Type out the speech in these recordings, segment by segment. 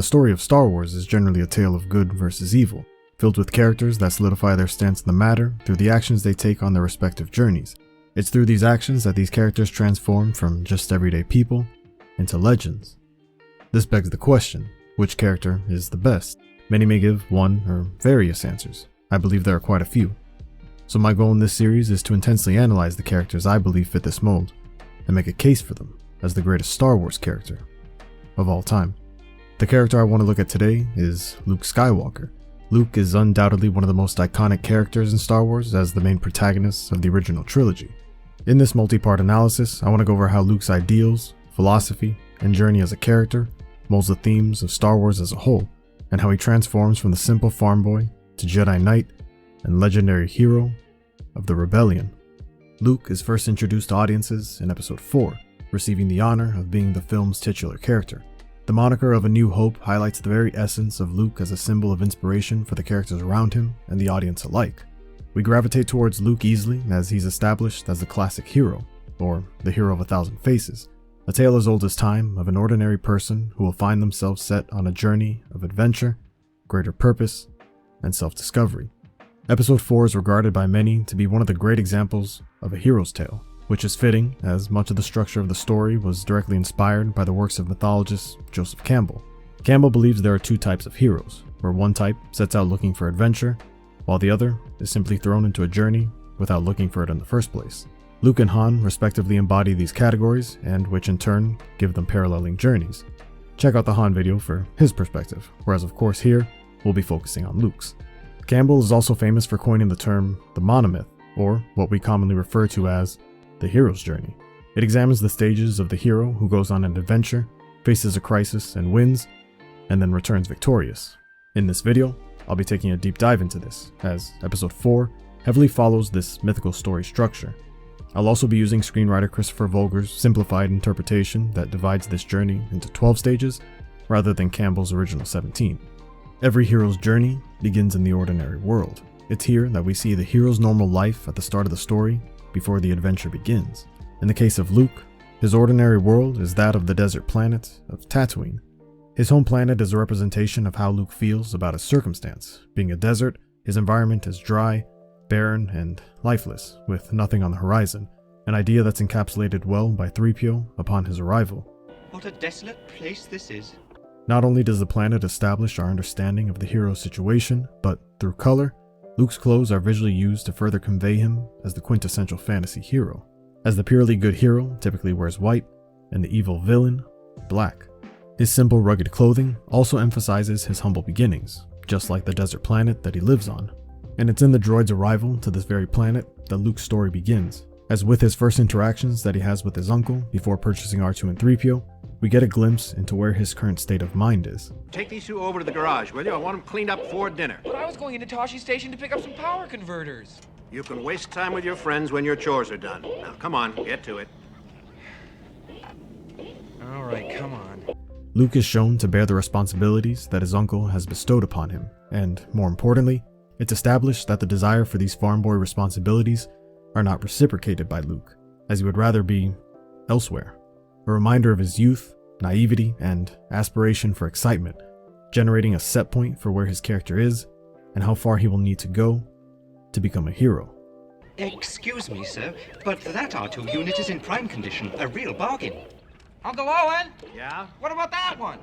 The story of Star Wars is generally a tale of good versus evil, filled with characters that solidify their stance in the matter through the actions they take on their respective journeys. It's through these actions that these characters transform from just everyday people into legends. This begs the question, which character is the best? Many may give one or various answers. I believe there are quite a few. So my goal in this series is to intensely analyze the characters I believe fit this mold, and make a case for them as the greatest Star Wars character of all time. The character I want to look at today is Luke Skywalker. Luke is undoubtedly one of the most iconic characters in Star Wars as the main protagonist of the original trilogy. In this multi-part analysis, I want to go over how Luke's ideals, philosophy, and journey as a character molds the themes of Star Wars as a whole, and how he transforms from the simple farm boy to Jedi Knight and legendary hero of the Rebellion. Luke is first introduced to audiences in Episode 4, receiving the honor of being the film's titular character. The moniker of A New Hope highlights the very essence of Luke as a symbol of inspiration for the characters around him and the audience alike. We gravitate towards Luke easily as he's established as the classic hero, or the hero of a thousand faces, a tale as old as time of an ordinary person who will find themselves set on a journey of adventure, greater purpose, and self-discovery. Episode 4 is regarded by many to be one of the great examples of a hero's tale, which is fitting as much of the structure of the story was directly inspired by the works of mythologist Joseph Campbell. Campbell believes there are two types of heroes, where one type sets out looking for adventure, while the other is simply thrown into a journey without looking for it in the first place. Luke and Han respectively embody these categories, and which in turn give them paralleling journeys. Check out the Han video for his perspective, whereas of course here, we'll be focusing on Luke's. Campbell is also famous for coining the term the monomyth, or what we commonly refer to as the hero's journey. It examines the stages of the hero who goes on an adventure, faces a crisis and wins, and then returns victorious. In this video, I'll be taking a deep dive into this, as Episode 4 heavily follows this mythical story structure. I'll also be using screenwriter Christopher Vogler's simplified interpretation that divides this journey into 12 stages, rather than Campbell's original 17. Every hero's journey begins in the ordinary world. It's here that we see the hero's normal life at the start of the story, before the adventure begins. In the case of Luke, his ordinary world is that of the desert planet of Tatooine. His home planet is a representation of how Luke feels about his circumstance. Being a desert, his environment is dry, barren, and lifeless, with nothing on the horizon, an idea that's encapsulated well by 3PO upon his arrival. What a desolate place this is. Not only does the planet establish our understanding of the hero's situation, but through color, Luke's clothes are visually used to further convey him as the quintessential fantasy hero, as the purely good hero typically wears white, and the evil villain, black. His simple, rugged clothing also emphasizes his humble beginnings, just like the desert planet that he lives on. And it's in the droid's arrival to this very planet that Luke's story begins, as with his first interactions that he has with his uncle before purchasing R2 and 3PO, we get a glimpse into where his current state of mind is. Take these two over to the garage, will you? I want them cleaned up before dinner. But I was going into Toshi Station to pick up some power converters. You can waste time with your friends when your chores are done. Now, come on, get to it. All right, come on. Luke is shown to bear the responsibilities that his uncle has bestowed upon him, and more importantly, it's established that the desire for these farm boy responsibilities are not reciprocated by Luke, as he would rather be elsewhere. A reminder of his youth, naivety, and aspiration for excitement, generating a set point for where his character is and how far he will need to go to become a hero. Excuse me, sir, but that R2 unit is in prime condition. A real bargain. Uncle Owen? Yeah? What about that one?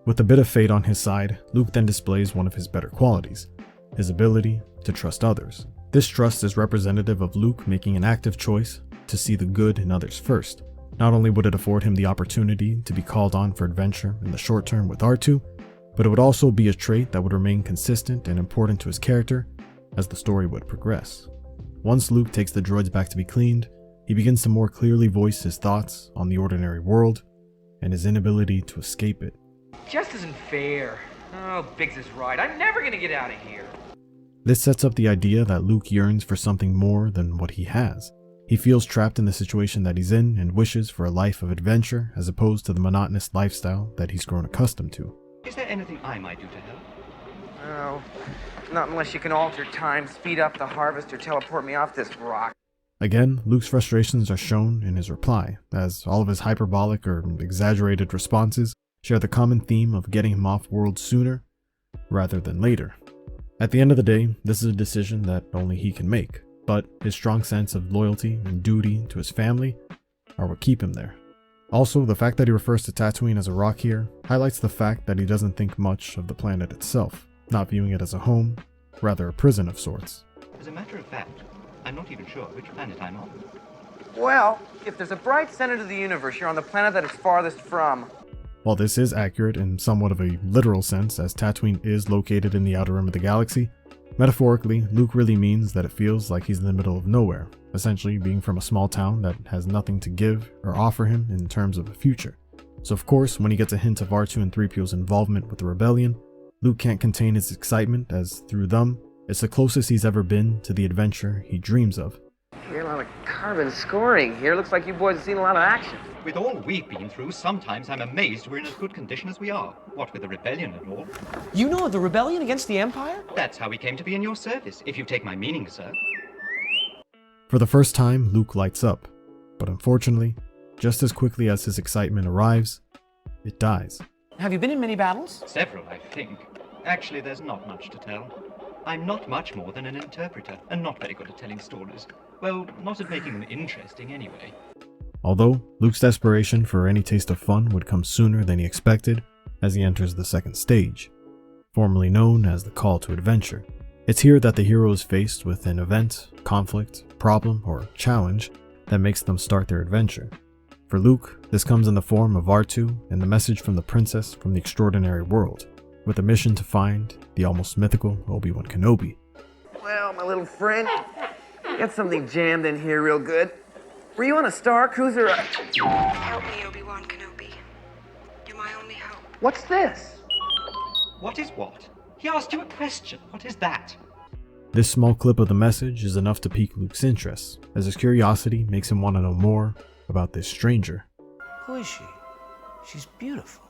With a bit of fate on his side, Luke then displays one of his better qualities, his ability to trust others. This trust is representative of Luke making an active choice to see the good in others first. Not only would it afford him the opportunity to be called on for adventure in the short term with R2, but it would also be a trait that would remain consistent and important to his character as the story would progress. Once Luke takes the droids back to be cleaned, he begins to more clearly voice his thoughts on the ordinary world and his inability to escape it. Just isn't fair. Oh, Biggs is right. I'm never gonna get out of here. This sets up the idea that Luke yearns for something more than what he has. He feels trapped in the situation that he's in and wishes for a life of adventure as opposed to the monotonous lifestyle that he's grown accustomed to. Is there anything I might do to help? Oh, not unless you can alter time, speed up the harvest, or teleport me off this rock. Again, Luke's frustrations are shown in his reply, as all of his hyperbolic or exaggerated responses share the common theme of getting him off-world sooner rather than later. At the end of the day, this is a decision that only he can make, but his strong sense of loyalty and duty to his family are what keep him there. Also, the fact that he refers to Tatooine as a rock here highlights the fact that he doesn't think much of the planet itself, not viewing it as a home, rather a prison of sorts. As a matter of fact, I'm not even sure which planet I'm on. Well, if there's a bright center to the universe, you're on the planet that it's farthest from. While this is accurate in somewhat of a literal sense, as Tatooine is located in the outer rim of the galaxy, metaphorically, Luke really means that it feels like he's in the middle of nowhere, essentially being from a small town that has nothing to give or offer him in terms of a future. So of course, when he gets a hint of R2 and 3PO's involvement with the rebellion, Luke can't contain his excitement, as through them, it's the closest he's ever been to the adventure he dreams of. You're a lot of carbon scoring here. Looks like you boys have seen a lot of action. With all we've been through, sometimes I'm amazed we're in as good condition as we are. What with the rebellion and all. You know of the rebellion against the Empire? That's how we came to be in your service, if you take my meaning, sir. For the first time, Luke lights up, but unfortunately, just as quickly as his excitement arrives, it dies. Have you been in many battles? Several, I think. Actually, there's not much to tell. I'm not much more than an interpreter, and not very good at telling stories. Well, not at making them interesting anyway. Although, Luke's desperation for any taste of fun would come sooner than he expected as he enters the second stage, formerly known as the Call to Adventure. It's here that the hero is faced with an event, conflict, problem, or challenge that makes them start their adventure. For Luke, this comes in the form of R2 and the message from the princess from the extraordinary world, with a mission to find the almost mythical Obi-Wan Kenobi. Well, my little friend, got something jammed in here real good. Were you on a Star Cruiser? Help me, Obi-Wan Kenobi. You're my only hope. What's this? What is what? He asked you a question. What is that? This small clip of the message is enough to pique Luke's interest, as his curiosity makes him want to know more about this stranger. Who is she? She's beautiful.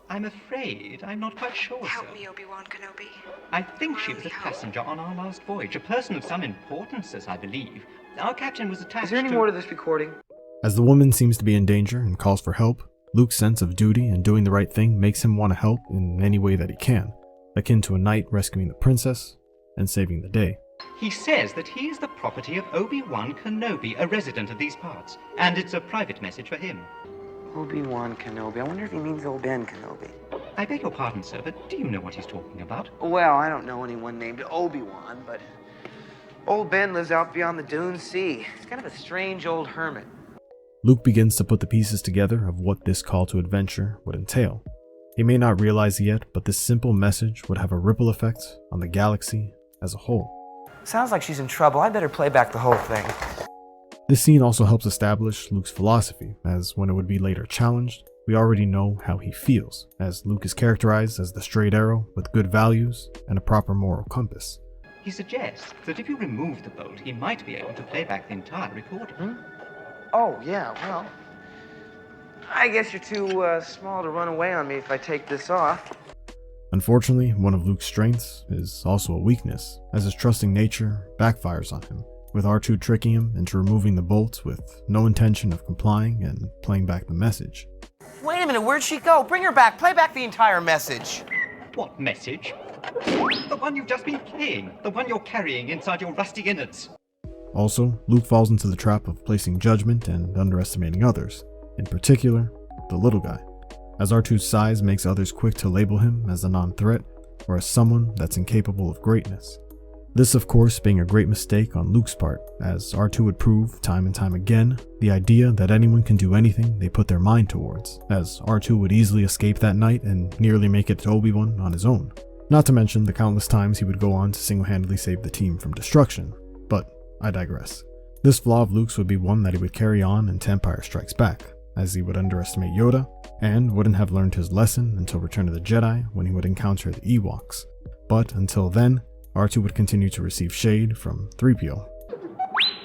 I'm afraid I'm not quite sure, Help sir. me, Obi-Wan Kenobi. I think she was a passenger on our last voyage, a person of some importance, as I believe. Our captain was attached Is there any to... more to this recording? As the woman seems to be in danger and calls for help, Luke's sense of duty and doing the right thing makes him want to help in any way that he can, akin to a knight rescuing the princess and saving the day. He says that he is the property of Obi-Wan Kenobi, a resident of these parts, and it's a private message for him. Obi-Wan Kenobi. I wonder if he means old Ben Kenobi. I beg your pardon, sir, but do you know what he's talking about? Well, I don't know anyone named Obi-Wan, but old Ben lives out beyond the Dune Sea. He's kind of a strange old hermit. Luke begins to put the pieces together of what this call to adventure would entail. He may not realize it yet, but this simple message would have a ripple effect on the galaxy as a whole. Sounds like she's in trouble. I better play back the whole thing. This scene also helps establish Luke's philosophy, as when it would be later challenged, we already know how he feels, as Luke is characterized as the straight arrow with good values and a proper moral compass. He suggests that if you remove the bolt, he might be able to play back the entire recording. Oh, yeah, well, I guess you're too small to run away on me if I take this off. Unfortunately, one of Luke's strengths is also a weakness, as his trusting nature backfires on him, with R2 tricking him into removing the bolt with no intention of complying and playing back the message. Wait a minute, where'd she go? Bring her back. Play back the entire message. What message? The one you've just been playing. The one you're carrying inside your rusty innards. Also, Luke falls into the trap of placing judgment and underestimating others, in particular, the little guy, as R2's size makes others quick to label him as a non-threat or as someone that's incapable of greatness. This, of course, being a great mistake on Luke's part, as R2 would prove time and time again the idea that anyone can do anything they put their mind towards, as R2 would easily escape that night and nearly make it to Obi-Wan on his own. Not to mention the countless times he would go on to single-handedly save the team from destruction, but I digress. This flaw of Luke's would be one that he would carry on into Empire Strikes Back, as he would underestimate Yoda, and wouldn't have learned his lesson until Return of the Jedi when he would encounter the Ewoks. But until then, R2 would continue to receive shade from 3PO.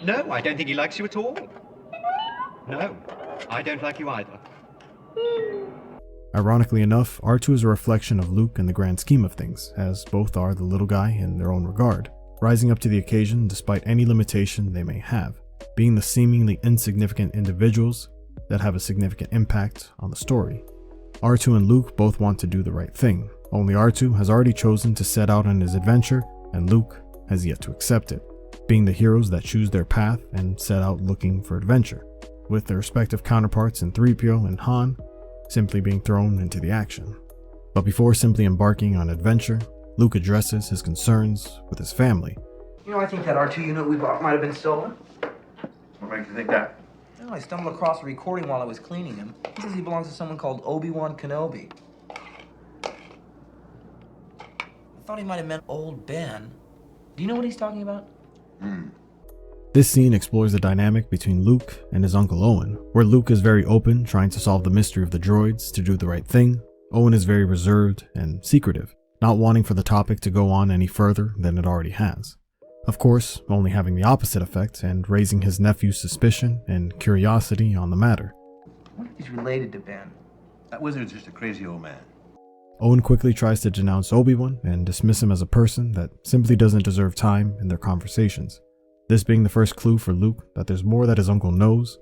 No, I don't think he likes you at all. No, I don't like you either. Ironically enough, R2 is a reflection of Luke in the grand scheme of things, as both are the little guy in their own regard, rising up to the occasion despite any limitation they may have, being the seemingly insignificant individuals that have a significant impact on the story. R2 and Luke both want to do the right thing, only R2 has already chosen to set out on his adventure, and Luke has yet to accept it, being the heroes that choose their path and set out looking for adventure, with their respective counterparts in 3PO and Han simply being thrown into the action. But before simply embarking on adventure, Luke addresses his concerns with his family. You know, I think that R2 unit we bought might have been stolen. What makes you think that? No, I stumbled across a recording while I was cleaning him. He says he belongs to someone called Obi-Wan Kenobi. I thought he might have meant old Ben. Do you know what he's talking about? This scene explores the dynamic between Luke and his uncle Owen, where Luke is very open, trying to solve the mystery of the droids to do the right thing. Owen is very reserved and secretive, not wanting for the topic to go on any further than it already has. Of course, only having the opposite effect and raising his nephew's suspicion and curiosity on the matter. I wonder if he's related to Ben. That wizard's just a crazy old man. Owen quickly tries to denounce Obi-Wan and dismiss him as a person that simply doesn't deserve time in their conversations. This being the first clue for Luke that there's more that his uncle knows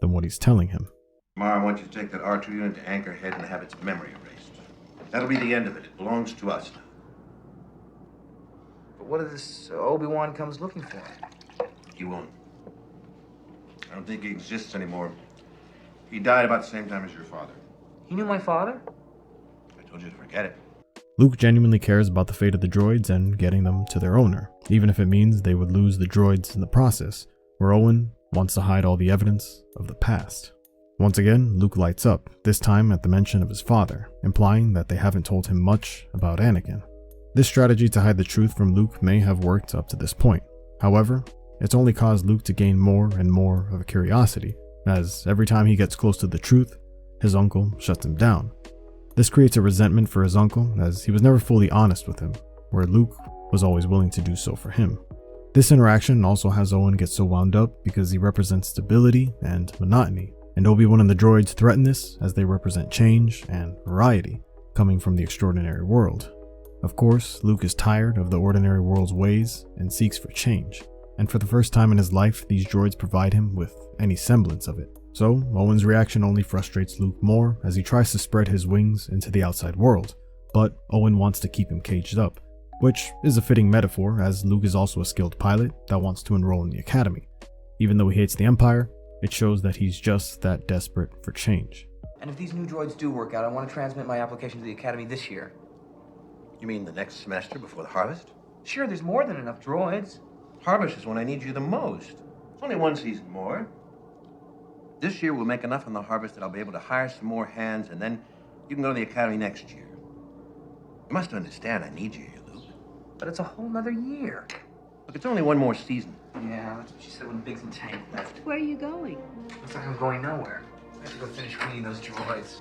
than what he's telling him. Tomorrow I want you to take that R2 unit to Anchorhead and have its memory erased. That'll be the end of it. It belongs to us now. But what if this Obi-Wan comes looking for him? He won't. I don't think he exists anymore. He died about the same time as your father. He knew my father? I told you to forget it. Luke genuinely cares about the fate of the droids and getting them to their owner, even if it means they would lose the droids in the process, where Owen wants to hide all the evidence of the past. Once again, Luke lights up, this time at the mention of his father, implying that they haven't told him much about Anakin. This strategy to hide the truth from Luke may have worked up to this point. However, it's only caused Luke to gain more and more of a curiosity, as every time he gets close to the truth, his uncle shuts him down. This creates a resentment for his uncle, as he was never fully honest with him, where Luke was always willing to do so for him. This interaction also has Owen get so wound up because he represents stability and monotony, and Obi-Wan and the droids threaten this as they represent change and variety, coming from the extraordinary world. Of course, Luke is tired of the ordinary world's ways and seeks for change, and for the first time in his life, these droids provide him with any semblance of it. So, Owen's reaction only frustrates Luke more as he tries to spread his wings into the outside world, but Owen wants to keep him caged up, which is a fitting metaphor as Luke is also a skilled pilot that wants to enroll in the academy. Even though he hates the Empire, it shows that he's just that desperate for change. And if these new droids do work out, I want to transmit my application to the Academy this year. You mean the next semester before the harvest? Sure, there's more than enough droids. Harvest is when I need you the most. It's only one season more. This year we'll make enough on the harvest that I'll be able to hire some more hands, and then you can go to the academy next year. You must understand I need you here, Luke. But it's a whole nother year. Look, it's only one more season. Yeah, that's what she said when Biggs and Tank left. Where are you going? Looks like I'm going nowhere. I have to go finish cleaning those droids.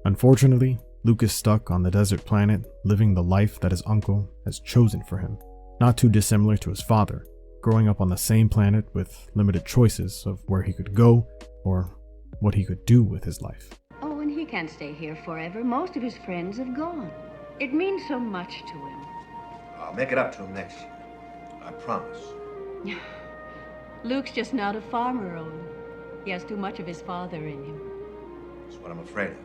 Unfortunately, Luke is stuck on the desert planet, living the life that his uncle has chosen for him, not too dissimilar to his father, growing up on the same planet with limited choices of where he could go or what he could do with his life. Oh, and he can't stay here forever. Most of his friends have gone. It means so much to him. I'll make it up to him next year. I promise. Luke's just not a farmer, Owen. He has too much of his father in him. That's what I'm afraid of.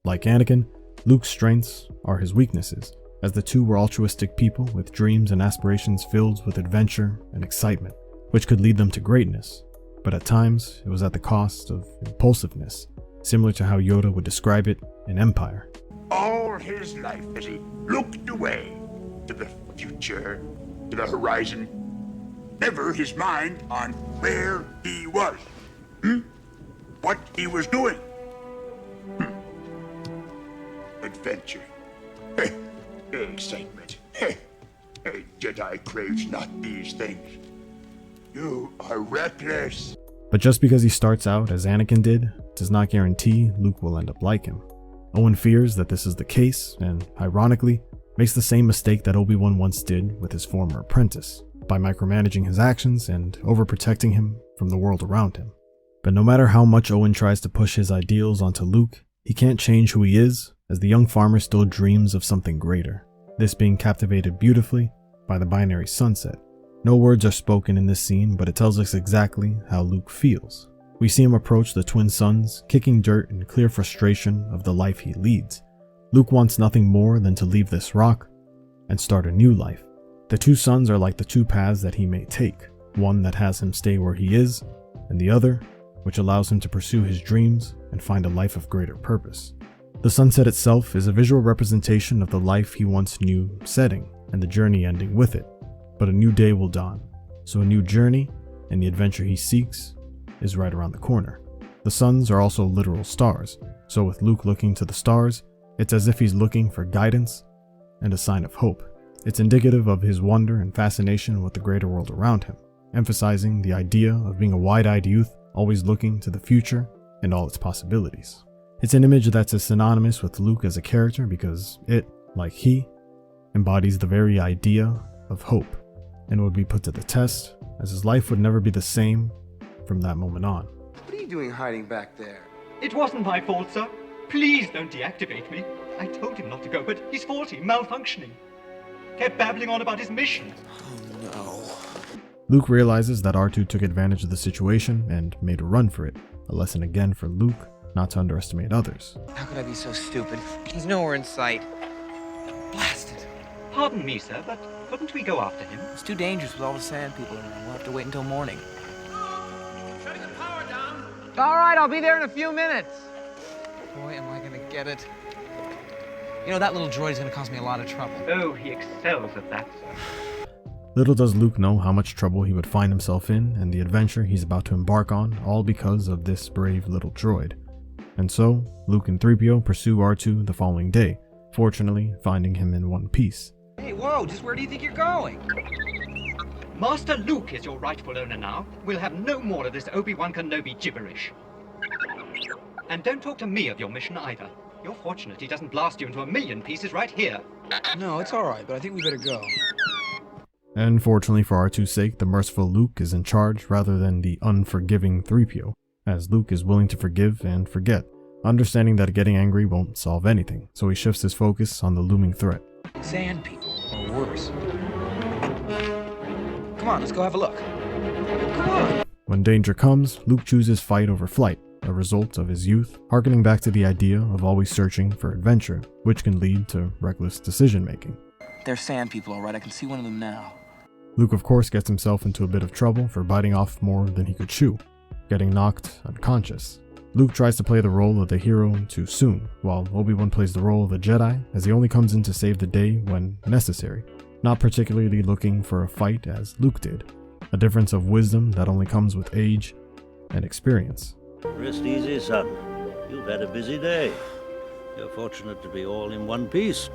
Like Anakin, Luke's strengths are his weaknesses, as the two were altruistic people with dreams and aspirations filled with adventure and excitement, which could lead them to greatness. But at times, it was at the cost of impulsiveness, similar to how Yoda would describe it in Empire. All his life as he looked away to the future, to the horizon, never his mind on where he was, what he was doing. Adventure, excitement. A Jedi craves not these things. You are reckless. But just because he starts out as Anakin did, does not guarantee Luke will end up like him. Owen fears that this is the case, and ironically, makes the same mistake that Obi-Wan once did with his former apprentice, by micromanaging his actions and overprotecting him from the world around him. But no matter how much Owen tries to push his ideals onto Luke, he can't change who he is, as the young farmer still dreams of something greater, this being captivated beautifully by the binary sunset. No words are spoken in this scene, but it tells us exactly how Luke feels. We see him approach the twin suns, kicking dirt in clear frustration of the life he leads. Luke wants nothing more than to leave this rock and start a new life. The two suns are like the two paths that he may take, one that has him stay where he is, and the other, which allows him to pursue his dreams and find a life of greater purpose. The sunset itself is a visual representation of the life he once knew setting, and the journey ending with it. But a new day will dawn, so a new journey and the adventure he seeks is right around the corner. The suns are also literal stars, so with Luke looking to the stars, it's as if he's looking for guidance and a sign of hope. It's indicative of his wonder and fascination with the greater world around him, emphasizing the idea of being a wide-eyed youth, always looking to the future and all its possibilities. It's an image that's as synonymous with Luke as a character because it, like he, embodies the very idea of hope, and would be put to the test, as his life would never be the same from that moment on. What are you doing hiding back there? It wasn't my fault, sir. Please don't deactivate me. I told him not to go, but he's faulty, malfunctioning. Kept babbling on about his mission. Oh no. Luke realizes that R2 took advantage of the situation and made a run for it. A lesson again for Luke not to underestimate others. How could I be so stupid? He's nowhere in sight. Blasted. Pardon me, sir, but couldn't we go after him? It's too dangerous with all the sand people around. We'll have to wait until morning. Shutting the power down. All right, I'll be there in a few minutes. Boy, am I gonna get it. You know, that little droid is going to cause me a lot of trouble. Oh, he excels at that, sir. Little does Luke know how much trouble he would find himself in and the adventure he's about to embark on, all because of this brave little droid. And so, Luke and 3PO pursue R2 the following day, fortunately finding him in one piece. Hey, whoa, just where do you think you're going? Master Luke is your rightful owner now. We'll have no more of this Obi-Wan Kenobi gibberish. And don't talk to me of your mission either. You're fortunate he doesn't blast you into a million pieces right here. No, it's all right, but I think we better go. And fortunately for R2's sake, the merciful Luke is in charge rather than the unforgiving 3PO, as Luke is willing to forgive and forget, understanding that getting angry won't solve anything, so he shifts his focus on the looming threat. Sand people, or worse. Come on, let's go have a look. Come on! When danger comes, Luke chooses fight over flight, a result of his youth, harkening back to the idea of always searching for adventure, which can lead to reckless decision-making. They're sand people, all right. I can see one of them now. Luke, of course, gets himself into a bit of trouble for biting off more than he could chew, getting knocked unconscious. Luke tries to play the role of the hero too soon, while Obi-Wan plays the role of a Jedi, as he only comes in to save the day when necessary, not particularly looking for a fight as Luke did, a difference of wisdom that only comes with age and experience. Rest easy, son. You've had a busy day. You're fortunate to be all in one piece.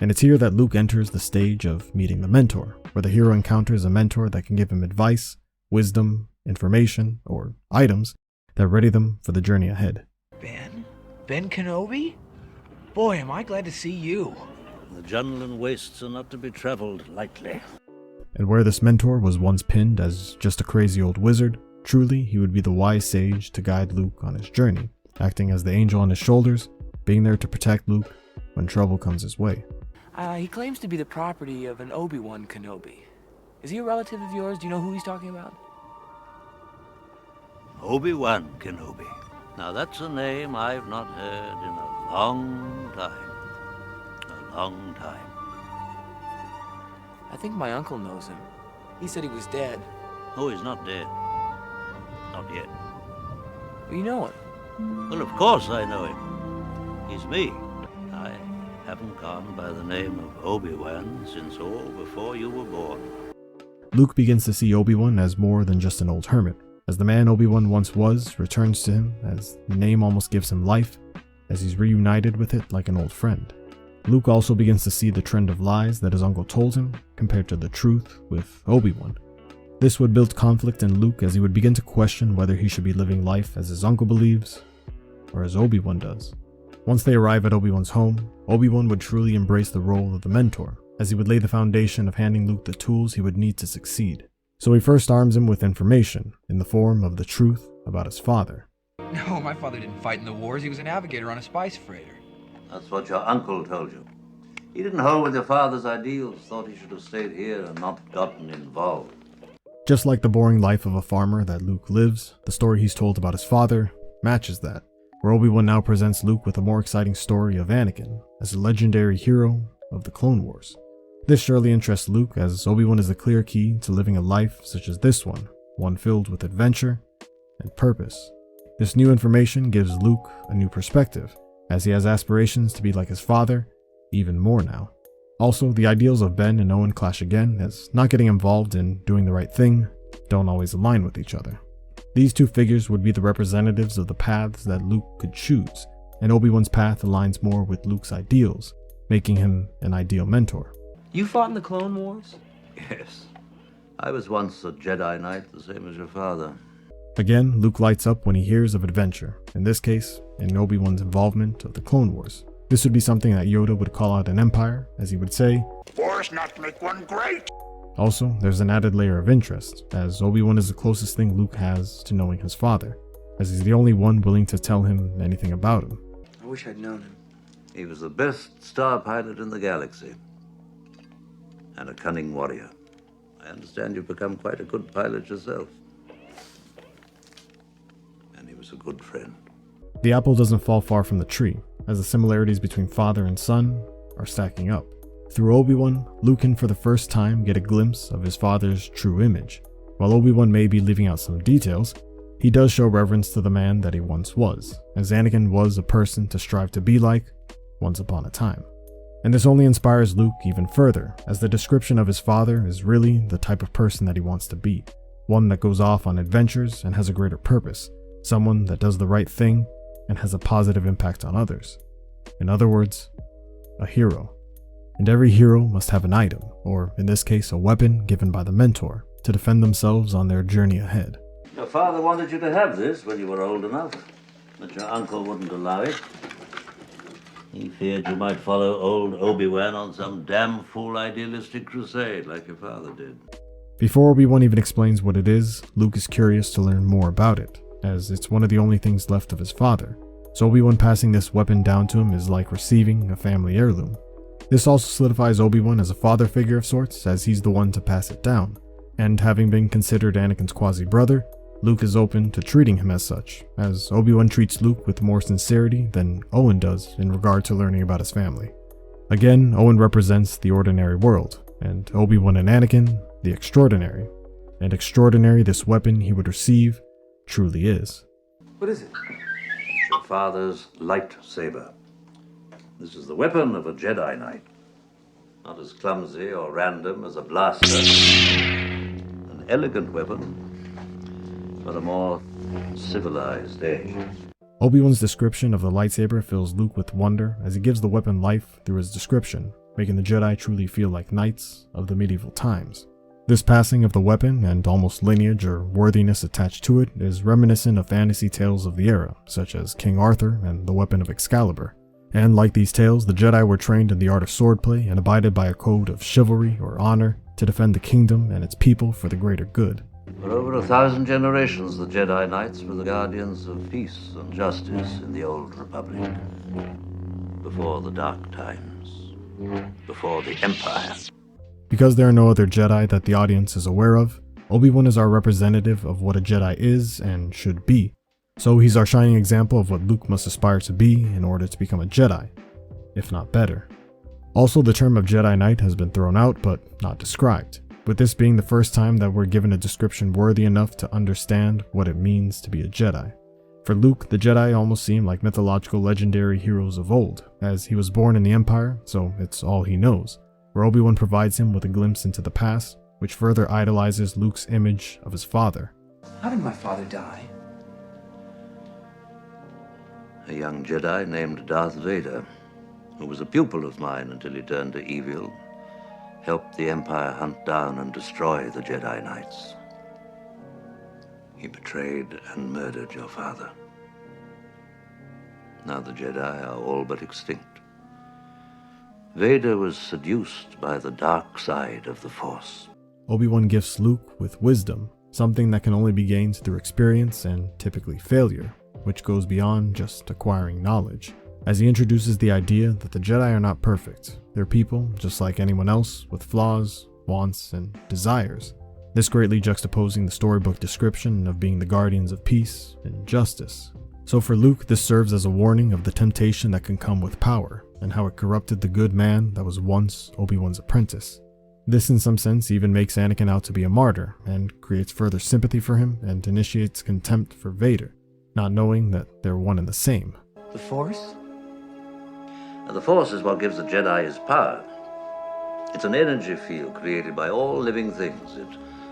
And it's here that Luke enters the stage of meeting the mentor, where the hero encounters a mentor that can give him advice, wisdom, information, or items that ready them for the journey ahead. Ben? Ben Kenobi? Boy, am I glad to see you. The Junlan wastes are not to be traveled lightly. And where this mentor was once pinned as just a crazy old wizard, truly he would be the wise sage to guide Luke on his journey, acting as the angel on his shoulders, being there to protect Luke when trouble comes his way. He claims to be the property of an Obi-Wan Kenobi. Is he a relative of yours? Do you know who he's talking about? Obi-Wan Kenobi. Now that's a name I've not heard in a long time. A long time. I think my uncle knows him. He said he was dead. Oh, he's not dead. Not yet. Well, you know him. Well, of course I know him. He's me. I haven't gone by the name of Obi-Wan since before you were born. Luke begins to see Obi-Wan as more than just an old hermit, as the man Obi-Wan once was returns to him, as the name almost gives him life, as he's reunited with it like an old friend. Luke also begins to see the trend of lies that his uncle told him, compared to the truth with Obi-Wan. This would build conflict in Luke as he would begin to question whether he should be living life as his uncle believes, or as Obi-Wan does. Once they arrive at Obi-Wan's home, Obi-Wan would truly embrace the role of the mentor, as he would lay the foundation of handing Luke the tools he would need to succeed. So he first arms him with information, in the form of the truth about his father. No, my father didn't fight in the wars. He was a navigator on a spice freighter. That's what your uncle told you. He didn't hold with your father's ideals, thought he should have stayed here and not gotten involved. Just like the boring life of a farmer that Luke lives, the story he's told about his father matches that, where Obi-Wan now presents Luke with a more exciting story of Anakin as a legendary hero of the Clone Wars. This surely interests Luke, as Obi-Wan is the clear key to living a life such as this one filled with adventure and purpose. This new information gives Luke a new perspective, as he has aspirations to be like his father, even more now. Also, the ideals of Ben and Owen clash again, as not getting involved in doing the right thing don't always align with each other. These two figures would be the representatives of the paths that Luke could choose, and Obi-Wan's path aligns more with Luke's ideals, making him an ideal mentor. You fought in the Clone Wars? Yes. I was once a Jedi Knight, the same as your father. Again, Luke lights up when he hears of adventure, in this case, in Obi-Wan's involvement of the Clone Wars. This would be something that Yoda would call out an empire, as he would say, "Wars not make one great." Also, there's an added layer of interest, as Obi-Wan is the closest thing Luke has to knowing his father, as he's the only one willing to tell him anything about him. I wish I'd known him. He was the best star pilot in the galaxy, and a cunning warrior. I understand you've become quite a good pilot yourself. And he was a good friend. The apple doesn't fall far from the tree, as the similarities between father and son are stacking up. Through Obi-Wan, Luke can for the first time get a glimpse of his father's true image. While Obi-Wan may be leaving out some details, he does show reverence to the man that he once was, as Anakin was a person to strive to be like once upon a time. And this only inspires Luke even further, as the description of his father is really the type of person that he wants to be. One that goes off on adventures and has a greater purpose. Someone that does the right thing and has a positive impact on others. In other words, a hero. And every hero must have an item, or in this case a weapon given by the mentor, to defend themselves on their journey ahead. Your father wanted you to have this when you were old enough, but your uncle wouldn't allow it. He feared you might follow old Obi-Wan on some damn fool idealistic crusade like your father did. Before Obi-Wan even explains what it is, Luke is curious to learn more about it, as it's one of the only things left of his father. So Obi-Wan passing this weapon down to him is like receiving a family heirloom. This also solidifies Obi-Wan as a father figure of sorts, as he's the one to pass it down. And having been considered Anakin's quasi-brother, Luke is open to treating him as such, as Obi-Wan treats Luke with more sincerity than Owen does in regard to learning about his family. Again, Owen represents the ordinary world, and Obi-Wan and Anakin, the extraordinary. And extraordinary this weapon he would receive truly is. What is it? Your father's lightsaber. This is the weapon of a Jedi Knight. Not as clumsy or random as a blaster. An elegant weapon for a more civilized age. Obi-Wan's description of the lightsaber fills Luke with wonder as he gives the weapon life through his description, making the Jedi truly feel like knights of the medieval times. This passing of the weapon and almost lineage or worthiness attached to it is reminiscent of fantasy tales of the era, such as King Arthur and the weapon of Excalibur. And like these tales, the Jedi were trained in the art of swordplay and abided by a code of chivalry or honor to defend the kingdom and its people for the greater good. For over 1,000 generations, the Jedi Knights were the guardians of peace and justice in the Old Republic. Before the Dark Times. Before the Empire. Because there are no other Jedi that the audience is aware of, Obi-Wan is our representative of what a Jedi is and should be. So he's our shining example of what Luke must aspire to be in order to become a Jedi, if not better. Also, the term of Jedi Knight has been thrown out but not described, with this being the first time that we're given a description worthy enough to understand what it means to be a Jedi. For Luke, the Jedi almost seem like mythological legendary heroes of old, as he was born in the Empire, so it's all he knows, where Obi-Wan provides him with a glimpse into the past, which further idolizes Luke's image of his father. How did my father die? A young Jedi named Darth Vader, who was a pupil of mine until he turned to evil, helped the Empire hunt down and destroy the Jedi Knights. He betrayed and murdered your father. Now the Jedi are all but extinct. Vader was seduced by the dark side of the Force. Obi-Wan gifts Luke with wisdom, something that can only be gained through experience and typically failure, which goes beyond just acquiring knowledge, as he introduces the idea that the Jedi are not perfect. They're people, just like anyone else, with flaws, wants, and desires. this greatly juxtaposing the storybook description of being the guardians of peace and justice. So for Luke, this serves as a warning of the temptation that can come with power, and how it corrupted the good man that was once Obi-Wan's apprentice. This in some sense even makes Anakin out to be a martyr, and creates further sympathy for him and initiates contempt for Vader, not knowing that they're one and the same. The Force? And the Force is what gives the Jedi his power. It's an energy field created by all living things. It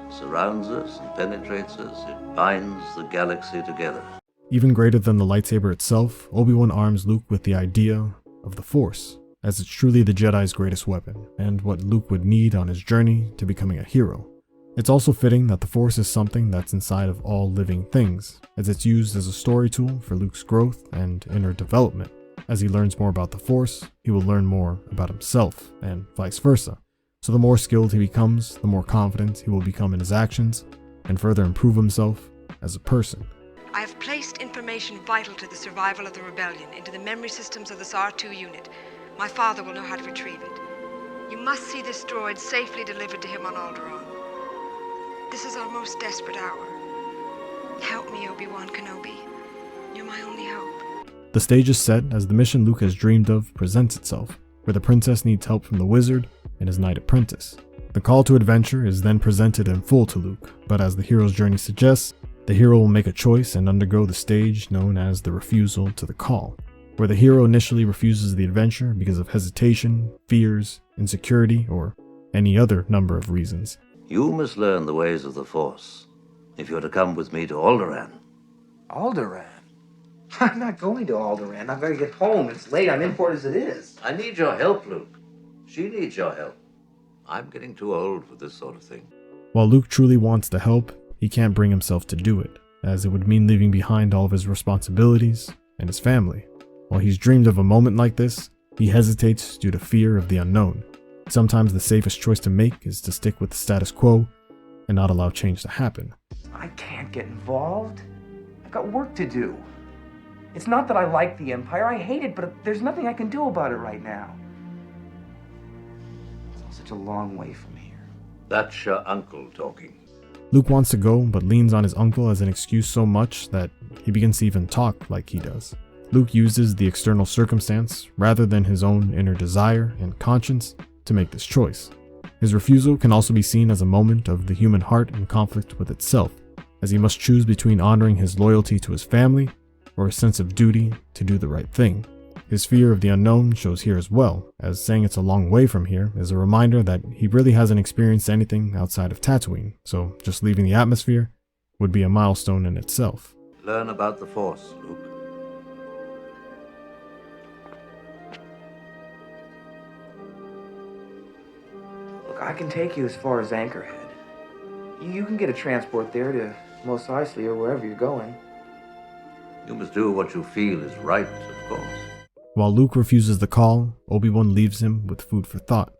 surrounds us and penetrates us. It binds the galaxy together. Even greater than the lightsaber itself, Obi-Wan arms Luke with the idea of the Force, as it's truly the Jedi's greatest weapon, and what Luke would need on his journey to becoming a hero. It's also fitting that the Force is something that's inside of all living things, as it's used as a story tool for Luke's growth and inner development. As he learns more about the Force, he will learn more about himself, and vice versa. So the more skilled he becomes, the more confident he will become in his actions, and further improve himself as a person. I have placed information vital to the survival of the rebellion into the memory systems of this R2 unit. My father will know how to retrieve it. You must see this droid safely delivered to him on Alderaan. This is our most desperate hour. Help me, Obi-Wan Kenobi. You're my only hope. The stage is set as the mission Luke has dreamed of presents itself, where the princess needs help from the wizard and his knight apprentice. The call to adventure is then presented in full to Luke, but as the hero's journey suggests, the hero will make a choice and undergo the stage known as the refusal to the call, where the hero initially refuses the adventure because of hesitation, fears, insecurity, or any other number of reasons. You must learn the ways of the Force if you're to come with me to Alderaan. Alderaan? I'm not going to Alderaan. I've got to get home. It's late. I'm in port as it is. I need your help, Luke. She needs your help. I'm getting too old for this sort of thing. While Luke truly wants to help, he can't bring himself to do it, as it would mean leaving behind all of his responsibilities and his family. While he's dreamed of a moment like this, he hesitates due to fear of the unknown. Sometimes the safest choice to make is to stick with the status quo and not allow change to happen. I can't get involved. I've got work to do. It's not that I like the Empire, I hate it, but there's nothing I can do about it right now. It's all such a long way from here. That's your uncle talking. Luke wants to go, but leans on his uncle as an excuse so much that he begins to even talk like he does. Luke uses the external circumstance rather than his own inner desire and conscience to make this choice. His refusal can also be seen as a moment of the human heart in conflict with itself, as he must choose between honoring his loyalty to his family or a sense of duty to do the right thing. His fear of the unknown shows here as well, as saying it's a long way from here is a reminder that he really hasn't experienced anything outside of Tatooine, so just leaving the atmosphere would be a milestone in itself. Learn about the Force, Luke. Look, I can take you as far as Anchorhead. You can get a transport there to Mos Eisley or wherever you're going. You must do what you feel is right, of course. While Luke refuses the call, Obi-Wan leaves him with food for thought,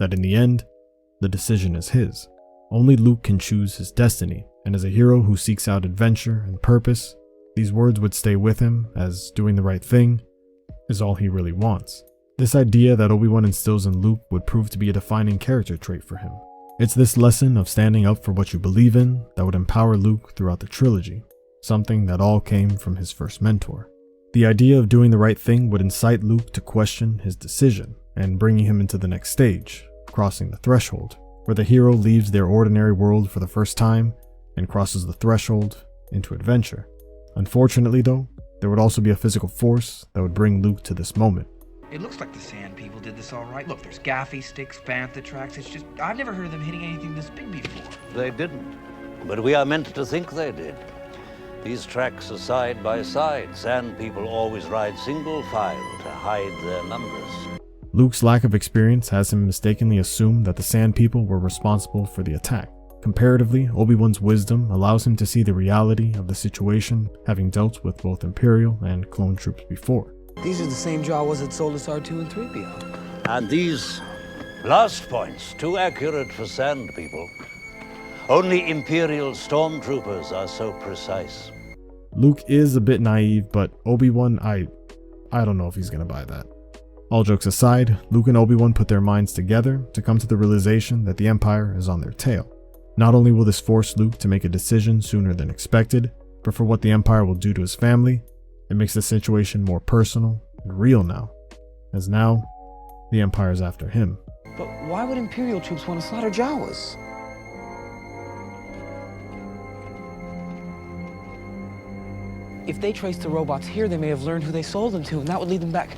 that in the end, the decision is his. Only Luke can choose his destiny, and as a hero who seeks out adventure and purpose, these words would stay with him, as doing the right thing is all he really wants. This idea that Obi-Wan instills in Luke would prove to be a defining character trait for him. It's this lesson of standing up for what you believe in that would empower Luke throughout the trilogy, something that all came from his first mentor. The idea of doing the right thing would incite Luke to question his decision, and bringing him into the next stage, crossing the threshold, where the hero leaves their ordinary world for the first time and crosses the threshold into adventure. Unfortunately though, there would also be a physical force that would bring Luke to this moment. It looks like the Sand People did this all right. Look, there's gaffy sticks, bantha tracks. It's just, I've never heard of them hitting anything this big before. They didn't, but we are meant to think they did. These tracks are side by side. Sand People always ride single file to hide their numbers. Luke's lack of experience has him mistakenly assume that the Sand People were responsible for the attack. Comparatively, Obi-Wan's wisdom allows him to see the reality of the situation, having dealt with both Imperial and clone troops before. These are the same Jawas that sold us R2 and 3PO. And these blast points, too accurate for Sand People. Only Imperial stormtroopers are so precise. Luke is a bit naive, but Obi-Wan, I don't know if he's gonna buy that. All jokes aside, Luke and Obi-Wan put their minds together to come to the realization that the Empire is on their tail. Not only will this force Luke to make a decision sooner than expected, but for what the Empire will do to his family, it makes the situation more personal and real now, as now, the Empire is after him. But why would Imperial troops want to slaughter Jawas? If they traced the robots here, they may have learned who they sold them to, and that would lead them back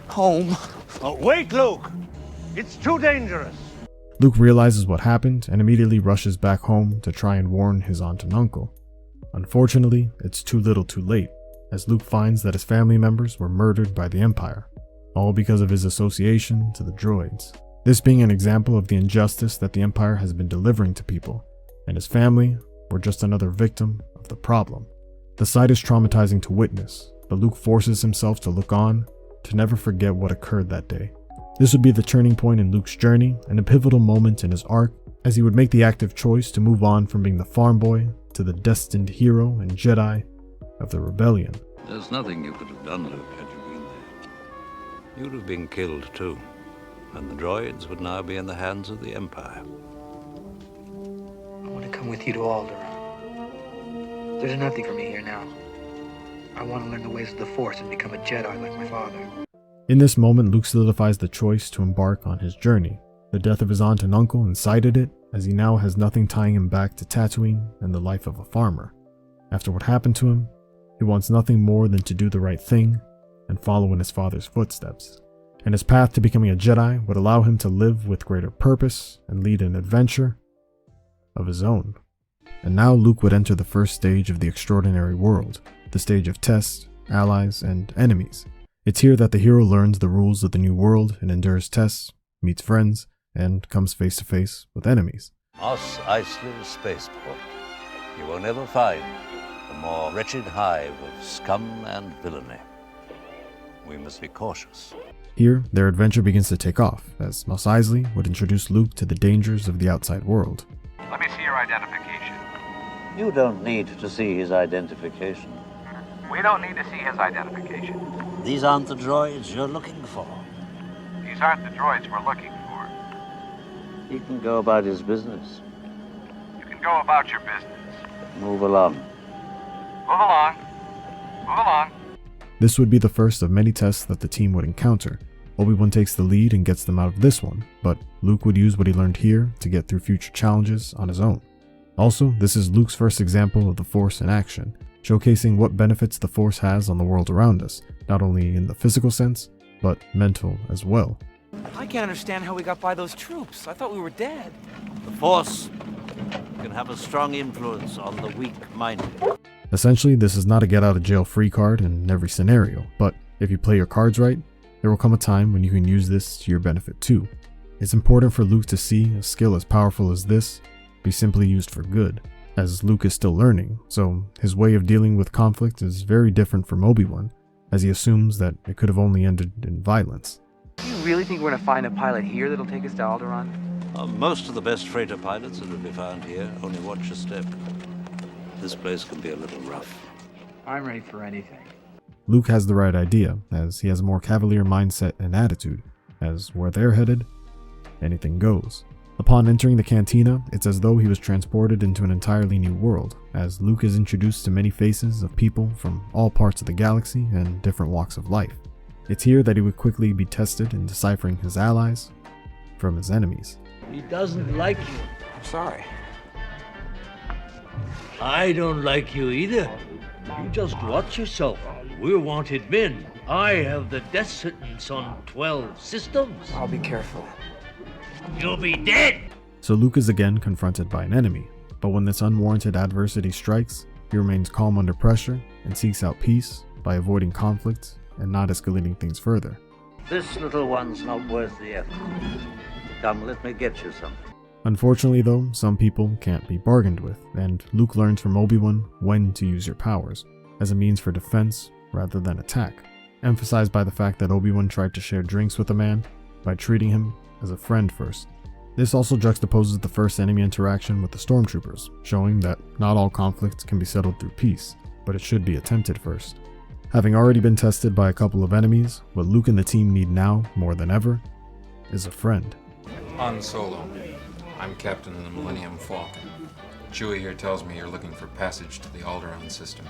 home. Oh, wait, Luke! It's too dangerous! Luke realizes what happened and immediately rushes back home to try and warn his aunt and uncle. Unfortunately, it's too little too late, as Luke finds that his family members were murdered by the Empire, all because of his association to the droids. This being an example of the injustice that the Empire has been delivering to people, and his family were just another victim of the problem. The sight is traumatizing to witness, but Luke forces himself to look on, to never forget what occurred that day. This would be the turning point in Luke's journey and a pivotal moment in his arc, as he would make the active choice to move on from being the farm boy to the destined hero and Jedi of the rebellion. There's nothing you could have done, Luke, had you been there. You'd have been killed too, and the droids would now be in the hands of the Empire. I want to come with you to Alderaan. There's nothing for me here now. I want to learn the ways of the Force and become a Jedi like my father. In this moment, Luke solidifies the choice to embark on his journey. The death of his aunt and uncle incited it, as he now has nothing tying him back to Tatooine and the life of a farmer. After what happened to him, he wants nothing more than to do the right thing and follow in his father's footsteps. And his path to becoming a Jedi would allow him to live with greater purpose and lead an adventure of his own. And now Luke would enter the first stage of the extraordinary world, the stage of tests, allies, and enemies. It's here that the hero learns the rules of the new world and endures tests, meets friends, and comes face to face with enemies. Mos Eisley Spaceport. You will never find a more wretched hive of scum and villainy. We must be cautious. Here, their adventure begins to take off, as Mos Eisley would introduce Luke to the dangers of the outside world. Let me see your identification. You don't need to see his identification. We don't need to see his identification. These aren't the droids you're looking for. These aren't the droids we're looking for. He can go about his business. You can go about your business. Move along. Move along. Move along. This would be the first of many tests that the team would encounter. Obi-Wan takes the lead and gets them out of this one, but Luke would use what he learned here to get through future challenges on his own. Also, this is Luke's first example of the Force in action, showcasing what benefits the Force has on the world around us, not only in the physical sense, but mental as well. I can't understand how we got by those troops. I thought we were dead. The Force can have a strong influence on the weak-minded. Essentially, this is not a get-out-of-jail-free card in every scenario, but if you play your cards right, there will come a time when you can use this to your benefit too. It's important for Luke to see a skill as powerful as this be simply used for good, as Luke is still learning, so his way of dealing with conflict is very different from Obi-Wan, as he assumes that it could have only ended in violence. Do you really think we're going to find a pilot here that'll take us to Alderaan? Most of the best freighter pilots are to be found here. Only watch your step. This place can be a little rough. I'm ready for anything. Luke has the right idea, as he has a more cavalier mindset and attitude, as where they're headed, anything goes. Upon entering the cantina, it's as though he was transported into an entirely new world, as Luke is introduced to many faces of people from all parts of the galaxy and different walks of life. It's here that he would quickly be tested in deciphering his allies from his enemies. He doesn't like you. I'm sorry. I don't like you either. You just watch yourself. We're wanted men. I have the death sentence on 12 systems. I'll be careful. You'll be dead! So Luke is again confronted by an enemy, but when this unwarranted adversity strikes, he remains calm under pressure and seeks out peace by avoiding conflict and not escalating things further. This little one's not worth the effort. Come, let me get you something. Unfortunately though, some people can't be bargained with, and Luke learns from Obi-Wan when to use your powers, as a means for defense rather than attack, emphasized by the fact that Obi-Wan tried to share drinks with a man by treating him as a friend first. This also juxtaposes the first enemy interaction with the stormtroopers, showing that not all conflicts can be settled through peace, but it should be attempted first. Having already been tested by a couple of enemies, what Luke and the team need now, more than ever, is a friend. Han Solo, I'm captain of the Millennium Falcon. Chewie here tells me you're looking for passage to the Alderaan system.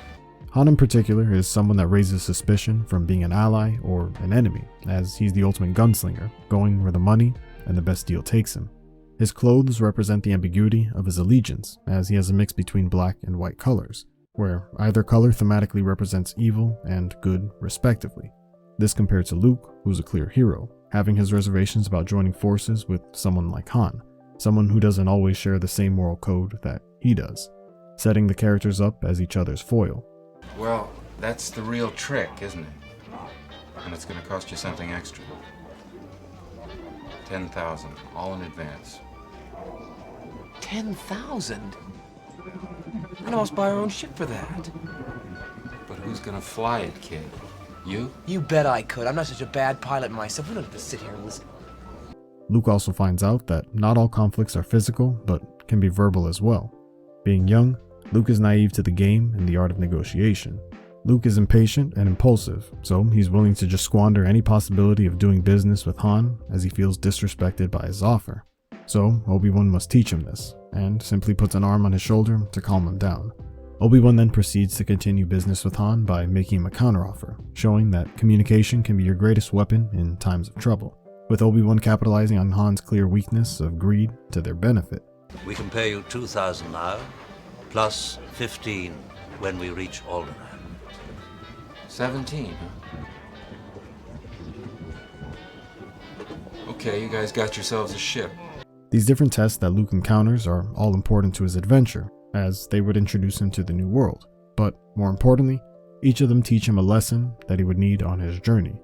Han in particular is someone that raises suspicion from being an ally or an enemy, as he's the ultimate gunslinger, going where the money and the best deal takes him. His clothes represent the ambiguity of his allegiance, as he has a mix between black and white colors, where either color thematically represents evil and good respectively. This compared to Luke, who's a clear hero, having his reservations about joining forces with someone like Han, someone who doesn't always share the same moral code that he does, setting the characters up as each other's foil. Well, that's the real trick, isn't it? And it's going to cost you something extra. 10,000, all in advance. 10,000? We'd almost buy our own ship for that. But who's going to fly it, kid? You? You bet I could. I'm not such a bad pilot myself. We don't have to sit here and listen. Luke also finds out that not all conflicts are physical, but can be verbal as well. Being young, Luke is naive to the game and the art of negotiation. Luke is impatient and impulsive, so he's willing to just squander any possibility of doing business with Han as he feels disrespected by his offer. So Obi-Wan must teach him this, and simply puts an arm on his shoulder to calm him down. Obi-Wan then proceeds to continue business with Han by making him a counteroffer, showing that communication can be your greatest weapon in times of trouble, with Obi-Wan capitalizing on Han's clear weakness of greed to their benefit. We can pay you 2,000 now, plus 15 when we reach Alderaan. 17, huh? Okay, you guys got yourselves a ship. These different tests that Luke encounters are all important to his adventure, as they would introduce him to the new world, but more importantly, each of them teach him a lesson that he would need on his journey.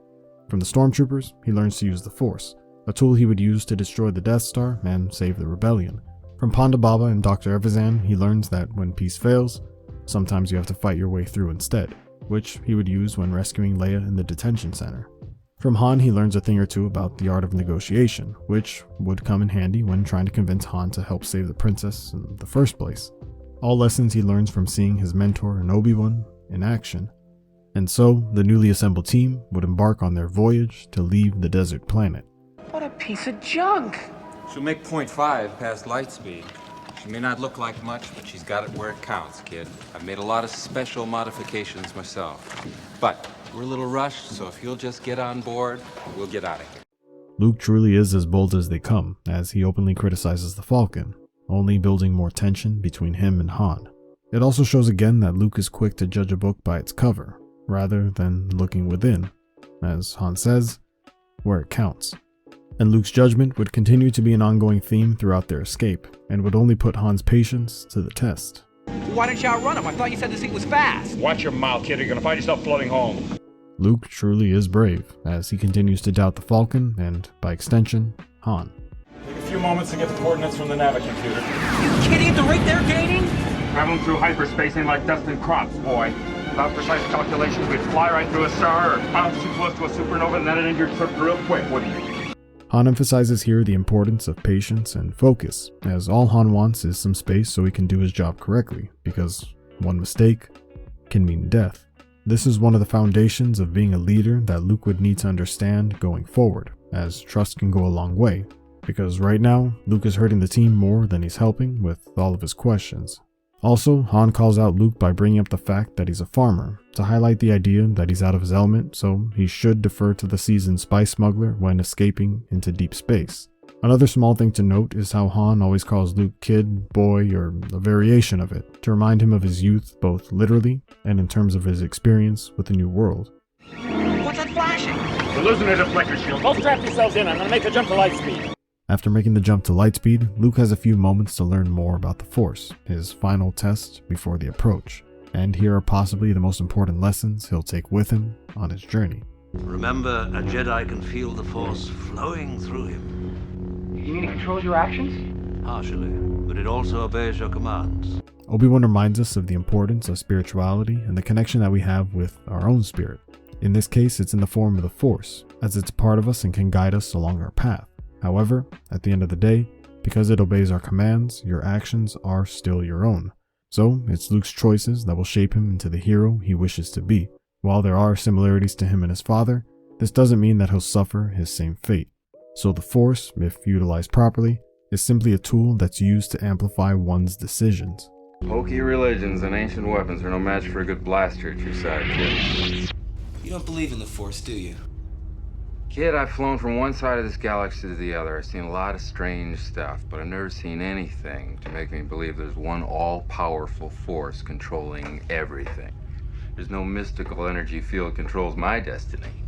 From the stormtroopers, he learns to use the Force, a tool he would use to destroy the Death Star and save the rebellion. From Ponda Baba and Dr. Evazan, he learns that when peace fails, sometimes you have to fight your way through instead, which he would use when rescuing Leia in the detention center. From Han, he learns a thing or two about the art of negotiation, which would come in handy when trying to convince Han to help save the princess in the first place. All lessons he learns from seeing his mentor in Obi-Wan in action. And so, the newly assembled team would embark on their voyage to leave the desert planet. What a piece of junk! She'll make 0.5 past light speed. She may not look like much, but she's got it where it counts, kid. I've made a lot of special modifications myself. But we're a little rushed, so if you'll just get on board, we'll get out of here. Luke truly is as bold as they come, as he openly criticizes the Falcon, only building more tension between him and Han. It also shows again that Luke is quick to judge a book by its cover, rather than looking within, as Han says, where it counts. And Luke's judgment would continue to be an ongoing theme throughout their escape, and would only put Han's patience to the test. Why didn't you outrun him? I thought you said this thing was fast. Watch your mouth, kid, or you're gonna find yourself floating home. Luke truly is brave, as he continues to doubt the Falcon, and, by extension, Han. Take a few moments to get the coordinates from the Navi computer. You kidding at the rate they're gaining? Traveling through hyperspace ain't like dusting crops, boy. Without precise calculations, we'd fly right through a star or bounce too close to a supernova and then it'd end your trip real quick, wouldn't you? Han emphasizes here the importance of patience and focus, as all Han wants is some space so he can do his job correctly, because one mistake can mean death. This is one of the foundations of being a leader that Luke would need to understand going forward, as trust can go a long way, because right now, Luke is hurting the team more than he's helping with all of his questions. Also, Han calls out Luke by bringing up the fact that he's a farmer, to highlight the idea that he's out of his element, so he should defer to the seasoned spice smuggler when escaping into deep space. Another small thing to note is how Han always calls Luke kid, boy, or a variation of it, to remind him of his youth both literally and in terms of his experience with the new world. What's that flashing? We're losing a deflector shield. Both strap yourselves in. I'm gonna make a jump to light speed. After making the jump to lightspeed, Luke has a few moments to learn more about the Force, his final test before the approach, and here are possibly the most important lessons he'll take with him on his journey. Remember, a Jedi can feel the Force flowing through him. You mean it controls your actions? Partially, but it also obeys your commands. Obi-Wan reminds us of the importance of spirituality and the connection that we have with our own spirit. In this case, it's in the form of the Force, as it's a part of us and can guide us along our path. However, at the end of the day, because it obeys our commands, your actions are still your own. So, it's Luke's choices that will shape him into the hero he wishes to be. While there are similarities to him and his father, this doesn't mean that he'll suffer his same fate. So the Force, if utilized properly, is simply a tool that's used to amplify one's decisions. Hokey religions and ancient weapons are no match for a good blaster at your side, kid. You don't believe in the Force, do you? Kid, I've flown from one side of this galaxy to the other. I've seen a lot of strange stuff, but I've never seen anything to make me believe there's one all-powerful force controlling everything. There's no mystical energy field controls my destiny.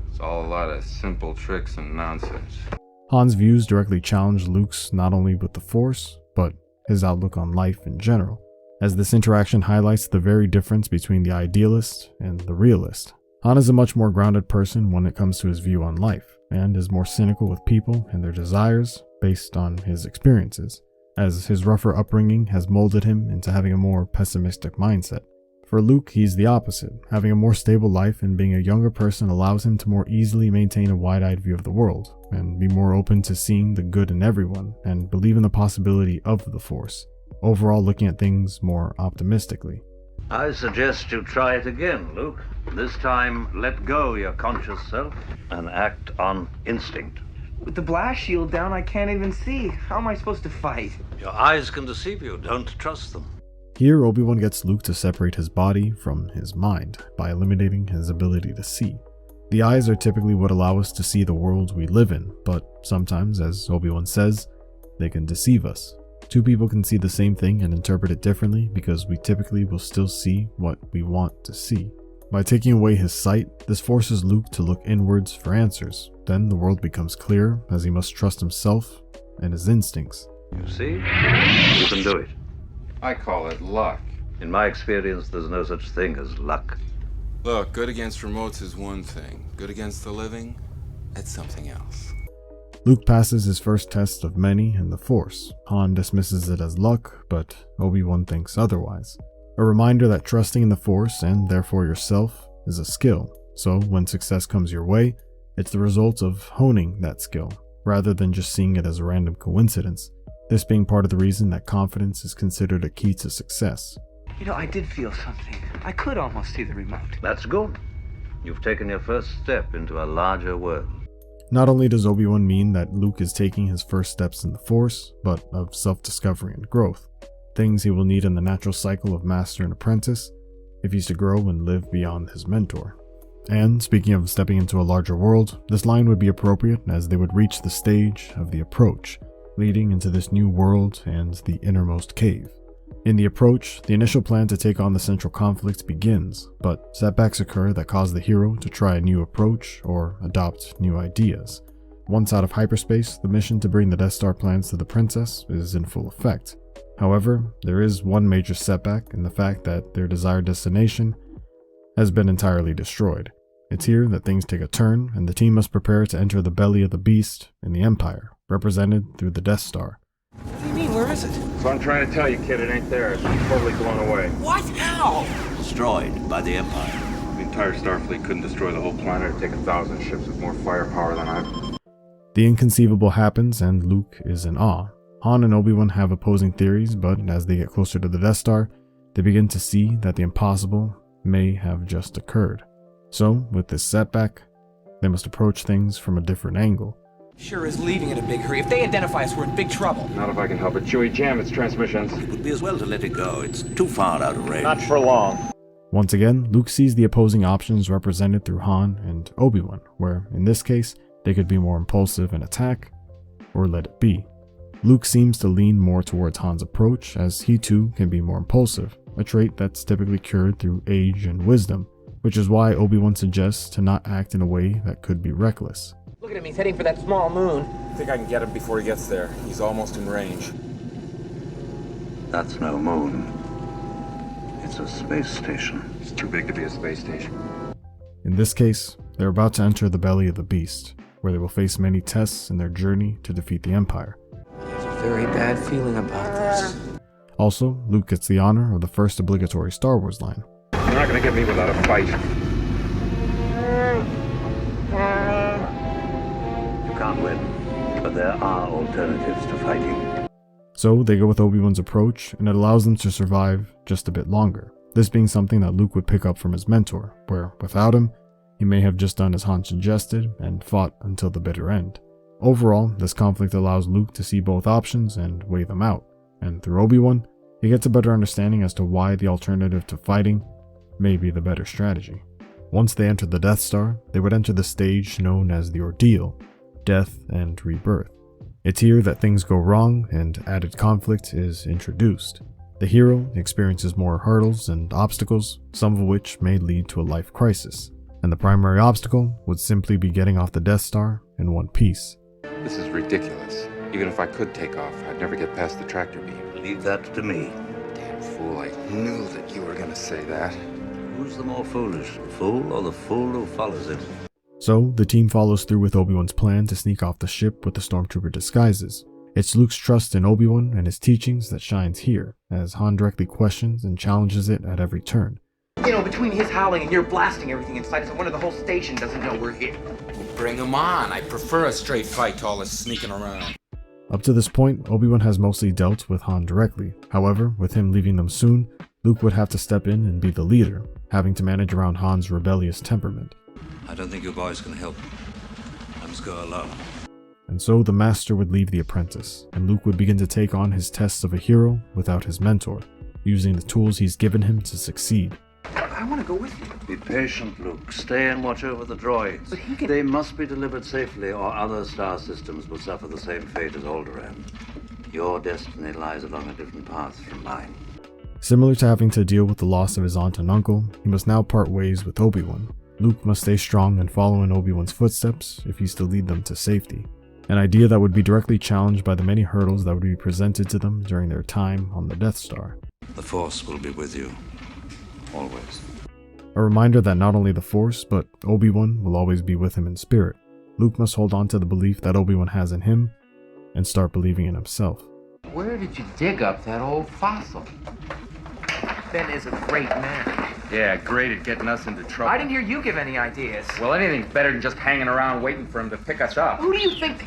It's all a lot of simple tricks and nonsense. Han's views directly challenge Luke's not only with the Force, but his outlook on life in general, as this interaction highlights the very difference between the idealist and the realist. Han is a much more grounded person when it comes to his view on life, and is more cynical with people and their desires based on his experiences, as his rougher upbringing has molded him into having a more pessimistic mindset. For Luke, he's the opposite. Having a more stable life and being a younger person allows him to more easily maintain a wide-eyed view of the world, and be more open to seeing the good in everyone, and believe in the possibility of the Force, overall looking at things more optimistically. I suggest you try it again, Luke. This time, let go your conscious self and act on instinct. With the blast shield down, I can't even see. How am I supposed to fight? Your eyes can deceive you. Don't trust them. Here, Obi-Wan gets Luke to separate his body from his mind by eliminating his ability to see. The eyes are typically what allow us to see the world we live in, but sometimes, as Obi-Wan says, they can deceive us. Two people can see the same thing and interpret it differently because we typically will still see what we want to see. By taking away his sight, this forces Luke to look inwards for answers. Then the world becomes clear, as he must trust himself and his instincts. You see? You can do it. I call it luck. In my experience, there's no such thing as luck. Look, good against remotes is one thing. Good against the living, that's something else. Luke passes his first test of many in the Force. Han dismisses it as luck, but Obi-Wan thinks otherwise. A reminder that trusting in the Force, and therefore yourself, is a skill. So when success comes your way, it's the result of honing that skill, rather than just seeing it as a random coincidence. This being part of the reason that confidence is considered a key to success. You know, I did feel something. I could almost see the remote. That's good. You've taken your first step into a larger world. Not only does Obi-Wan mean that Luke is taking his first steps in the Force, but of self-discovery and growth, things he will need in the natural cycle of master and apprentice if he's to grow and live beyond his mentor. And speaking of stepping into a larger world, this line would be appropriate as they would reach the stage of the approach, leading into this new world and the innermost cave. In the approach, the initial plan to take on the central conflict begins, but setbacks occur that cause the hero to try a new approach or adopt new ideas. Once out of hyperspace, the mission to bring the Death Star plans to the princess is in full effect. However, there is one major setback in the fact that their desired destination has been entirely destroyed. It's here that things take a turn, and the team must prepare to enter the belly of the beast in the Empire, represented through the Death Star. What do you mean? Where is it? So I'm trying to tell you, kid, it ain't there. It's totally blown away. What? How? Destroyed by the Empire. The entire Starfleet couldn't destroy the whole planet. It'd take 1,000 ships with more firepower than I've. The inconceivable happens, and Luke is in awe. Han and Obi-Wan have opposing theories, but as they get closer to the Death Star, they begin to see that the impossible may have just occurred. So, with this setback, they must approach things from a different angle. Sure is leaving in a big hurry. If they identify us, we're in big trouble. Not if I can help it. Chewie, jam its transmissions. It would be as well to let it go. It's too far out of range. Not for long. Once again, Luke sees the opposing options represented through Han and Obi-Wan, where, in this case, they could be more impulsive and attack, or let it be. Luke seems to lean more towards Han's approach, as he too can be more impulsive, a trait that's typically cured through age and wisdom, which is why Obi-Wan suggests to not act in a way that could be reckless. Look at him, he's heading for that small moon. I think I can get him before he gets there. He's almost in range. That's no moon. It's a space station. It's too big to be a space station. In this case, they're about to enter the belly of the beast, where they will face many tests in their journey to defeat the Empire. There's a very bad feeling about this. Also, Luke gets the honor of the first obligatory Star Wars line. You're not gonna get me without a fight. You can't win, but there are alternatives to fighting. So they go with Obi-Wan's approach, and it allows them to survive just a bit longer. This being something that Luke would pick up from his mentor, where without him, he may have just done as Han suggested and fought until the bitter end. Overall, this conflict allows Luke to see both options and weigh them out, and through Obi-Wan, he gets a better understanding as to why the alternative to fighting may be the better strategy. Once they entered the Death Star, they would enter the stage known as the Ordeal, Death and Rebirth. It's here that things go wrong and added conflict is introduced. The hero experiences more hurdles and obstacles, some of which may lead to a life crisis, and the primary obstacle would simply be getting off the Death Star in one piece. This is ridiculous. Even if I could take off, I'd never get past the tractor beam. Leave that to me. Damn fool, I knew that you were gonna say that. Who's the more foolish, the fool or the fool who follows him? So, the team follows through with Obi-Wan's plan to sneak off the ship with the stormtrooper disguises. It's Luke's trust in Obi-Wan and his teachings that shines here, as Han directly questions and challenges it at every turn. You know, between his howling and your blasting everything inside, so one of the whole station doesn't know we're here. Bring him on. I prefer a straight fight to all this sneaking around. Up to this point, Obi-Wan has mostly dealt with Han directly. However, with him leaving them soon, Luke would have to step in and be the leader, having to manage around Han's rebellious temperament. I don't think your boys can help. I must go alone. And so the master would leave the apprentice, and Luke would begin to take on his tests of a hero without his mentor, using the tools he's given him to succeed. I want to go with you. Be patient, Luke. Stay and watch over the droids. But he can... They must be delivered safely, or other star systems will suffer the same fate as Alderaan. Your destiny lies along a different path from mine. Similar to having to deal with the loss of his aunt and uncle, he must now part ways with Obi-Wan. Luke must stay strong and follow in Obi-Wan's footsteps if he's to lead them to safety. An idea that would be directly challenged by the many hurdles that would be presented to them during their time on the Death Star. The Force will be with you. Always. A reminder that not only the Force, but Obi-Wan will always be with him in spirit. Luke must hold on to the belief that Obi-Wan has in him, and start believing in himself. Where did you dig up that old fossil? Ben is a great man. Yeah, great at getting us into trouble. I didn't hear you give any ideas. Well, anything's better than just hanging around waiting for him to pick us up. Who do you think?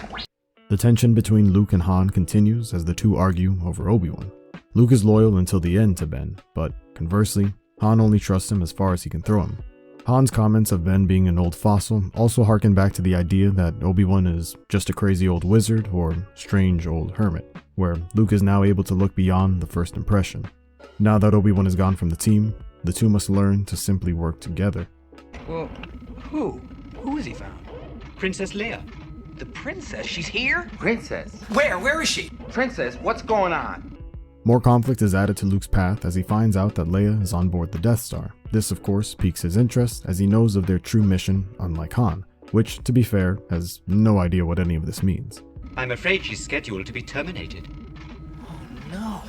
The tension between Luke and Han continues as the two argue over Obi-Wan. Luke is loyal until the end to Ben, but conversely, Han only trusts him as far as he can throw him. Han's comments of Ben being an old fossil also harken back to the idea that Obi-Wan is just a crazy old wizard or strange old hermit, where Luke is now able to look beyond the first impression. Now that Obi-Wan is gone from the team, the two must learn to simply work together. Well, who? Who has he found? Princess Leia. The princess? She's here? Princess? Where? Where is she? Princess, what's going on? More conflict is added to Luke's path as he finds out that Leia is on board the Death Star. This, of course, piques his interest as he knows of their true mission, unlike Han, which, to be fair, has no idea what any of this means. I'm afraid she's scheduled to be terminated. No.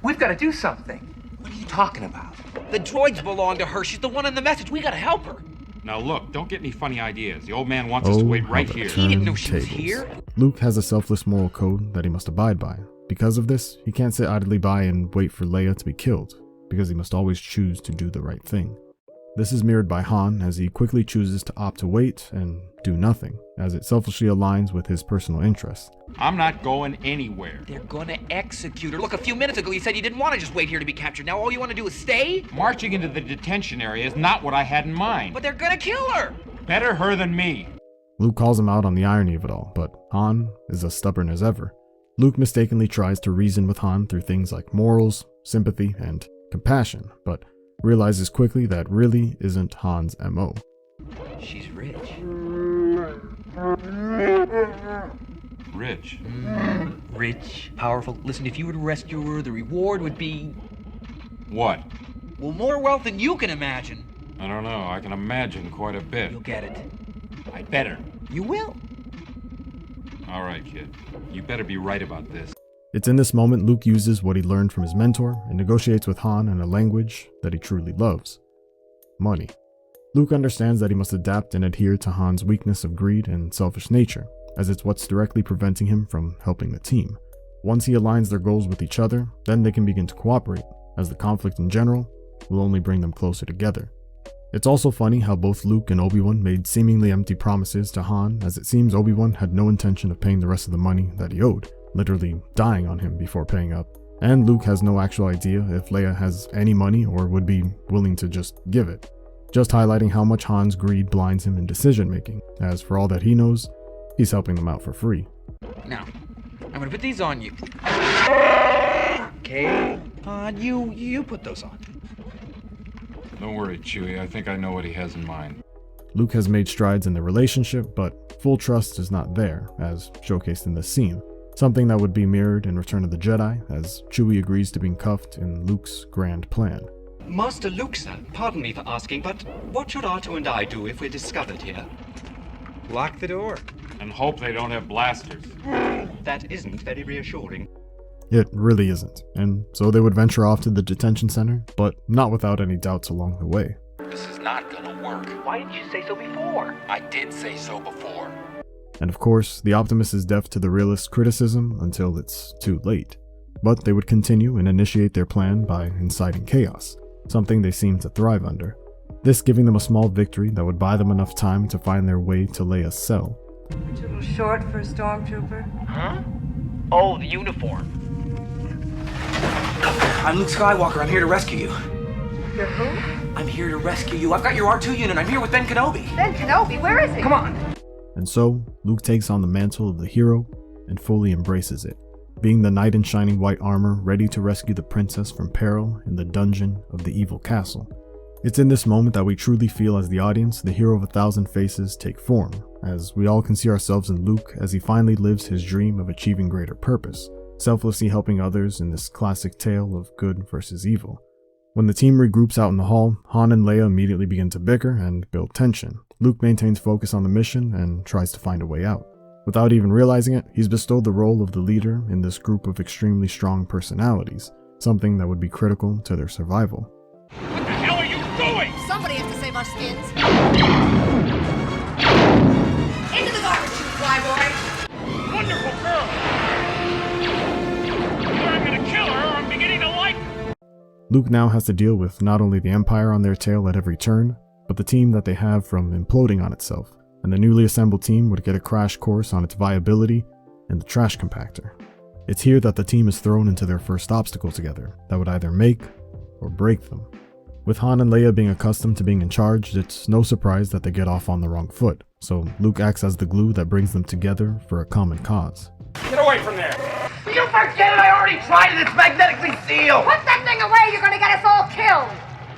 We've got to do something. What are you talking about? The droids belong to her. She's the one in the message. We gotta help her. Now look, don't get any funny ideas. The old man wants us to wait right here. He didn't know she was here. Luke has a selfless moral code that he must abide by. Because of this, he can't sit idly by and wait for Leia to be killed, because he must always choose to do the right thing. This is mirrored by Han as he quickly chooses to opt to wait and do nothing, as it selfishly aligns with his personal interests. I'm not going anywhere. They're gonna execute her. Look, a few minutes ago you said you didn't want to just wait here to be captured. Now all you want to do is stay? Marching into the detention area is not what I had in mind. But they're gonna kill her! Better her than me. Luke calls him out on the irony of it all, but Han is as stubborn as ever. Luke mistakenly tries to reason with Han through things like morals, sympathy, and compassion, but realizes quickly that really isn't Han's MO. She's rich. Rich? Rich, powerful. Listen, if you were to rescue her, the reward would be... What? Well, more wealth than you can imagine. I don't know. I can imagine quite a bit. You'll get it. I better. You will. All right, kid. You better be right about this. It's in this moment Luke uses what he learned from his mentor and negotiates with Han in a language that he truly loves: money. Luke understands that he must adapt and adhere to Han's weakness of greed and selfish nature, as it's what's directly preventing him from helping the team. Once he aligns their goals with each other, then they can begin to cooperate, as the conflict in general will only bring them closer together. It's also funny how both Luke and Obi-Wan made seemingly empty promises to Han, as it seems Obi-Wan had no intention of paying the rest of the money that he owed, literally dying on him before paying up. And Luke has no actual idea if Leia has any money or would be willing to just give it, just highlighting how much Han's greed blinds him in decision making, as for all that he knows, he's helping them out for free. Now, I'm gonna put these on you. Okay, you put those on. Don't worry, Chewie. I think I know what he has in mind. Luke has made strides in their relationship, but full trust is not there, as showcased in this scene. Something that would be mirrored in Return of the Jedi, as Chewie agrees to being cuffed in Luke's grand plan. Master Luke, sir, pardon me for asking, but what should R2 and I do if we're discovered here? Lock the door. And hope they don't have blasters. That isn't very reassuring. It really isn't, and so they would venture off to the detention center, but not without any doubts along the way. This is not gonna work. Why didn't you say so before? I did say so before. And of course, the optimist is deaf to the realist's criticism until it's too late. But they would continue and initiate their plan by inciting chaos, something they seem to thrive under. This giving them a small victory that would buy them enough time to find their way to Leia's cell. Aren't you a little short for a stormtrooper? Huh? Oh, the uniform. I'm Luke Skywalker. I'm here to rescue you. You're who? I'm here to rescue you. I've got your R2 unit. I'm here with Ben Kenobi. Ben Kenobi? Where is he? Come on. And so, Luke takes on the mantle of the hero and fully embraces it, being the knight in shining white armor ready to rescue the princess from peril in the dungeon of the evil castle. It's in this moment that we truly feel as the audience the hero of 1,000 faces take form, as we all can see ourselves in Luke as he finally lives his dream of achieving greater purpose, selflessly helping others in this classic tale of good versus evil. When the team regroups out in the hall, Han and Leia immediately begin to bicker and build tension. Luke maintains focus on the mission and tries to find a way out. Without even realizing it, he's bestowed the role of the leader in this group of extremely strong personalities, something that would be critical to their survival. What the hell are you doing? Somebody has to save our skins. Into the garbage chute, flyboy! Wonderful girl! Either I'm gonna kill her or I'm beginning to like her. Luke now has to deal with not only the Empire on their tail at every turn, but the team that they have from imploding on itself, and the newly assembled team would get a crash course on its viability and the trash compactor. It's here that the team is thrown into their first obstacle together that would either make or break them. With Han and Leia being accustomed to being in charge, it's no surprise that they get off on the wrong foot, so Luke acts as the glue that brings them together for a common cause. Get away from there! You forget it! I already tried it! It's magnetically sealed! Put that thing away! You're gonna get us all killed!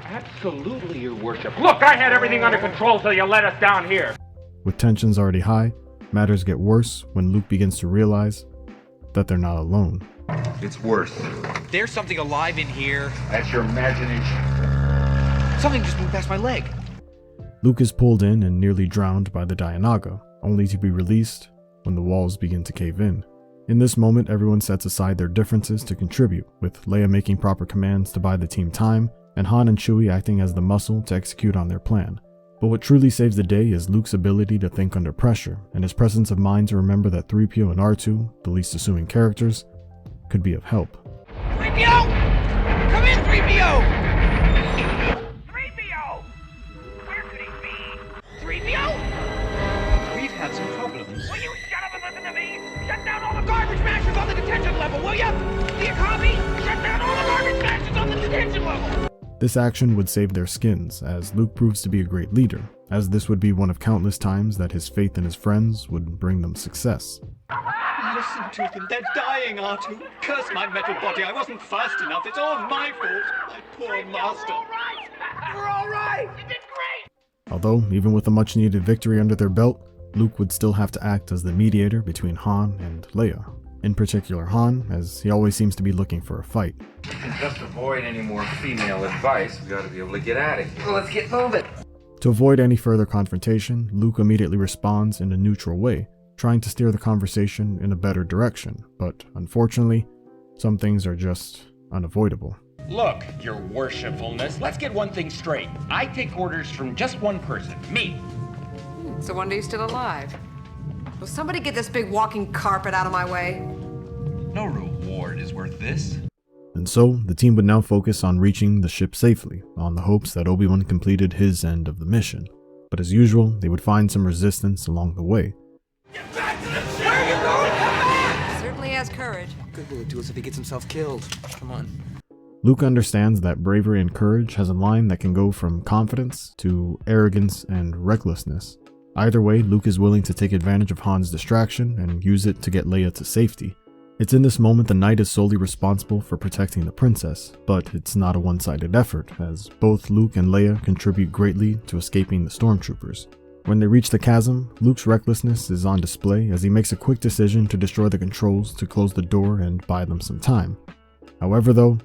Absolutely, your worship. Look, I had everything under control till you let us down here. With tensions already high, matters get worse when Luke begins to realize that they're not alone. It's worse. There's something alive in here. That's your imagination. Something just moved past my leg. Luke is pulled in and nearly drowned by the Dianaga, only to be released when the walls begin to cave in. In this moment, everyone sets aside their differences to contribute, with Leia making proper commands to buy the team time, and Han and Chewie acting as the muscle to execute on their plan. But what truly saves the day is Luke's ability to think under pressure, and his presence of mind to remember that 3PO and R2, the least assuming characters, could be of help. 3PO! Come in, 3PO! 3PO! Where could he be? 3PO? We've had some problems. Will you shut up and listen to me? Shut down all the Garbage mashers on the detention level, will ya? Do you copy? Shut down all the garbage mashers on the detention level! This action would save their skins, as Luke proves to be a great leader, as this would be one of countless times that his faith in his friends would bring them success. Listen to them. They're dying, R2. Curse my metal body. I wasn't fast enough. It's all my fault. My poor master. We're all right! You did great! Although, even with a much-needed victory under their belt, Luke would still have to act as the mediator between Han and Leia. In particular Han, as he always seems to be looking for a fight. And just to avoid any more female advice, we gotta be able to get out of here. Well, let's get moving. To avoid any further confrontation, Luke immediately responds in a neutral way, trying to steer the conversation in a better direction, but unfortunately, some things are just unavoidable. Look, your worshipfulness, let's get one thing straight. I take orders from just one person, me. It's a wonder you're still alive. Will somebody get this big walking carpet out of my way? No reward is worth this. And so, the team would now focus on reaching the ship safely, on the hopes that Obi-Wan completed his end of the mission. But as usual, they would find some resistance along the way. Get back to the ship! Where are you going? Come back! Certainly has courage. Good will it do us if he gets himself killed. Come on. Luke understands that bravery and courage has a line that can go from confidence to arrogance and recklessness. Either way, Luke is willing to take advantage of Han's distraction and use it to get Leia to safety. It's in this moment the Knight is solely responsible for protecting the princess, but it's not a one-sided effort, as both Luke and Leia contribute greatly to escaping the stormtroopers. When they reach the chasm, Luke's recklessness is on display as he makes a quick decision to destroy the controls to close the door and buy them some time. However though,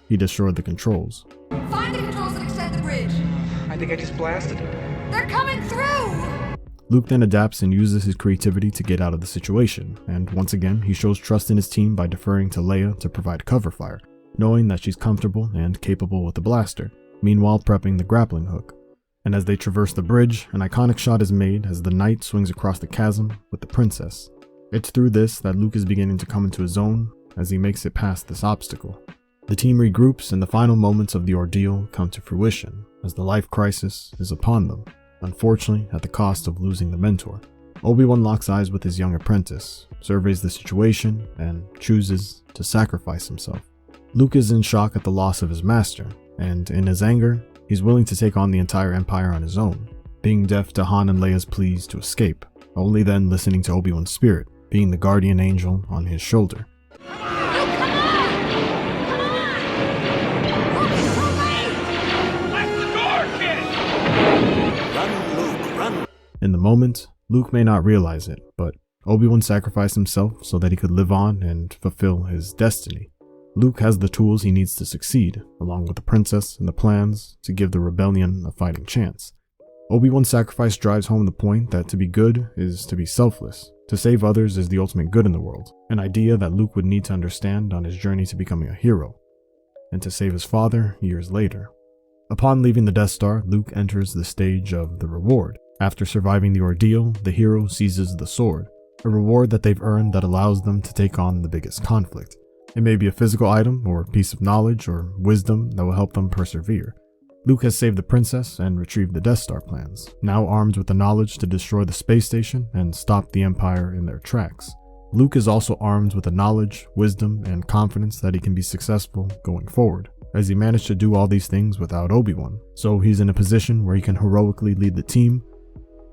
he destroyed the controls. Find the controls that extend the bridge. I think I just blasted her. They're coming through! Luke then adapts and uses his creativity to get out of the situation, and once again he shows trust in his team by deferring to Leia to provide cover fire, knowing that she's comfortable and capable with the blaster, meanwhile prepping the grappling hook. And as they traverse the bridge, an iconic shot is made as the Knight swings across the chasm with the princess. It's through this that Luke is beginning to come into his own as he makes it past this obstacle. The team regroups and the final moments of the ordeal come to fruition as the life crisis is upon them, unfortunately at the cost of losing the mentor. Obi-Wan locks eyes with his young apprentice, surveys the situation, and chooses to sacrifice himself. Luke is in shock at the loss of his master, and in his anger, he's willing to take on the entire Empire on his own, being deaf to Han and Leia's pleas to escape, only then listening to Obi-Wan's spirit, being the guardian angel on his shoulder. In the moment, Luke may not realize it, but Obi-Wan sacrificed himself so that he could live on and fulfill his destiny. Luke has the tools he needs to succeed, along with the princess and the plans to give the rebellion a fighting chance. Obi-Wan's sacrifice drives home the point that to be good is to be selfless. To save others is the ultimate good in the world, an idea that Luke would need to understand on his journey to becoming a hero, and to save his father years later. Upon leaving the Death Star, Luke enters the stage of the reward. After surviving the ordeal, the hero seizes the sword, a reward that they've earned that allows them to take on the biggest conflict. It may be a physical item, or a piece of knowledge, or wisdom that will help them persevere. Luke has saved the princess and retrieved the Death Star plans, now armed with the knowledge to destroy the space station and stop the Empire in their tracks. Luke is also armed with the knowledge, wisdom, and confidence that he can be successful going forward, as he managed to do all these things without Obi-Wan, so he's in a position where he can heroically lead the team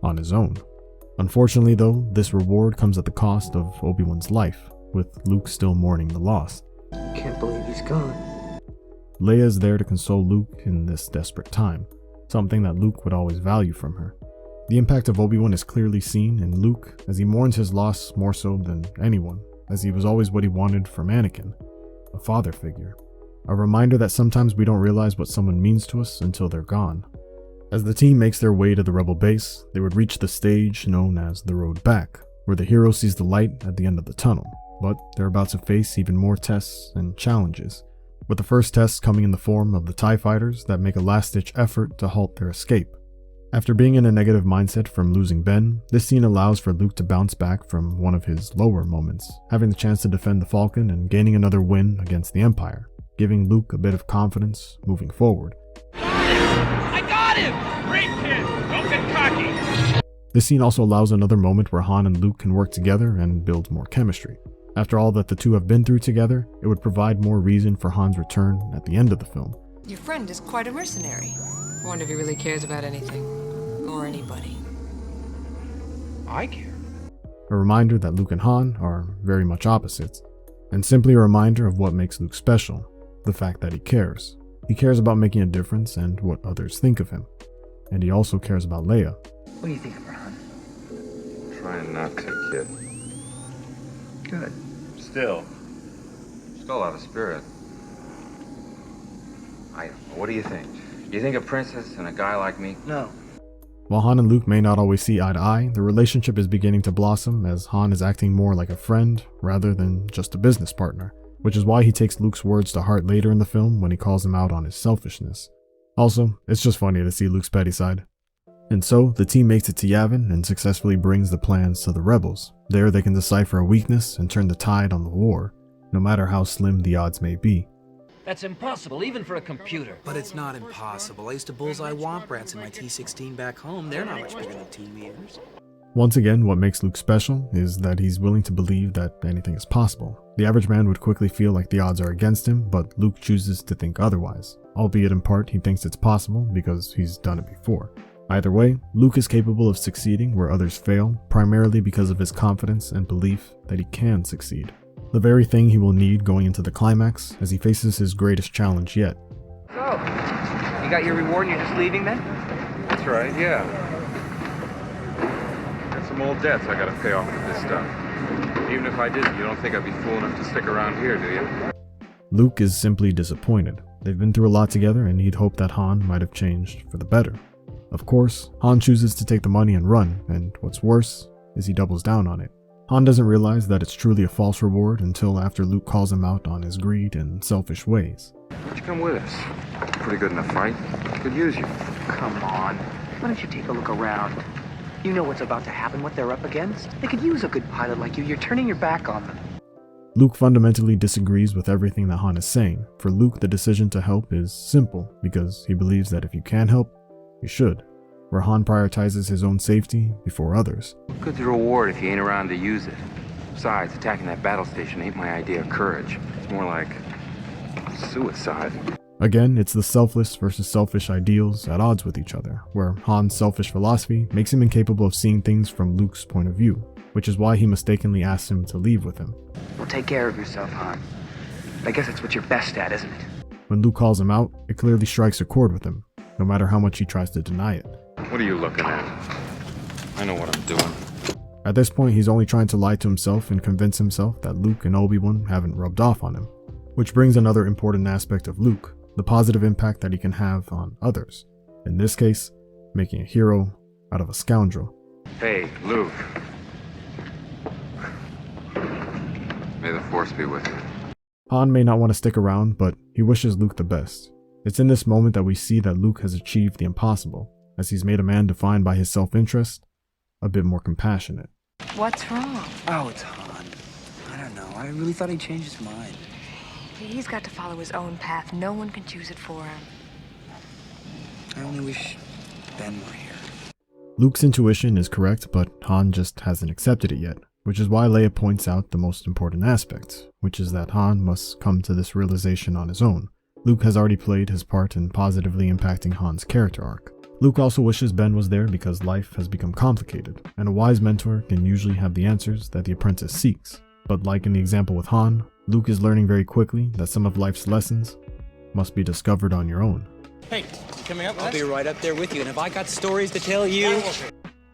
on his own. Unfortunately though, this reward comes at the cost of Obi-Wan's life, with Luke still mourning the loss. Can't believe he's gone. Leia is there to console Luke in this desperate time, something that Luke would always value from her. The impact of Obi-Wan is clearly seen in Luke as he mourns his loss more so than anyone, as he was always what he wanted from Anakin, a father figure. A reminder that sometimes we don't realize what someone means to us until they're gone. As the team makes their way to the rebel base, they would reach the stage known as the Road Back, where the hero sees the light at the end of the tunnel, but they're about to face even more tests and challenges, with the first test coming in the form of the TIE fighters that make a last-ditch effort to halt their escape. After being in a negative mindset from losing Ben, this scene allows for Luke to bounce back from one of his lower moments, having the chance to defend the Falcon and gaining another win against the Empire, giving Luke a bit of confidence moving forward. I got him! Great kid! Don't get cocky! This scene also allows another moment where Han and Luke can work together and build more chemistry. After all that the two have been through together, it would provide more reason for Han's return at the end of the film. Your friend is quite a mercenary. I wonder if he really cares about anything. Or anybody. I care. A reminder that Luke and Han are very much opposites, and simply a reminder of what makes Luke special, the fact that he cares. He cares about making a difference and what others think of him. And he also cares about Leia. What do you think of her, hon? Trying not to, kid. Good. Still a lot of spirit. I don't know. What do you think? Do you think a princess and a guy like me? No. While Han and Luke may not always see eye to eye, the relationship is beginning to blossom as Han is acting more like a friend rather than just a business partner, which is why he takes Luke's words to heart later in the film when he calls him out on his selfishness. Also, it's just funny to see Luke's petty side. And so, the team makes it to Yavin and successfully brings the plans to the rebels. There they can decipher a weakness and turn the tide on the war, no matter how slim the odds may be. That's impossible, even for a computer. But it's not impossible. I used to bullseye womp rats in my T-16 back home. They're not much bigger than T-meters. Once again, what makes Luke special is that he's willing to believe that anything is possible. The average man would quickly feel like the odds are against him, but Luke chooses to think otherwise, albeit in part he thinks it's possible because he's done it before. Either way, Luke is capable of succeeding where others fail, primarily because of his confidence and belief that he can succeed. The very thing he will need going into the climax as he faces his greatest challenge yet. So, you got your reward and you're just leaving then? That's right, yeah. Got some old debts I gotta pay off with this stuff. Even if I didn't, you don't think I'd be fool enough to stick around here, do you? Luke is simply disappointed. They've been through a lot together and he'd hoped that Han might have changed for the better. Of course, Han chooses to take the money and run, and what's worse is he doubles down on it. Han doesn't realize that it's truly a false reward until after Luke calls him out on his greed and selfish ways. Why'd you come with us? Pretty good in a fight. Could use you. Come on. Why don't you take a look around? You know what's about to happen, what they're up against. They could use a good pilot like you. You're turning your back on them. Luke fundamentally disagrees with everything that Han is saying. For Luke, the decision to help is simple, because he believes that if you can help, you should, where Han prioritizes his own safety before others. What good's the reward if you ain't around to use it? Besides, attacking that battle station ain't my idea of courage. It's more like suicide. Again, it's the selfless versus selfish ideals at odds with each other, where Han's selfish philosophy makes him incapable of seeing things from Luke's point of view, which is why he mistakenly asks him to leave with him. Well, take care of yourself, Han. I guess that's what you're best at, isn't it? When Luke calls him out, it clearly strikes a chord with him, no matter how much he tries to deny it. What are you looking at? I know what I'm doing. At this point, he's only trying to lie to himself and convince himself that Luke and Obi-Wan haven't rubbed off on him. Which brings another important aspect of Luke, the positive impact that he can have on others. In this case, making a hero out of a scoundrel. Hey, Luke. May the Force be with you. Han may not want to stick around, but he wishes Luke the best. It's in this moment that we see that Luke has achieved the impossible, as he's made a man defined by his self-interest a bit more compassionate. What's wrong? Oh, it's Han. I don't know. I really thought he'd changed his mind. He's got to follow his own path. No one can choose it for him. I only wish Ben were here. Luke's intuition is correct, but Han just hasn't accepted it yet, which is why Leia points out the most important aspect, which is that Han must come to this realization on his own. Luke has already played his part in positively impacting Han's character arc. Luke also wishes Ben was there because life has become complicated, and a wise mentor can usually have the answers that the apprentice seeks. But like in the example with Han, Luke is learning very quickly that some of life's lessons must be discovered on your own. Hey, you coming up with I'll be right up there with you, and have I got stories to tell you?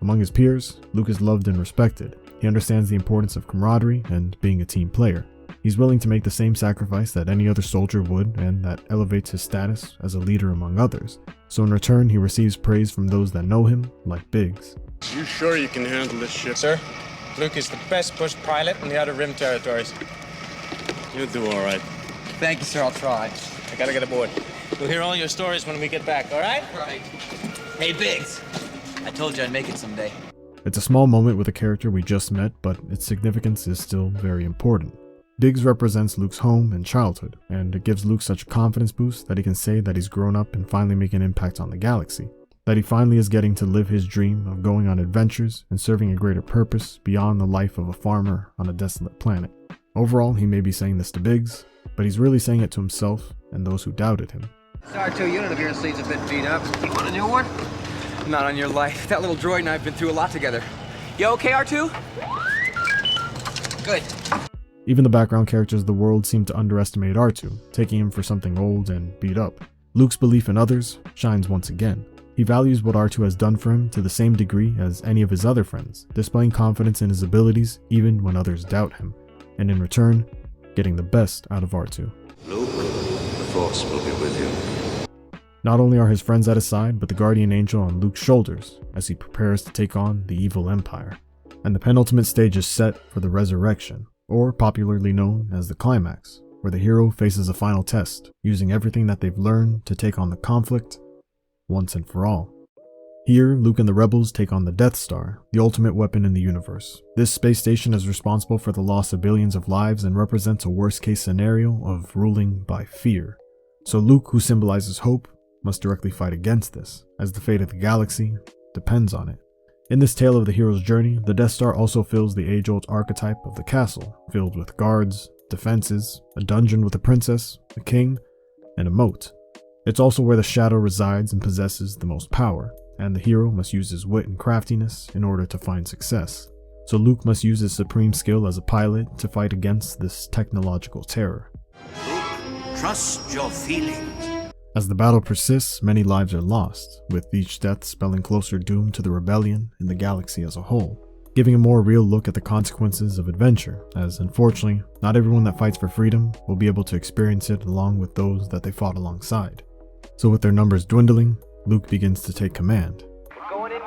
Among his peers, Luke is loved and respected. He understands the importance of camaraderie and being a team player. He's willing to make the same sacrifice that any other soldier would, and that elevates his status as a leader among others. So in return, he receives praise from those that know him, like Biggs. You sure you can handle this shit? Sir, Luke is the best pushed pilot in the Outer Rim territories. You'll do all right. Thank you, sir. I'll try. I gotta get aboard. We'll hear all your stories when we get back, all right? Right. Hey, Biggs. I told you I'd make it someday. It's a small moment with a character we just met, but its significance is still very important. Biggs represents Luke's home and childhood, and it gives Luke such a confidence boost that he can say that he's grown up and finally making an impact on the galaxy. That he finally is getting to live his dream of going on adventures and serving a greater purpose beyond the life of a farmer on a desolate planet. Overall, he may be saying this to Biggs, but he's really saying it to himself and those who doubted him. R2 unit of your seat's a bit beat up. You want a new one? Not on your life. That little droid and I have been through a lot together. You okay, R2? Good. Even the background characters of the world seem to underestimate R2, taking him for something old and beat up. Luke's belief in others shines once again. He values what R2 has done for him to the same degree as any of his other friends, displaying confidence in his abilities even when others doubt him, and in return, getting the best out of R2. Luke, the Force will be with you. Not only are his friends at his side, but the guardian angel on Luke's shoulders as he prepares to take on the evil empire. And the penultimate stage is set for the resurrection, or popularly known as the climax, where the hero faces a final test, using everything that they've learned to take on the conflict once and for all. Here, Luke and the rebels take on the Death Star, the ultimate weapon in the universe. This space station is responsible for the loss of billions of lives and represents a worst-case scenario of ruling by fear. So Luke, who symbolizes hope, must directly fight against this, as the fate of the galaxy depends on it. In this tale of the hero's journey, the Death Star also fills the age-old archetype of the castle, filled with guards, defenses, a dungeon with a princess, a king, and a moat. It's also where the Shadow resides and possesses the most power, and the hero must use his wit and craftiness in order to find success. So Luke must use his supreme skill as a pilot to fight against this technological terror. Luke, trust your feelings. As the battle persists, many lives are lost, with each death spelling closer doom to the rebellion and the galaxy as a whole, giving a more real look at the consequences of adventure, as unfortunately, not everyone that fights for freedom will be able to experience it along with those that they fought alongside. So with their numbers dwindling, Luke begins to take command. We're going in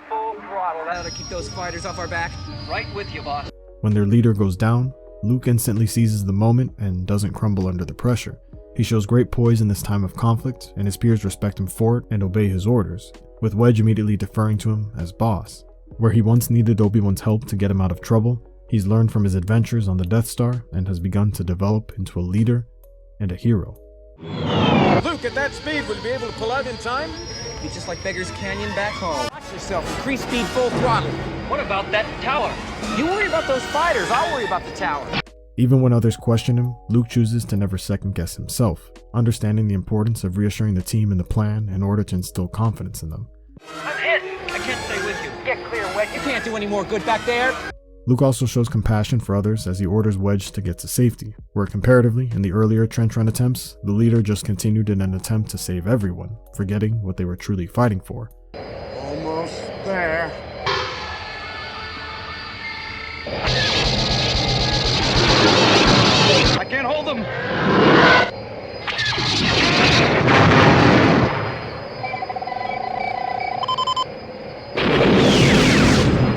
full throttle. That ought to keep those fighters off our back. Right with you, boss. When their leader goes down, Luke instantly seizes the moment and doesn't crumble under the pressure. He shows great poise in this time of conflict, and his peers respect him for it and obey his orders, with Wedge immediately deferring to him as boss. Where he once needed Obi-Wan's help to get him out of trouble, he's learned from his adventures on the Death Star and has begun to develop into a leader and a hero. Luke, at that speed, will you be able to pull out in time? Be just like Beggar's Canyon back home. Watch yourself. Increase speed full throttle. What about that tower? You worry about those fighters. I'll worry about the tower. Even when others question him, Luke chooses to never second-guess himself, understanding the importance of reassuring the team in the plan in order to instill confidence in them. I'm hit! I can't stay with you. Get clear, Wedge. You can't do any more good back there. Luke also shows compassion for others as he orders Wedge to get to safety, where comparatively, in the earlier trench run attempts, the leader just continued in an attempt to save everyone, forgetting what they were truly fighting for. Almost there. I can't hold them.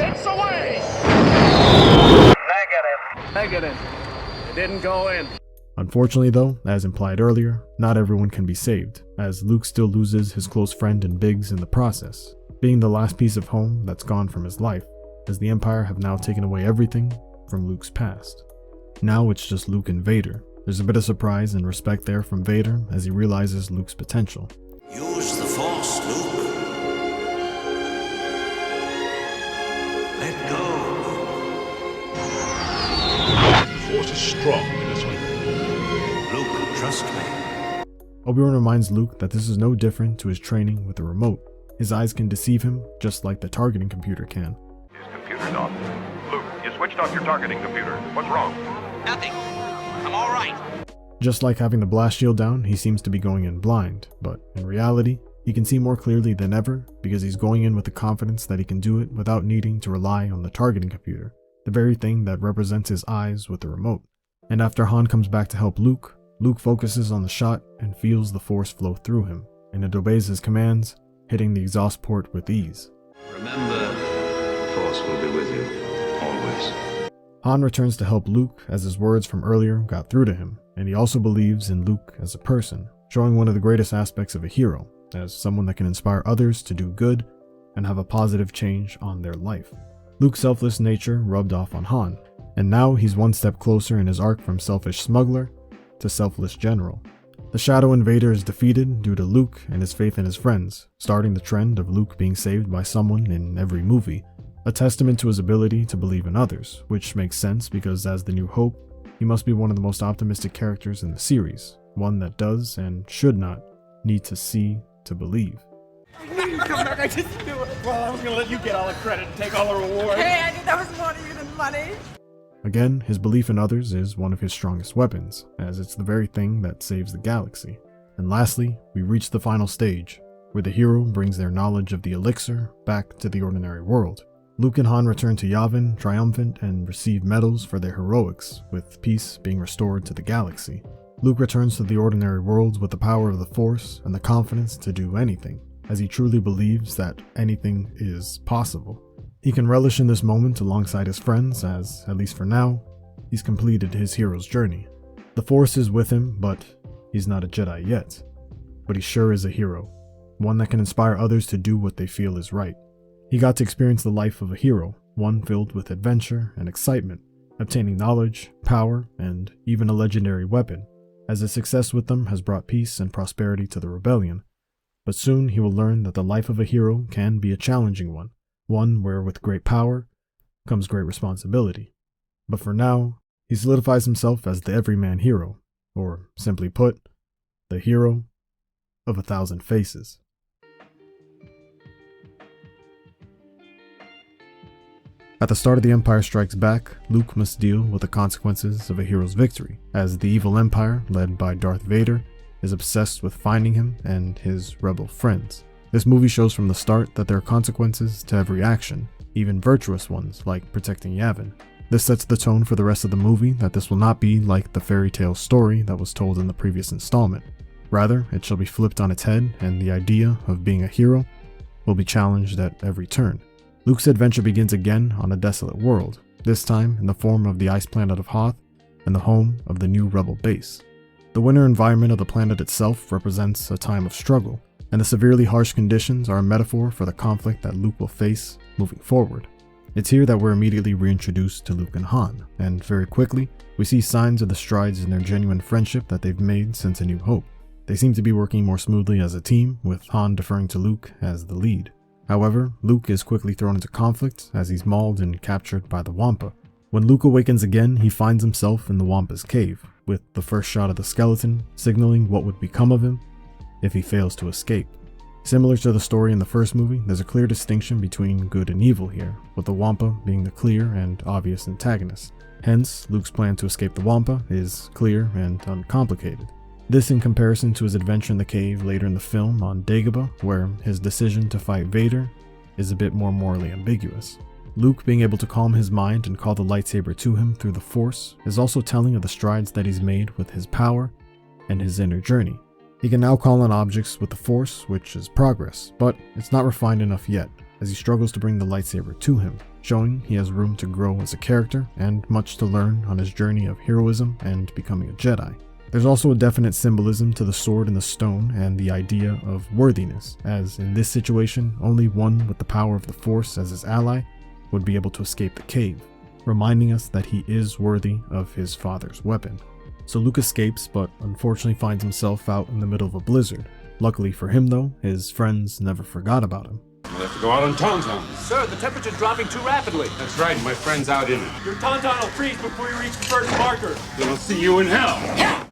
It's away. Negative. It didn't go in. Unfortunately though, as implied earlier, not everyone can be saved, as Luke still loses his close friend in Biggs in the process, being the last piece of home that's gone from his life, as the Empire have now taken away everything from Luke's past. Now it's just Luke and Vader. There's a bit of surprise and respect there from Vader as he realizes Luke's potential. Use the Force, Luke. Let go, Luke. The Force is strong in this one. Luke, trust me. Obi-Wan reminds Luke that this is no different to his training with the remote. His eyes can deceive him just like the targeting computer can. His computer's off. Luke, you switched off your targeting computer. What's wrong? Nothing. I'm all right. Just like having the blast shield down, he seems to be going in blind, but in reality, he can see more clearly than ever because he's going in with the confidence that he can do it without needing to rely on the targeting computer, the very thing that represents his eyes with the remote. And after Han comes back to help Luke, Luke focuses on the shot and feels the Force flow through him, and it obeys his commands, hitting the exhaust port with ease. Remember, the Force will be with you, always. Han returns to help Luke as his words from earlier got through to him, and he also believes in Luke as a person, showing one of the greatest aspects of a hero, as someone that can inspire others to do good and have a positive change on their life. Luke's selfless nature rubbed off on Han, and now he's one step closer in his arc from selfish smuggler to selfless general. The Shadow Invader is defeated due to Luke and his faith in his friends, starting the trend of Luke being saved by someone in every movie, a testament to his ability to believe in others, which makes sense because as the New Hope, he must be one of the most optimistic characters in the series, one that does and should not need to see to believe. Come back, I just knew it. Well, I was gonna let you get all the credit and take all the reward. Hey, I knew that was more to you than money. Again, his belief in others is one of his strongest weapons, as it's the very thing that saves the galaxy. And lastly, we reach the final stage, where the hero brings their knowledge of the elixir back to the ordinary world. Luke and Han return to Yavin triumphant and receive medals for their heroics, with peace being restored to the galaxy. Luke returns to the ordinary world with the power of the Force and the confidence to do anything, as he truly believes that anything is possible. He can relish in this moment alongside his friends as, at least for now, he's completed his hero's journey. The Force is with him, but he's not a Jedi yet. But he sure is a hero, one that can inspire others to do what they feel is right. He got to experience the life of a hero, one filled with adventure and excitement, obtaining knowledge, power, and even a legendary weapon, as his success with them has brought peace and prosperity to the rebellion. But soon he will learn that the life of a hero can be a challenging one where with great power comes great responsibility. But for now, he solidifies himself as the everyman hero, or simply put, the hero of 1,000 faces. At the start of The Empire Strikes Back, Luke must deal with the consequences of a hero's victory, as the evil Empire, led by Darth Vader, is obsessed with finding him and his rebel friends. This movie shows from the start that there are consequences to every action, even virtuous ones like protecting Yavin. This sets the tone for the rest of the movie that this will not be like the fairy tale story that was told in the previous installment. Rather, it shall be flipped on its head, and the idea of being a hero will be challenged at every turn. Luke's adventure begins again on a desolate world, this time in the form of the ice planet of Hoth and the home of the new rebel base. The winter environment of the planet itself represents a time of struggle, and the severely harsh conditions are a metaphor for the conflict that Luke will face moving forward. It's here that we're immediately reintroduced to Luke and Han, and very quickly, we see signs of the strides in their genuine friendship that they've made since A New Hope. They seem to be working more smoothly as a team, with Han deferring to Luke as the lead. However, Luke is quickly thrown into conflict as he's mauled and captured by the Wampa. When Luke awakens again, he finds himself in the Wampa's cave, with the first shot of the skeleton signaling what would become of him if he fails to escape. Similar to the story in the first movie, there's a clear distinction between good and evil here, with the Wampa being the clear and obvious antagonist. Hence, Luke's plan to escape the Wampa is clear and uncomplicated. This in comparison to his adventure in the cave later in the film on Dagobah, where his decision to fight Vader is a bit more morally ambiguous. Luke being able to calm his mind and call the lightsaber to him through the Force is also telling of the strides that he's made with his power and his inner journey. He can now call on objects with the Force, which is progress, but it's not refined enough yet, as he struggles to bring the lightsaber to him, showing he has room to grow as a character and much to learn on his journey of heroism and becoming a Jedi. There's also a definite symbolism to the sword and the stone and the idea of worthiness, as in this situation, only one with the power of the Force as his ally would be able to escape the cave, reminding us that he is worthy of his father's weapon. So Luke escapes, but unfortunately finds himself out in the middle of a blizzard. Luckily for him though, his friends never forgot about him. We'll have to go out on Tauntaun. Sir, the temperature's dropping too rapidly. That's right, my friend's out in it. Your Tauntaun will freeze before you reach the first marker. Then I'll see you in hell.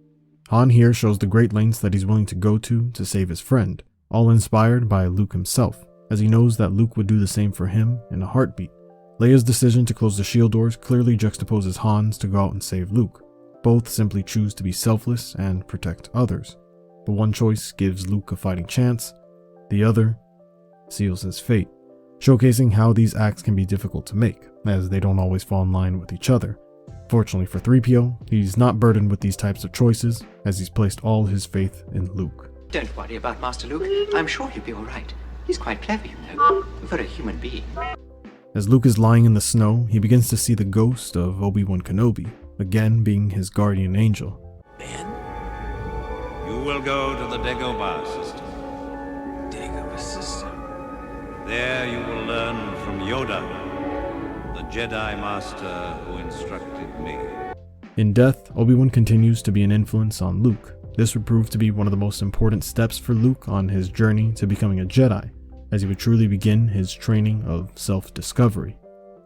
Han here shows the great lengths that he's willing to go to save his friend, all inspired by Luke himself, as he knows that Luke would do the same for him in a heartbeat. Leia's decision to close the shield doors clearly juxtaposes Han's to go out and save Luke. Both simply choose to be selfless and protect others, but one choice gives Luke a fighting chance, the other seals his fate, showcasing how these acts can be difficult to make, as they don't always fall in line with each other. Fortunately for 3PO, he's not burdened with these types of choices, as he's placed all his faith in Luke. Don't worry about Master Luke. I'm sure he'll be all right. He's quite clever, you know, for a human being. As Luke is lying in the snow, he begins to see the ghost of Obi-Wan Kenobi, again being his guardian angel. Ben, you will go to the Dagobah system. Dagobah system? There you will learn from Yoda, the Jedi Master who instructed me. In death, Obi-Wan continues to be an influence on Luke. This would prove to be one of the most important steps for Luke on his journey to becoming a Jedi, as he would truly begin his training of self-discovery.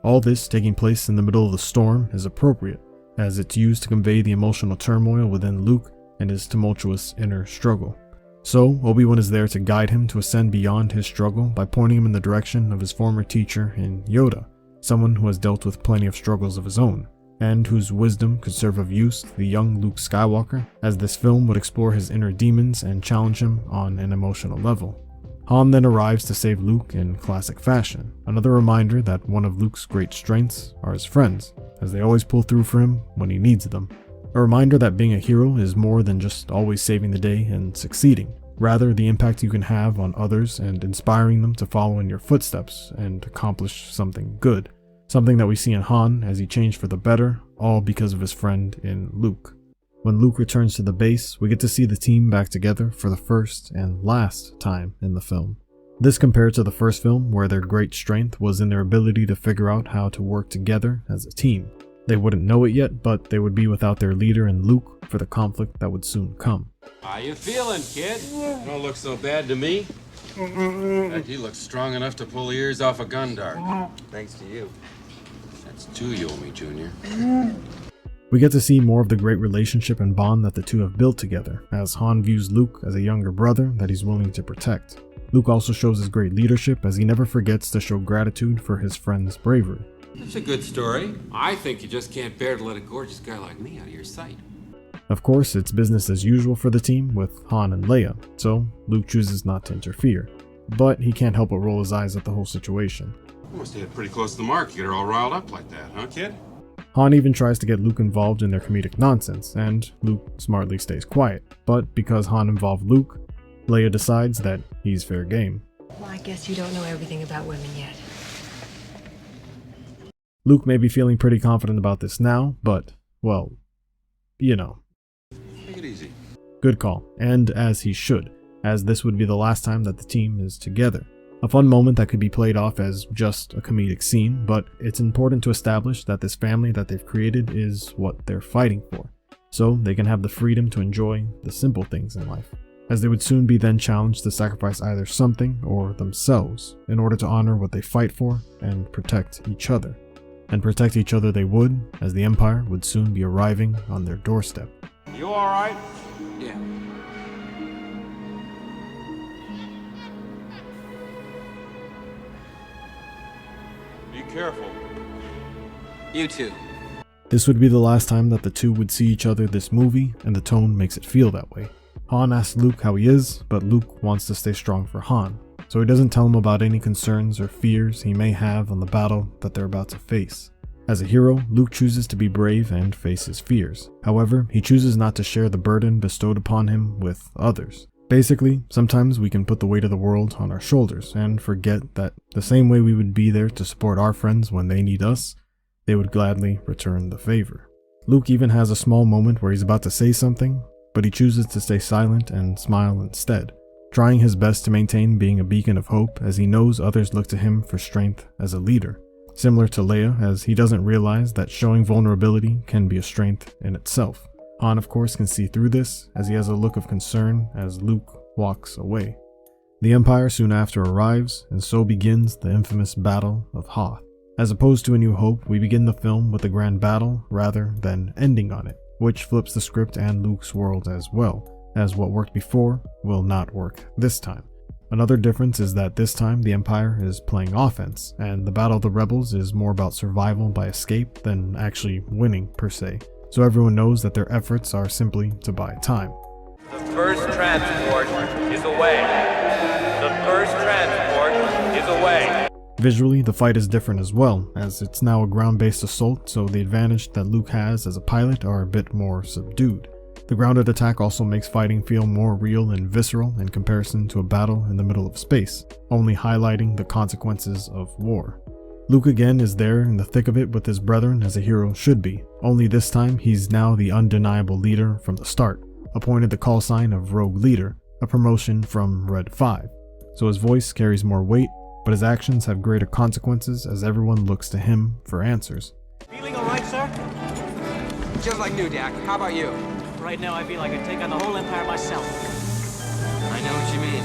All this taking place in the middle of the storm is appropriate, as it's used to convey the emotional turmoil within Luke and his tumultuous inner struggle. So, Obi-Wan is there to guide him to ascend beyond his struggle by pointing him in the direction of his former teacher in Yoda, someone who has dealt with plenty of struggles of his own, and whose wisdom could serve of use to the young Luke Skywalker, as this film would explore his inner demons and challenge him on an emotional level. Han then arrives to save Luke in classic fashion, another reminder that one of Luke's great strengths are his friends, as they always pull through for him when he needs them. A reminder that being a hero is more than just always saving the day and succeeding, rather the impact you can have on others and inspiring them to follow in your footsteps and accomplish something good, something that we see in Han as he changed for the better, all because of his friend in Luke. When Luke returns to the base, we get to see the team back together for the first and last time in the film. This compared to the first film, where their great strength was in their ability to figure out how to work together as a team. They wouldn't know it yet, but they would be without their leader in Luke for the conflict that would soon come. How you feeling, kid? Don't look so bad to me. In fact, he looks strong enough to pull the ears off a gun dart. Thanks to you. That's two you owe me, Junior. We get to see more of the great relationship and bond that the two have built together, as Han views Luke as a younger brother that he's willing to protect. Luke also shows his great leadership, as he never forgets to show gratitude for his friend's bravery. That's a good story. I think you just can't bear to let a gorgeous guy like me out of your sight. Of course, it's business as usual for the team with Han and Leia, so Luke chooses not to interfere. But he can't help but roll his eyes at the whole situation. You must have hit pretty close to the mark to get her all riled up like that, huh, kid? Han even tries to get Luke involved in their comedic nonsense, and Luke smartly stays quiet. But because Han involved Luke, Leia decides that he's fair game. Well, I guess you don't know everything about women yet. Luke may be feeling pretty confident about this now, but, well, you know. Take it easy. Good call, and as he should, as this would be the last time that the team is together. A fun moment that could be played off as just a comedic scene, but it's important to establish that this family that they've created is what they're fighting for, so they can have the freedom to enjoy the simple things in life, as they would soon be then challenged to sacrifice either something or themselves in order to honor what they fight for and protect each other. And protect each other they would, as the Empire would soon be arriving on their doorstep. You alright? Yeah. Be careful. You too. This would be the last time that the two would see each other this movie, and the tone makes it feel that way. Han asks Luke how he is, but Luke wants to stay strong for Han, so he doesn't tell him about any concerns or fears he may have on the battle that they're about to face. As a hero, Luke chooses to be brave and face his fears. However, he chooses not to share the burden bestowed upon him with others. Basically, sometimes we can put the weight of the world on our shoulders and forget that the same way we would be there to support our friends when they need us, they would gladly return the favor. Luke even has a small moment where he's about to say something, but he chooses to stay silent and smile instead, trying his best to maintain being a beacon of hope as he knows others look to him for strength as a leader. Similar to Leia, as he doesn't realize that showing vulnerability can be a strength in itself. Han, of course, can see through this, as he has a look of concern as Luke walks away. The Empire soon after arrives, and so begins the infamous Battle of Hoth. As opposed to A New Hope, we begin the film with a grand battle rather than ending on it, which flips the script and Luke's world as well, as what worked before will not work this time. Another difference is that this time the Empire is playing offense, and the Battle of the Rebels is more about survival by escape than actually winning per se, so everyone knows that their efforts are simply to buy time. The first transport is away. The first transport is away. Visually, the fight is different as well, as it's now a ground-based assault, so the advantage that Luke has as a pilot are a bit more subdued. The grounded attack also makes fighting feel more real and visceral in comparison to a battle in the middle of space, only highlighting the consequences of war. Luke again is there in the thick of it with his brethren as a hero should be, only this time he's now the undeniable leader from the start, appointed the call sign of Rogue Leader, a promotion from Red 5. So his voice carries more weight, but his actions have greater consequences as everyone looks to him for answers. Feeling alright, sir? Just like new, Dak. How about you? Right now, I feel like I'd take on the whole Empire myself. I know what you mean.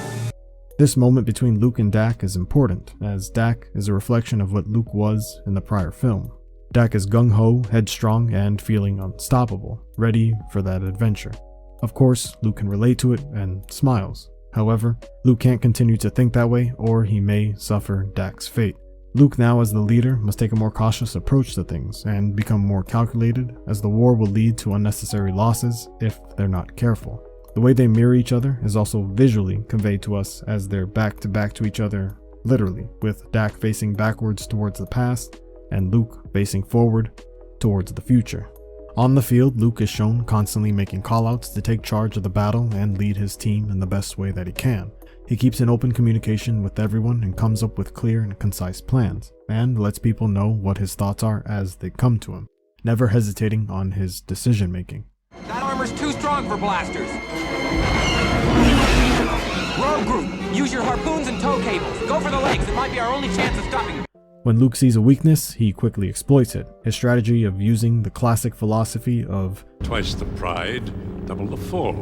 This moment between Luke and Dak is important, as Dak is a reflection of what Luke was in the prior film. Dak is gung-ho, headstrong, and feeling unstoppable, ready for that adventure. Of course, Luke can relate to it and smiles. However, Luke can't continue to think that way, or he may suffer Dak's fate. Luke now as the leader must take a more cautious approach to things and become more calculated, as the war will lead to unnecessary losses if they're not careful. The way they mirror each other is also visually conveyed to us as they're back to each other, literally, with Dak facing backwards towards the past and Luke facing forward towards the future. On the field, Luke is shown constantly making callouts to take charge of the battle and lead his team in the best way that he can. He keeps in open communication with everyone and comes up with clear and concise plans, and lets people know what his thoughts are as they come to him, never hesitating on his decision making. That armor's too strong for blasters. Rogue group, use your harpoons and tow cables. Go for the legs, it might be our only chance of stopping them. When Luke sees a weakness, he quickly exploits it, his strategy of using the classic philosophy of twice the pride, double the fall.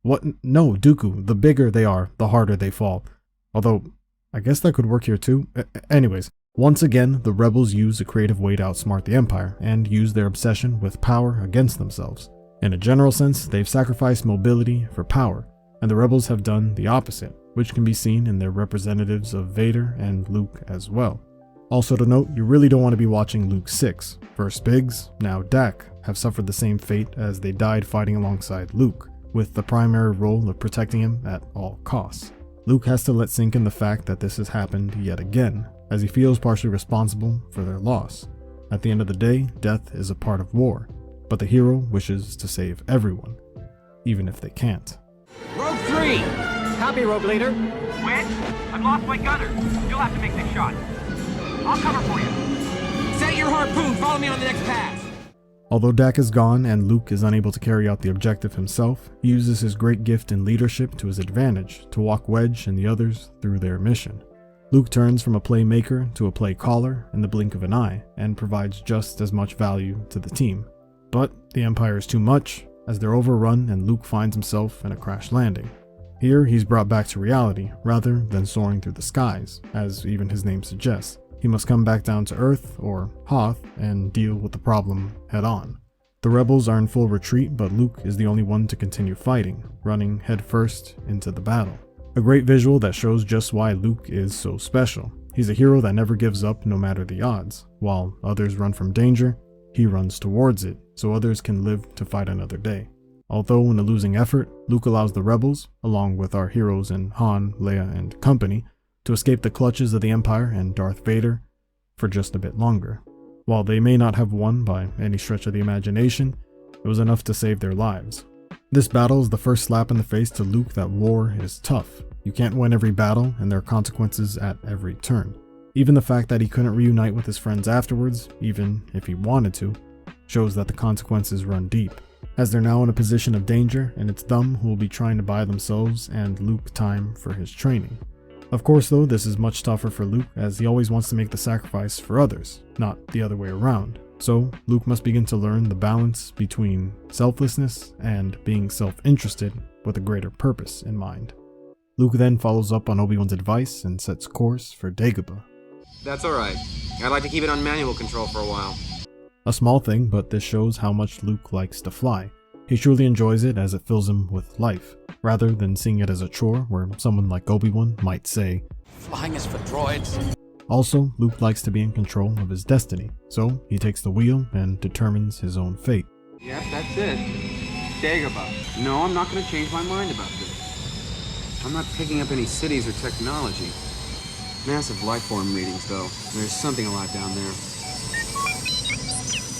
What? No, Dooku, the bigger they are, the harder they fall. Although, I guess that could work here too. Anyways, once again, the rebels use a creative way to outsmart the Empire, and use their obsession with power against themselves. In a general sense, they've sacrificed mobility for power, and the rebels have done the opposite, which can be seen in their representatives of Vader and Luke as well. Also to note, you really don't want to be watching Luke 6. First Biggs, now Dak, have suffered the same fate as they died fighting alongside Luke, with the primary role of protecting him at all costs. Luke has to let sink in the fact that this has happened yet again, as he feels partially responsible for their loss. At the end of the day, death is a part of war, but the hero wishes to save everyone, even if they can't. Rogue 3! Copy, Rogue Leader. Wedge, I've lost my gunner. You'll have to make this shot. I'll cover for you. Set your harpoon. Follow me on the next pass. Although Dak is gone and Luke is unable to carry out the objective himself, he uses his great gift in leadership to his advantage to walk Wedge and the others through their mission. Luke turns from a playmaker to a play caller in the blink of an eye and provides just as much value to the team. But the Empire is too much, as they're overrun and Luke finds himself in a crash landing. Here, he's brought back to reality rather than soaring through the skies, as even his name suggests. He must come back down to Earth, or Hoth, and deal with the problem head on. The rebels are in full retreat, but Luke is the only one to continue fighting, running headfirst into the battle. A great visual that shows just why Luke is so special. He's a hero that never gives up no matter the odds. While others run from danger, he runs towards it, so others can live to fight another day. Although in a losing effort, Luke allows the rebels, along with our heroes in Han, Leia, and company, to escape the clutches of the Empire and Darth Vader for just a bit longer. While they may not have won by any stretch of the imagination, it was enough to save their lives. This battle is the first slap in the face to Luke that war is tough. You can't win every battle, and there are consequences at every turn. Even the fact that he couldn't reunite with his friends afterwards, even if he wanted to, shows that the consequences run deep, as they're now in a position of danger, and it's them who will be trying to buy themselves and Luke time for his training. Of course though, this is much tougher for Luke, as he always wants to make the sacrifice for others, not the other way around. So Luke must begin to learn the balance between selflessness and being self-interested with a greater purpose in mind. Luke then follows up on Obi-Wan's advice and sets course for Dagobah. That's alright. I'd like to keep it on manual control for a while. A small thing, but this shows how much Luke likes to fly. He truly enjoys it as it fills him with life, rather than seeing it as a chore where someone like Obi-Wan might say, "Flying is for droids." Also, Luke likes to be in control of his destiny, so he takes the wheel and determines his own fate. Yep, that's it. Dagobah. No, I'm not going to change my mind about this. I'm not picking up any cities or technology. Massive life form readings, though. There's something alive down there.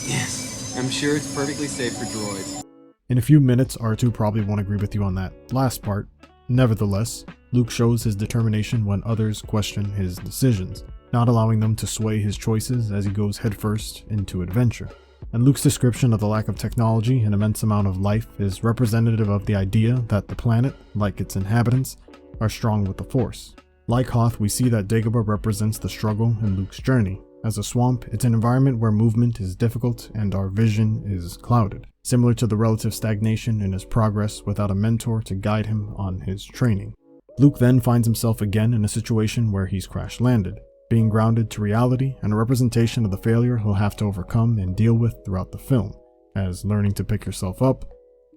Yes, I'm sure it's perfectly safe for droids. In a few minutes, R2 probably won't agree with you on that last part. Nevertheless, Luke shows his determination when others question his decisions, not allowing them to sway his choices as he goes headfirst into adventure. And Luke's description of the lack of technology and immense amount of life is representative of the idea that the planet, like its inhabitants, are strong with the Force. Like Hoth, we see that Dagobah represents the struggle in Luke's journey. As a swamp, it's an environment where movement is difficult and our vision is clouded, similar to the relative stagnation in his progress without a mentor to guide him on his training. Luke then finds himself again in a situation where he's crash-landed, being grounded to reality and a representation of the failure he'll have to overcome and deal with throughout the film, as learning to pick yourself up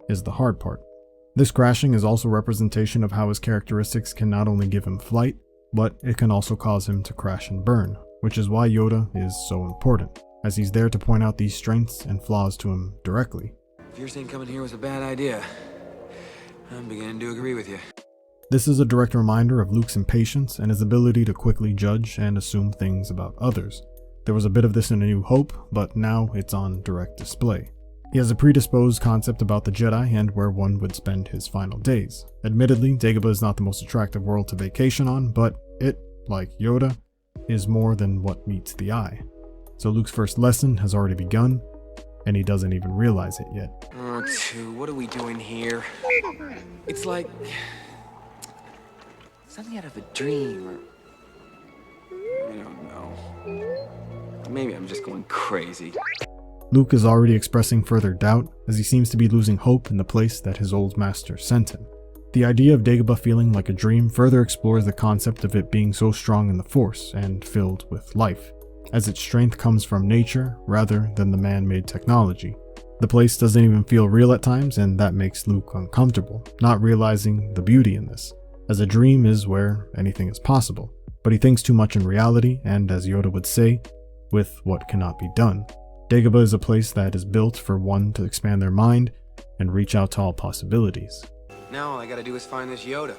is the hard part. This crashing is also a representation of how his characteristics can not only give him flight, but it can also cause him to crash and burn, which is why Yoda is so important, as he's there to point out these strengths and flaws to him directly. If you're saying coming here was a bad idea, I'm beginning to agree with you. This is a direct reminder of Luke's impatience and his ability to quickly judge and assume things about others. There was a bit of this in A New Hope, but now it's on direct display. He has a predisposed concept about the Jedi and where one would spend his final days. Admittedly, Dagobah is not the most attractive world to vacation on, but it, like Yoda, is more than what meets the eye. So Luke's first lesson has already begun, and he doesn't even realize it yet. R2, what are we doing here? It's like something out of a dream, or I don't know. Maybe I'm just going crazy. Luke is already expressing further doubt, as he seems to be losing hope in the place that his old master sent him. The idea of Dagobah feeling like a dream further explores the concept of it being so strong in the Force and filled with life, as its strength comes from nature rather than the man-made technology. The place doesn't even feel real at times, and that makes Luke uncomfortable, not realizing the beauty in this, as a dream is where anything is possible. but he thinks too much in reality, and as Yoda would say, with what cannot be done. Dagobah is a place that is built for one to expand their mind and reach out to all possibilities. Now all I gotta do is find this Yoda.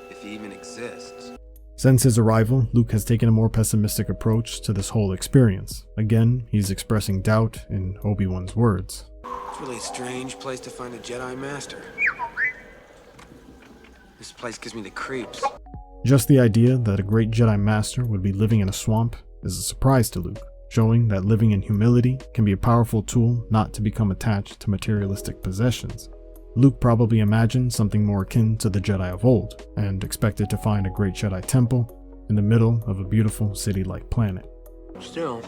If he even exists. Since his arrival, Luke has taken a more pessimistic approach to this whole experience. Again, he's expressing doubt in Obi-Wan's words. It's really a strange place to find a Jedi Master. This place gives me the creeps. Just the idea that a great Jedi Master would be living in a swamp is a surprise to Luke, showing that living in humility can be a powerful tool not to become attached to materialistic possessions. Luke probably imagined something more akin to the Jedi of old, and expected to find a great Jedi temple in the middle of a beautiful city-like planet. Still,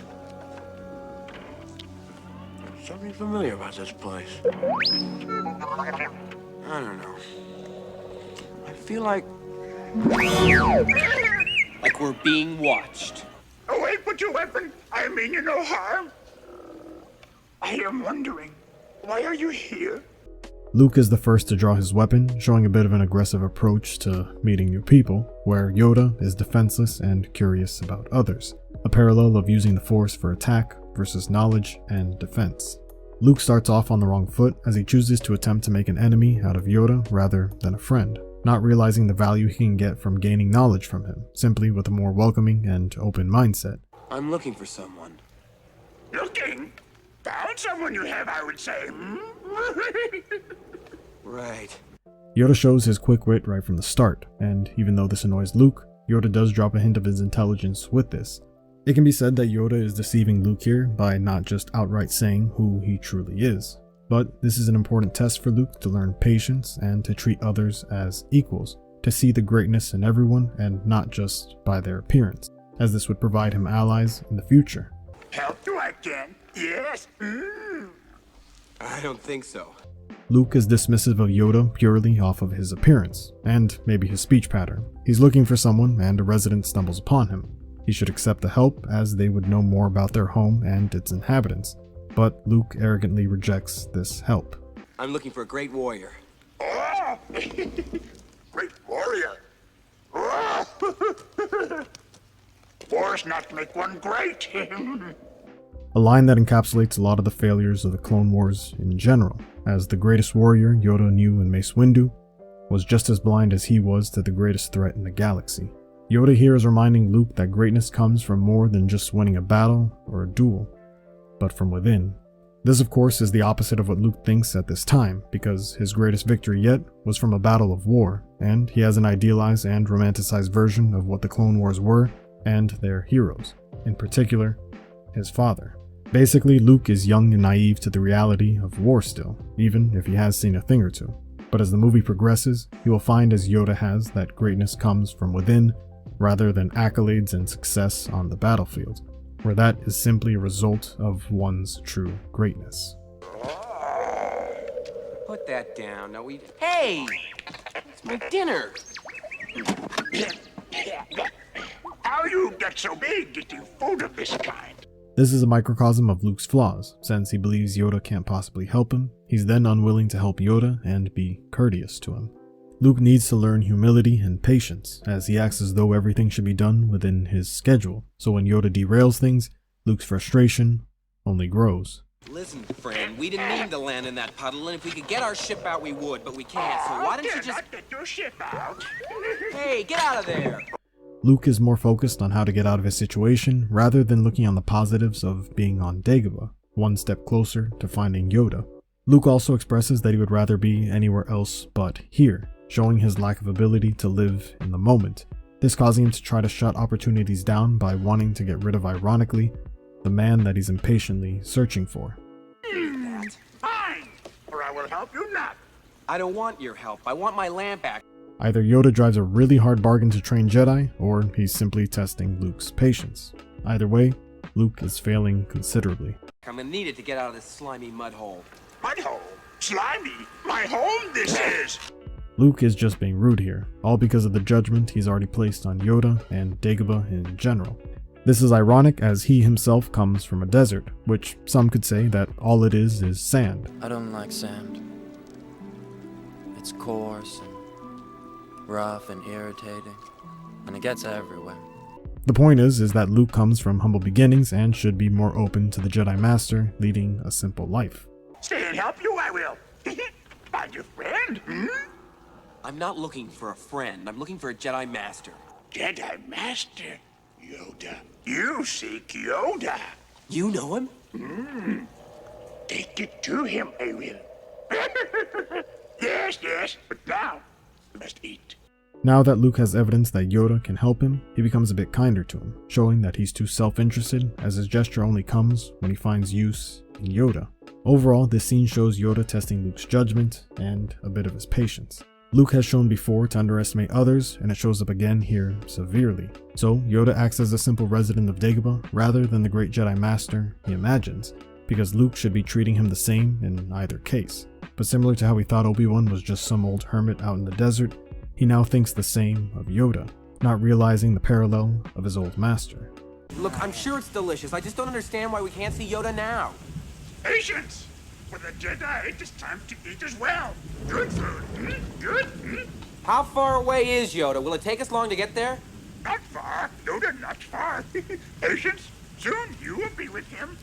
there's something familiar about this place. I don't know. I feel like we're being watched. Oh, wait, put your weapon. I mean you no harm. I am wondering, why are you here? Luke is the first to draw his weapon, showing a bit of an aggressive approach to meeting new people, where Yoda is defenseless and curious about others, a parallel of using the Force for attack versus knowledge and defense. Luke starts off on the wrong foot as he chooses to attempt to make an enemy out of Yoda rather than a friend, not realizing the value he can get from gaining knowledge from him, simply with a more welcoming and open mindset. I'm looking for someone. Looking? Found someone you have, I would say. Right. Yoda shows his quick wit right from the start, and even though this annoys Luke, Yoda does drop a hint of his intelligence with this. It can be said that Yoda is deceiving Luke here by not just outright saying who he truly is. But this is an important test for Luke to learn patience and to treat others as equals, to see the greatness in everyone and not just by their appearance, as this would provide him allies in the future. Help you I can. Yes. I don't think so. Luke is dismissive of Yoda purely off of his appearance, and maybe his speech pattern. He's looking for someone and a resident stumbles upon him. He should accept the help as they would know more about their home and its inhabitants. But Luke arrogantly rejects this help. I'm looking for a great warrior. Oh! Great warrior. Oh! Wars not make one great. A line that encapsulates a lot of the failures of the Clone Wars in general, as the greatest warrior Yoda knew in Mace Windu was just as blind as he was to the greatest threat in the galaxy. Yoda here is reminding Luke that greatness comes from more than just winning a battle or a duel, but from within. This of course is the opposite of what Luke thinks at this time, because his greatest victory yet was from a battle of war, and he has an idealized and romanticized version of what the Clone Wars were and their heroes, in particular, his father. Basically, Luke is young and naive to the reality of war still, even if he has seen a thing or two. But as the movie progresses, he will find, as Yoda has, that greatness comes from within, rather than accolades and success on the battlefield, where that is simply a result of one's true greatness. Put that down. Now we. Hey! It's my dinner! How you get so big eating food of this kind? This is a microcosm of Luke's flaws. Since he believes Yoda can't possibly help him, he's then unwilling to help Yoda and be courteous to him. Luke needs to learn humility and patience, as he acts as though everything should be done within his schedule, so when Yoda derails things, Luke's frustration only grows. Listen, friend, we didn't mean to land in that puddle, and if we could get our ship out, we would, but we can't, so why don't you just... Get your ship out. Hey, get out of there! Luke is more focused on how to get out of his situation, rather than looking on the positives of being on Dagobah, one step closer to finding Yoda. Luke also expresses that he would rather be anywhere else but here, showing his lack of ability to live in the moment. This causing him to try to shut opportunities down by wanting to get rid of, ironically, the man that he's impatiently searching for. Fine, or I will help you not. I don't want your help. I want my lamp back. Either Yoda drives a really hard bargain to train Jedi, or he's simply testing Luke's patience. Either way, Luke is failing considerably. I'm gonna need it to get out of this slimy mud hole. Mud hole? Slimy? My home this is! Luke is just being rude here, all because of the judgment he's already placed on Yoda and Dagobah in general. This is ironic as he himself comes from a desert, which some could say that all it is sand. I don't like sand. It's coarse and rough and irritating. and it gets everywhere. The point is that Luke comes from humble beginnings and should be more open to the Jedi Master, leading a simple life. Stay and help you, I will. Find your friend, I'm not looking for a friend. I'm looking for a Jedi Master. Jedi Master? Yoda. You seek Yoda. You know him? Take it to him, I will. Yes, but now we must eat. Now that Luke has evidence that Yoda can help him, he becomes a bit kinder to him, showing that he's too self-interested, as his gesture only comes when he finds use in Yoda. Overall, this scene shows Yoda testing Luke's judgment and a bit of his patience. Luke has shown before to underestimate others, and it shows up again here severely. So Yoda acts as a simple resident of Dagobah rather than the great Jedi Master he imagines, because Luke should be treating him the same in either case. But similar to how he thought Obi-Wan was just some old hermit out in the desert, he now thinks the same of Yoda, not realizing the parallel of his old master. Look, I'm sure it's delicious. I just don't understand why we can't see Yoda now. Patience! For the Jedi, it is time to eat as well. Good food, Good, How far away is Yoda? Will it take us long to get there? Not far. Yoda, not far. Patience, soon you will be with him.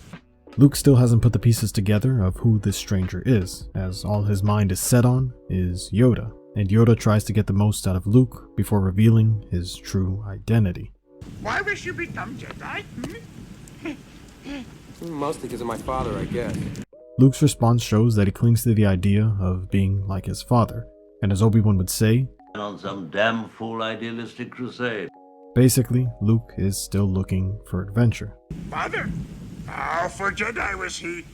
Luke still hasn't put the pieces together of who this stranger is, as all his mind is set on is Yoda, and Yoda tries to get the most out of Luke before revealing his true identity. Why wish you become Jedi? Mostly because of my father, I guess. Luke's response shows that he clings to the idea of being like his father, and as Obi-Wan would say, on some damn fool idealistic crusade. Basically, Luke is still looking for adventure. Father? Powerful Jedi was he.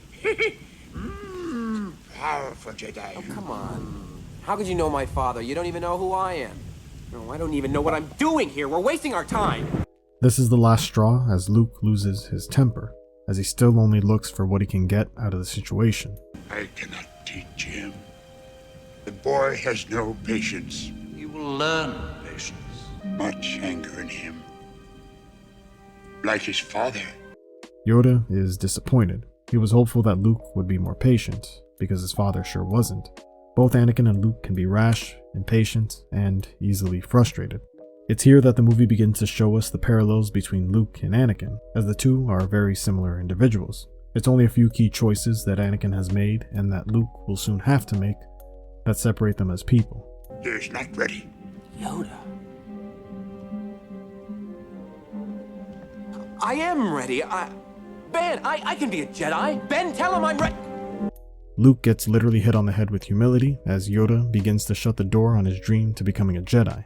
Powerful Jedi. Oh, come on. How could you know my father? You don't even know who I am. No, I don't even know what I'm doing here. We're wasting our time. This is the last straw as Luke loses his temper, as he still only looks for what he can get out of the situation. I cannot teach him. The boy has no patience. He will learn patience. Much anger in him. Like his father. Yoda is disappointed. He was hopeful that Luke would be more patient, because his father sure wasn't. Both Anakin and Luke can be rash, impatient, and easily frustrated. It's here that the movie begins to show us the parallels between Luke and Anakin, as the two are very similar individuals. It's only a few key choices that Anakin has made, and that Luke will soon have to make, that separate them as people. He is not ready. Yoda. I am ready. Ben, I can be a Jedi. Ben, tell him I'm ready. Luke gets literally hit on the head with humility as Yoda begins to shut the door on his dream to becoming a Jedi.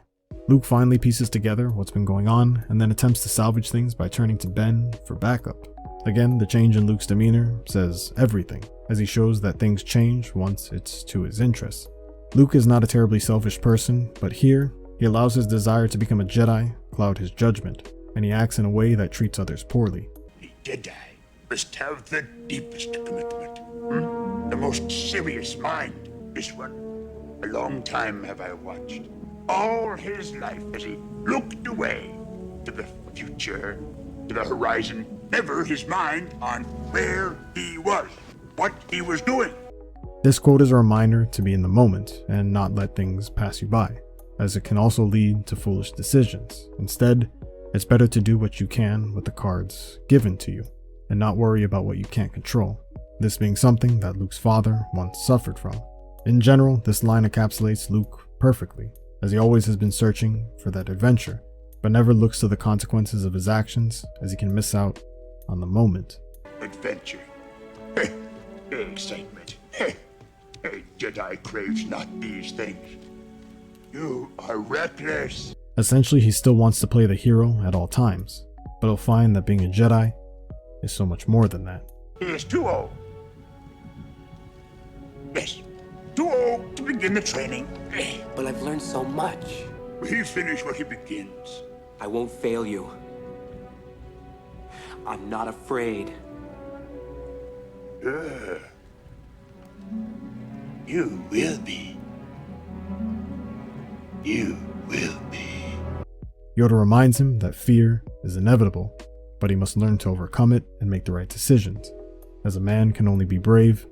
Luke finally pieces together what's been going on and then attempts to salvage things by turning to Ben for backup. Again, the change in Luke's demeanor says everything, as he shows that things change once it's to his interests. Luke is not a terribly selfish person, but here, he allows his desire to become a Jedi cloud his judgment, and he acts in a way that treats others poorly. A Jedi must have the deepest commitment. The most serious mind. This one. A long time have I watched. All his life as he looked away to the future, to the horizon, never his mind on where he was, what he was doing. This quote is a reminder to be in the moment and not let things pass you by, as it can also lead to foolish decisions. Instead, it's better to do what you can with the cards given to you, and not worry about what you can't control. This being something that Luke's father once suffered from. In general, this line encapsulates Luke perfectly, as he always has been searching for that adventure, but never looks to the consequences of his actions, as he can miss out on the moment. Adventure. Excitement. A Jedi craves not these things. You are reckless. Essentially, he still wants to play the hero at all times, but he'll find that being a Jedi is so much more than that. He is too old. Yes, too old to begin the training. But I've learned so much. He'll finish what he begins. I won't fail you. I'm not afraid. You will be. You will be. Yoda reminds him that fear is inevitable, but he must learn to overcome it and make the right decisions, as a man can only be brave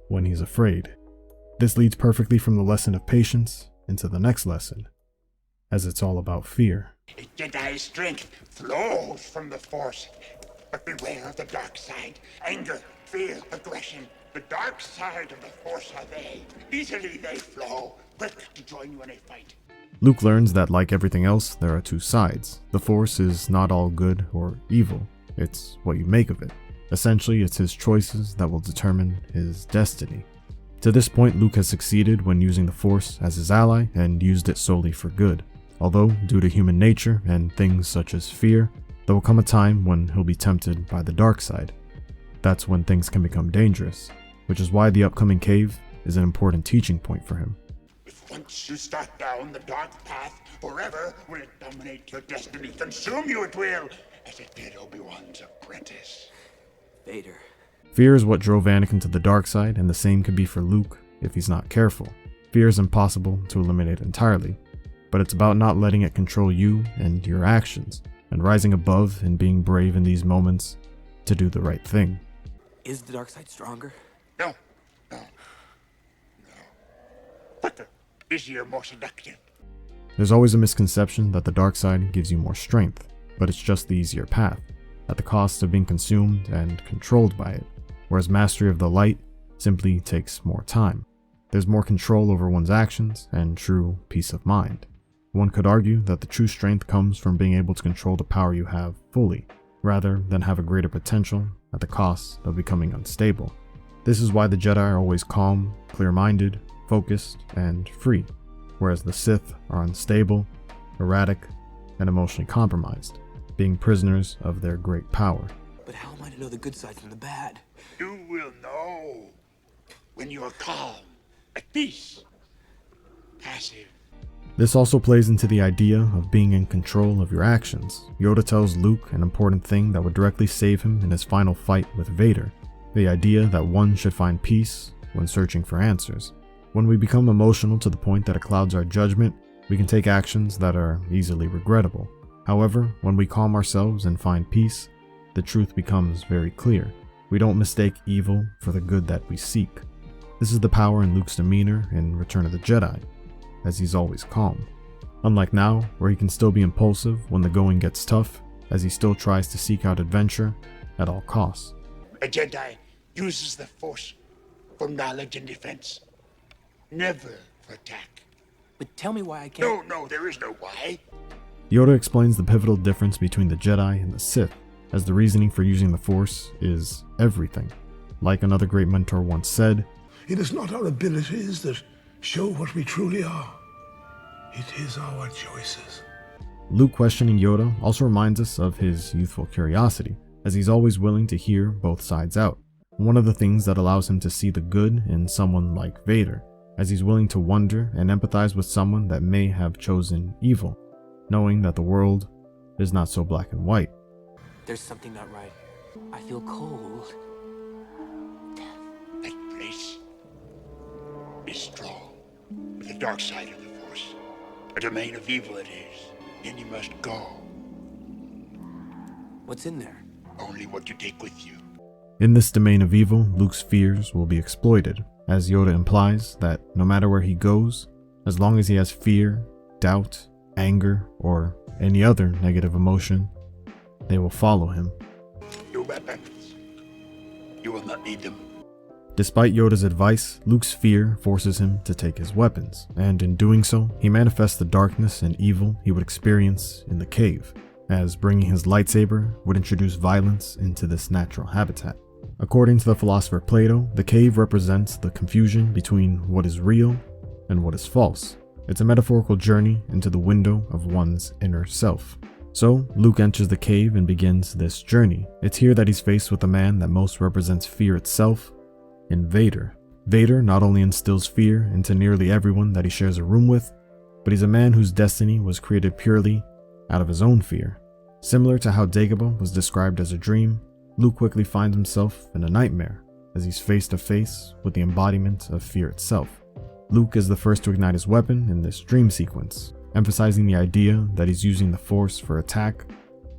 when he's afraid. This leads perfectly from the lesson of patience into the next lesson, as it's all about fear. A Jedi's strength flows from the Force. But beware of the dark side. Anger, fear, aggression. The dark side of the Force are they. Easily they flow, quick to join you in a fight. Luke learns that, like everything else, there are two sides. The Force is not all good or evil. It's what you make of it. Essentially, it's his choices that will determine his destiny. To this point, Luke has succeeded when using the Force as his ally and used it solely for good. Although, due to human nature and things such as fear, there will come a time when he'll be tempted by the dark side. That's when things can become dangerous, which is why the upcoming cave is an important teaching point for him. If once you start down the dark path, forever will it dominate your destiny. Consume you it will, as it did Obi-Wan's apprentice. Vader. Fear is what drove Anakin to the dark side, and the same could be for Luke if he's not careful. Fear is impossible to eliminate entirely, but it's about not letting it control you and your actions, and rising above and being brave in these moments to do the right thing. Is the dark side stronger? No. Quicker, easier, more seductive. There's always a misconception that the dark side gives you more strength, but it's just the easier path, at the cost of being consumed and controlled by it, whereas mastery of the light simply takes more time. There's more control over one's actions and true peace of mind. One could argue that the true strength comes from being able to control the power you have fully, rather than have a greater potential at the cost of becoming unstable. This is why the Jedi are always calm, clear-minded, focused, and free, whereas the Sith are unstable, erratic, and emotionally compromised, being prisoners of their great power. But how am I to know the good side from the bad? You will know when you are calm, at peace, passive. This also plays into the idea of being in control of your actions. Yoda tells Luke an important thing that would directly save him in his final fight with Vader, the idea that one should find peace when searching for answers. When we become emotional to the point that it clouds our judgment, we can take actions that are easily regrettable. However, when we calm ourselves and find peace, the truth becomes very clear. We don't mistake evil for the good that we seek. This is the power in Luke's demeanor in Return of the Jedi, as he's always calm. Unlike now, where he can still be impulsive when the going gets tough, as he still tries to seek out adventure at all costs. A Jedi uses the Force for knowledge and defense, never for attack. But tell me why I can't... No, there is no why. Yoda explains the pivotal difference between the Jedi and the Sith, as the reasoning for using the Force is everything. Like another great mentor once said, "It is not our abilities that show what we truly are. It is our choices." Luke questioning Yoda also reminds us of his youthful curiosity, as he's always willing to hear both sides out. One of the things that allows him to see the good in someone like Vader, as he's willing to wonder and empathize with someone that may have chosen evil, knowing that the world is not so black and white. There's something not right. I feel cold. That place is strong with the dark side of the Force. A domain of evil it is. Then you must go. What's in there? Only what you take with you. In this domain of evil, Luke's fears will be exploited, as Yoda implies that no matter where he goes, as long as he has fear, doubt, anger, or any other negative emotion, they will follow him. Your weapons. You will not need them. Despite Yoda's advice, Luke's fear forces him to take his weapons, and in doing so, he manifests the darkness and evil he would experience in the cave, as bringing his lightsaber would introduce violence into this natural habitat. According to the philosopher Plato, the cave represents the confusion between what is real and what is false. It's a metaphorical journey into the window of one's inner self. So, Luke enters the cave and begins this journey. It's here that he's faced with the man that most represents fear itself, in Vader. Vader not only instills fear into nearly everyone that he shares a room with, but he's a man whose destiny was created purely out of his own fear. Similar to how Dagobah was described as a dream, Luke quickly finds himself in a nightmare, as he's face to face with the embodiment of fear itself. Luke is the first to ignite his weapon in this dream sequence, emphasizing the idea that he's using the Force for attack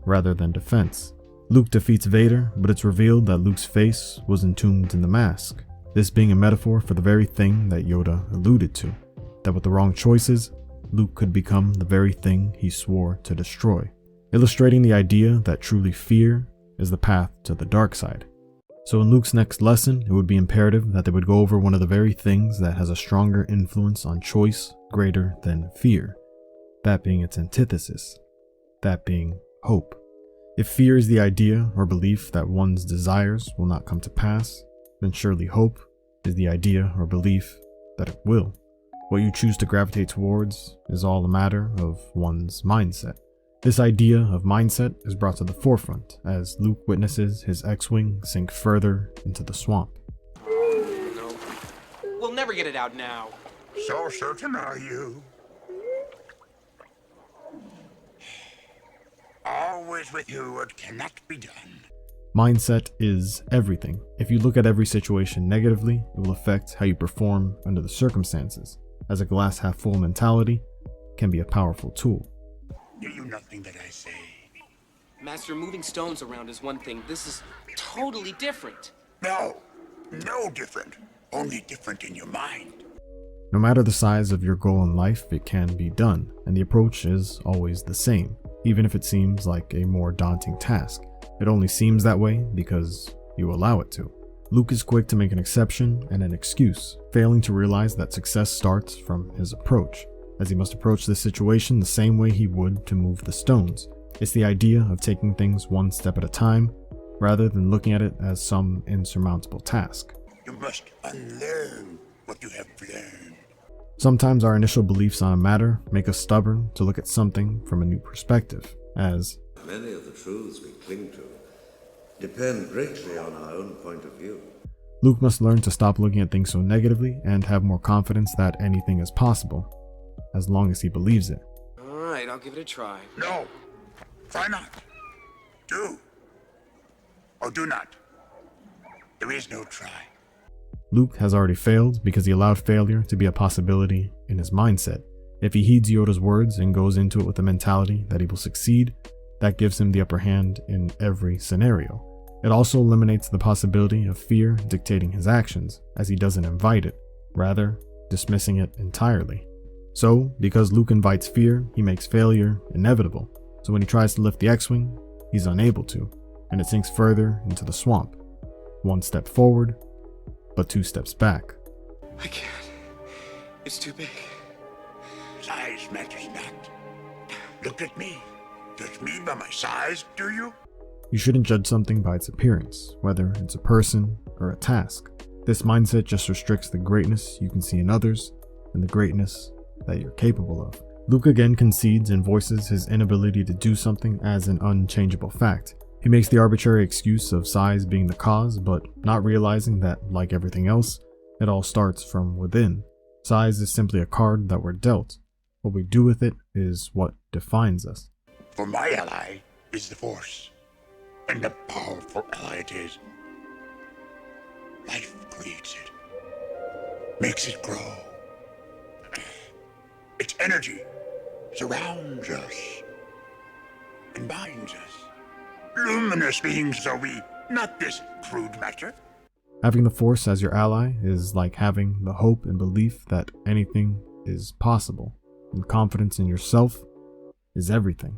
rather than defense. Luke defeats Vader, but it's revealed that Luke's face was entombed in the mask, this being a metaphor for the very thing that Yoda alluded to, that with the wrong choices, Luke could become the very thing he swore to destroy, illustrating the idea that truly fear is the path to the dark side. So in Luke's next lesson, it would be imperative that they would go over one of the very things that has a stronger influence on choice greater than fear, that being its antithesis, that being hope. If fear is the idea or belief that one's desires will not come to pass, then surely hope is the idea or belief that it will. What you choose to gravitate towards is all a matter of one's mindset. This idea of mindset is brought to the forefront as Luke witnesses his X-Wing sink further into the swamp. No. We'll never get it out now. So certain are you? Always with you what cannot be done. Mindset is everything. If you look at every situation negatively, it will affect how you perform under the circumstances, as a glass half full mentality can be a powerful tool. Do you nothing that I say? Master, moving stones around is one thing. This is totally different. No different. Only different in your mind. No matter the size of your goal in life, it can be done, and the approach is always the same, even if it seems like a more daunting task. It only seems that way because you allow it to. Luke is quick to make an exception and an excuse, failing to realize that success starts from his approach, as he must approach this situation the same way he would to move the stones. It's the idea of taking things one step at a time, rather than looking at it as some insurmountable task. You must unlearn what you have learned. Sometimes our initial beliefs on a matter make us stubborn to look at something from a new perspective, as many of the truths we cling to depend greatly on our own point of view. Luke must learn to stop looking at things so negatively and have more confidence that anything is possible, as long as he believes it. All right, I'll give it a try. No. Try not. Do. Or do not. There is no try. Luke has already failed because he allowed failure to be a possibility in his mindset. If he heeds Yoda's words and goes into it with the mentality that he will succeed, that gives him the upper hand in every scenario. It also eliminates the possibility of fear dictating his actions, as he doesn't invite it, rather dismissing it entirely. So, because Luke invites fear, he makes failure inevitable. So when he tries to lift the X-Wing, he's unable to, and it sinks further into the swamp. One step forward, but 2 steps back. I can't. It's too big. Size matters not. Look at me. Judge me by my size, do you? You shouldn't judge something by its appearance, whether it's a person or a task. This mindset just restricts the greatness you can see in others and the greatness that you're capable of. Luke again concedes and voices his inability to do something as an unchangeable fact. He makes the arbitrary excuse of size being the cause, but not realizing that, like everything else, it all starts from within. Size is simply a card that we're dealt. What we do with it is what defines us. For my ally is the Force, and a powerful ally it is. Life creates it, makes it grow. Its energy surrounds us and binds us. Luminous beings are we, not this crude matter. Having the Force as your ally is like having the hope and belief that anything is possible, and confidence in yourself is everything.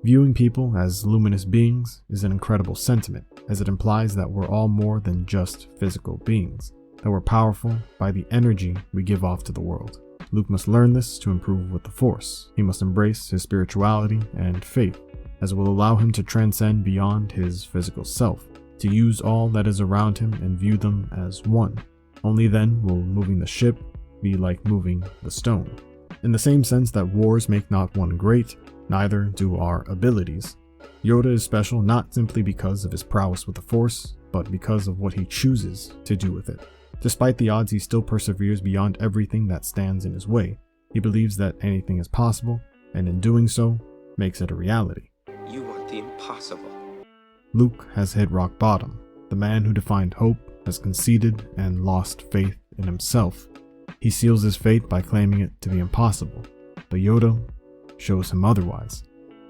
Viewing people as luminous beings is an incredible sentiment, as it implies that we're all more than just physical beings, that we're powerful by the energy we give off to the world. Luke must learn this to improve with the Force. He must embrace his spirituality and faith, as it will allow him to transcend beyond his physical self, to use all that is around him and view them as one. Only then will moving the ship be like moving the stone. In the same sense that wars make not one great, neither do our abilities. Yoda is special not simply because of his prowess with the Force, but because of what he chooses to do with it. Despite the odds, he still perseveres beyond everything that stands in his way. He believes that anything is possible, and in doing so, makes it a reality. You want the impossible. Luke has hit rock bottom. The man who defined hope has conceded and lost faith in himself. He seals his fate by claiming it to be impossible, but Yoda shows him otherwise.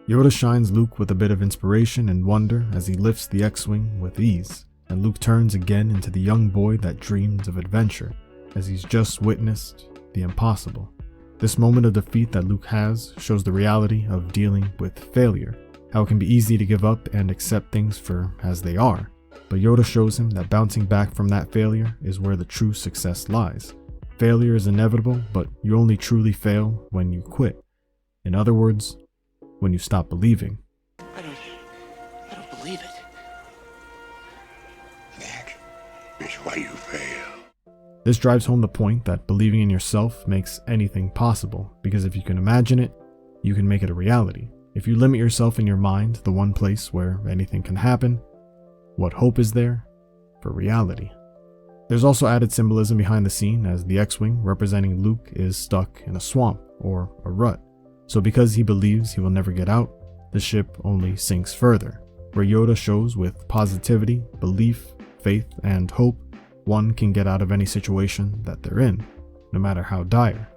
Yoda shines Luke with a bit of inspiration and wonder as he lifts the X-Wing with ease, and Luke turns again into the young boy that dreams of adventure, as he's just witnessed the impossible. This moment of defeat that Luke has shows the reality of dealing with failure, how it can be easy to give up and accept things for as they are. But Yoda shows him that bouncing back from that failure is where the true success lies. Failure is inevitable, but you only truly fail when you quit. In other words, when you stop believing. I don't believe it. That is why you fail. This drives home the point that believing in yourself makes anything possible, because if you can imagine it, you can make it a reality. If you limit yourself in your mind, the one place where anything can happen, what hope is there for reality? There's also added symbolism behind the scene, as the X-Wing representing Luke is stuck in a swamp or a rut. So because he believes he will never get out, the ship only sinks further. Where Yoda shows with positivity, belief, faith, and hope, one can get out of any situation that they're in, no matter how dire.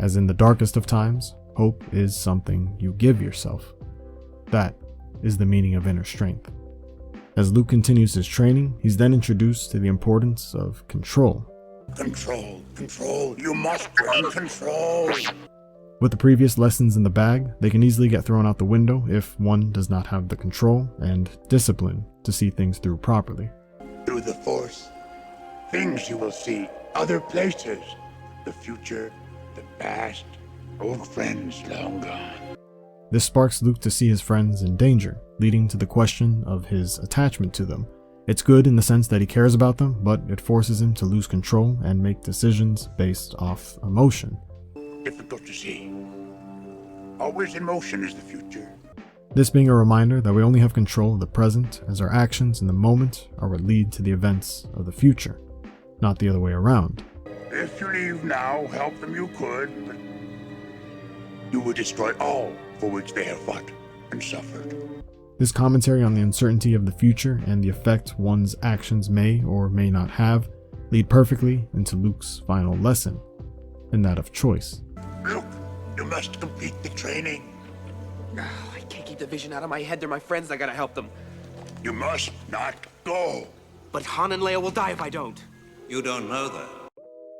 As in the darkest of times, hope is something you give yourself. That is the meaning of inner strength. As Luke continues his training, he's then introduced to the importance of control. Control. You must learn control. With the previous lessons in the bag, they can easily get thrown out the window if one does not have the control and discipline to see things through properly. Through the Force, things you will see, other places, the future, the past, old friends long gone. This sparks Luke to see his friends in danger, leading to the question of his attachment to them. It's good in the sense that he cares about them, but it forces him to lose control and make decisions based off emotion. Difficult to see. Always in motion is the future. This being a reminder that we only have control of the present, as our actions in the moment are what lead to the events of the future, not the other way around. If you leave now, help them you could, but you would destroy all for which they have fought and suffered. This commentary on the uncertainty of the future and the effect one's actions may or may not have lead perfectly into Luke's final lesson, and that of choice. Luke, you must complete the training. I can't keep the vision out of my head. They're my friends. I gotta help them. You must not go. But Han and Leia will die if I don't. You don't know that.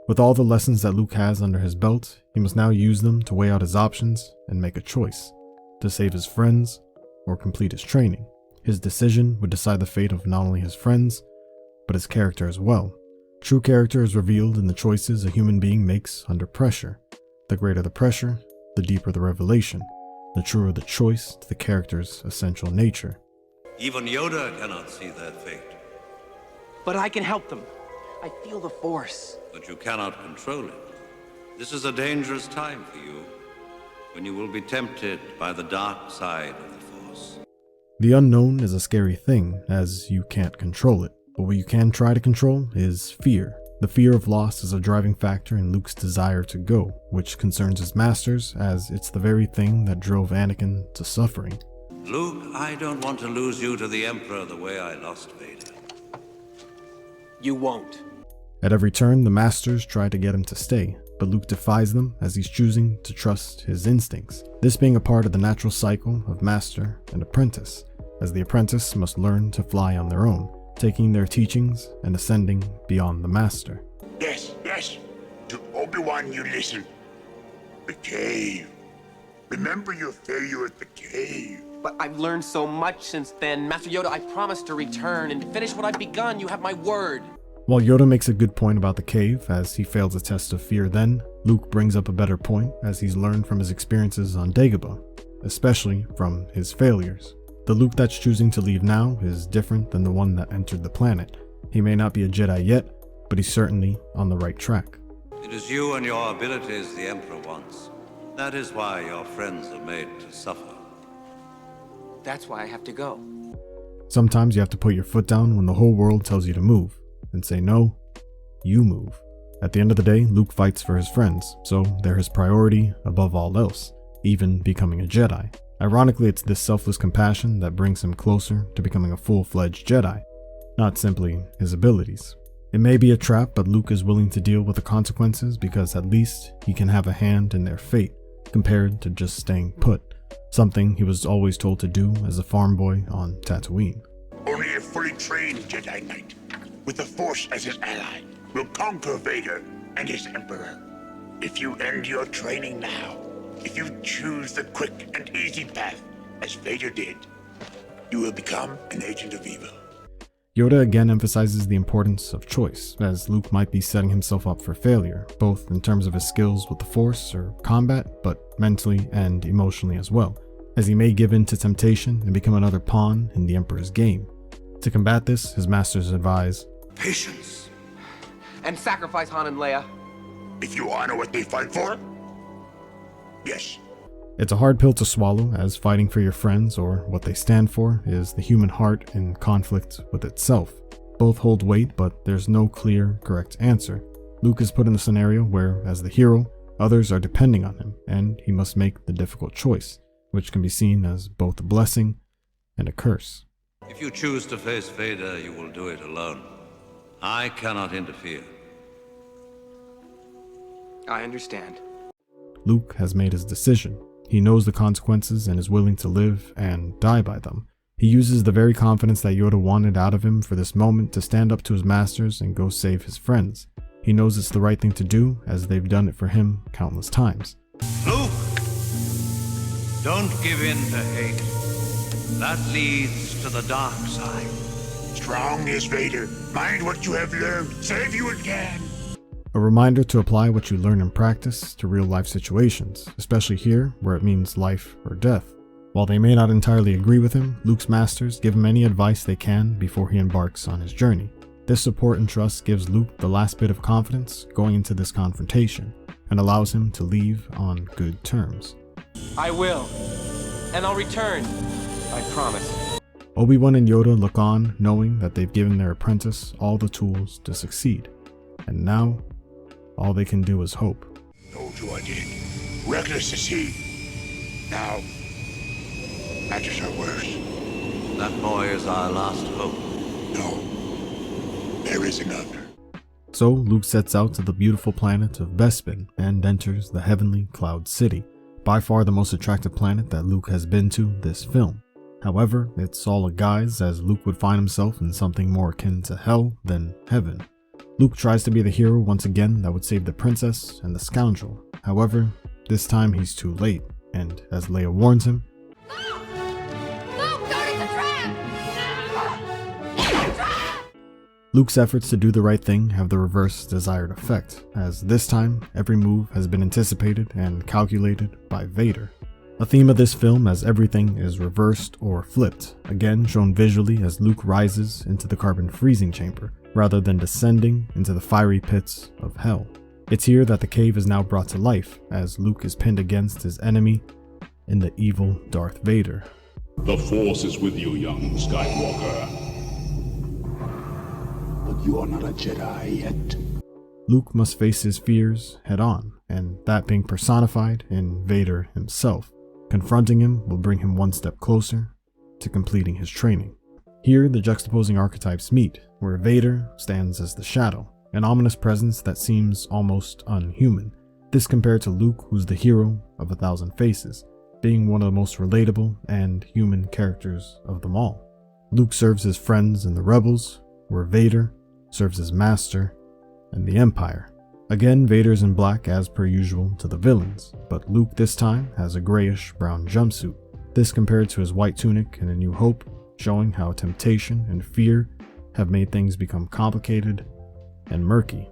With all the lessons that Luke has under his belt, he must now use them to weigh out his options and make a choice, to save his friends or complete his training. His decision would decide the fate of not only his friends, but his character as well. True character is revealed in the choices a human being makes under pressure. The greater the pressure, the deeper the revelation, the truer the choice to the character's essential nature. Even Yoda cannot see that fate. But I can help them. I feel the Force. But you cannot control it. This is a dangerous time for you, when you will be tempted by the dark side of the Force. The unknown is a scary thing, as you can't control it. But what you can try to control is fear. The fear of loss is a driving factor in Luke's desire to go, which concerns his masters, as it's the very thing that drove Anakin to suffering. Luke, I don't want to lose you to the Emperor the way I lost Vader. You won't. At every turn, the masters try to get him to stay, but Luke defies them as he's choosing to trust his instincts. This being a part of the natural cycle of master and apprentice, as the apprentice must learn to fly on their own, taking their teachings and ascending beyond the master. Yes. To Obi-Wan you listen. The cave. Remember your failure at the cave. But I've learned so much since then. Master Yoda, I promise to return and finish what I've begun. You have my word. While Yoda makes a good point about the cave, as he fails a test of fear then, Luke brings up a better point as he's learned from his experiences on Dagobah, especially from his failures. The Luke that's choosing to leave now is different than the one that entered the planet. He may not be a Jedi yet, but he's certainly on the right track. It is you and your abilities the Emperor wants. That is why your friends are made to suffer. That's why I have to go. Sometimes you have to put your foot down when the whole world tells you to move, and say no, you move. At the end of the day, Luke fights for his friends, so they're his priority above all else, even becoming a Jedi. Ironically, it's this selfless compassion that brings him closer to becoming a full-fledged Jedi, not simply his abilities. It may be a trap, but Luke is willing to deal with the consequences because at least he can have a hand in their fate, compared to just staying put, something he was always told to do as a farm boy on Tatooine. Only a fully trained Jedi Knight, with the Force as his ally, will conquer Vader and his Emperor. If you end your training now, if you choose the quick and easy path, as Vader did, you will become an agent of evil. Yoda again emphasizes the importance of choice, as Luke might be setting himself up for failure, both in terms of his skills with the Force or combat, but mentally and emotionally as well, as he may give in to temptation and become another pawn in the Emperor's game. To combat this, his masters advise patience. And sacrifice Han and Leia. If you honor what they fight for, yes. It's a hard pill to swallow, as fighting for your friends or what they stand for is the human heart in conflict with itself. Both hold weight, but there's no clear, correct answer. Luke is put in a scenario where, as the hero, others are depending on him, and he must make the difficult choice, which can be seen as both a blessing and a curse. If you choose to face Vader, you will do it alone. I cannot interfere. I understand. Luke has made his decision. He knows the consequences and is willing to live and die by them. He uses the very confidence that Yoda wanted out of him for this moment to stand up to his masters and go save his friends. He knows it's the right thing to do, as they've done it for him countless times. Luke! Don't give in to hate. That leads to the dark side. Strong is Vader. Mind what you have learned. Save you again. A reminder to apply what you learn in practice to real-life situations, especially here where it means life or death. While they may not entirely agree with him, Luke's masters give him any advice they can before he embarks on his journey. This support and trust gives Luke the last bit of confidence going into this confrontation, and allows him to leave on good terms. I will. And I'll return. I promise. Obi-Wan and Yoda look on, knowing that they've given their apprentice all the tools to succeed. And now, all they can do is hope. Told you I did. Reckless is he. Now, matters are worse. That boy is our last hope. No. There is another. So Luke sets out to the beautiful planet of Bespin and enters the heavenly Cloud City, by far the most attractive planet that Luke has been to this film. However, it's all a guise, as Luke would find himself in something more akin to hell than heaven. Luke tries to be the hero once again that would save the princess and the scoundrel. However, this time he's too late, and as Leia warns him, Luke's efforts to do the right thing have the reverse desired effect, as this time every move has been anticipated and calculated by Vader. A theme of this film as everything is reversed or flipped, again shown visually as Luke rises into the carbon freezing chamber, rather than descending into the fiery pits of hell. It's here that the cave is now brought to life, as Luke is pinned against his enemy in the evil Darth Vader. The Force is with you, young Skywalker. But you are not a Jedi yet. Luke must face his fears head on, and that being personified in Vader himself. Confronting him will bring him one step closer to completing his training. Here, the juxtaposing archetypes meet, where Vader stands as the shadow, an ominous presence that seems almost unhuman. This compared to Luke, who's the hero of 1,000 faces, being one of the most relatable and human characters of them all. Luke serves his friends in the Rebels, where Vader serves his master in the Empire. Again, Vader's in black as per usual to the villains, but Luke this time has a grayish-brown jumpsuit. This compared to his white tunic in A New Hope, showing how temptation and fear have made things become complicated and murky.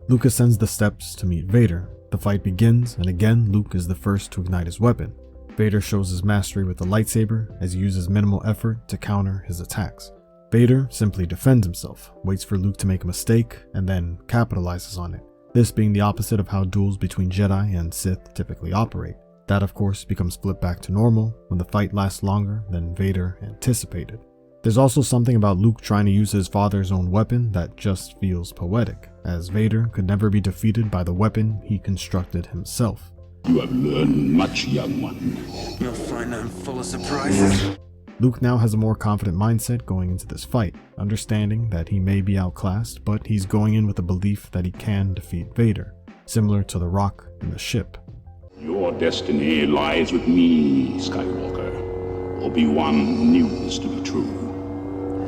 Luke ascends the steps to meet Vader. The fight begins, and again Luke is the first to ignite his weapon. Vader shows his mastery with the lightsaber as he uses minimal effort to counter his attacks. Vader simply defends himself, waits for Luke to make a mistake, and then capitalizes on it. This being the opposite of how duels between Jedi and Sith typically operate. That of course becomes flipped back to normal when the fight lasts longer than Vader anticipated. There's also something about Luke trying to use his father's own weapon that just feels poetic, as Vader could never be defeated by the weapon he constructed himself. You have learned much, young one. You'll find I'm full of surprises. Luke now has a more confident mindset going into this fight, understanding that he may be outclassed, but he's going in with the belief that he can defeat Vader, similar to the rock in the ship. Your destiny lies with me, Skywalker. Obi-Wan knew this to be true.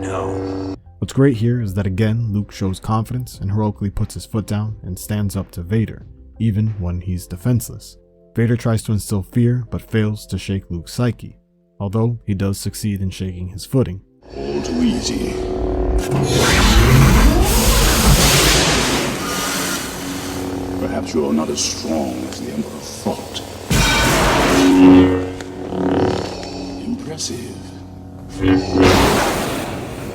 No. What's great here is that again, Luke shows confidence and heroically puts his foot down and stands up to Vader. even when he's defenseless. Vader tries to instill fear, but fails to shake Luke's psyche, although he does succeed in shaking his footing. All too easy. Perhaps you're not as strong as the Emperor thought. Impressive.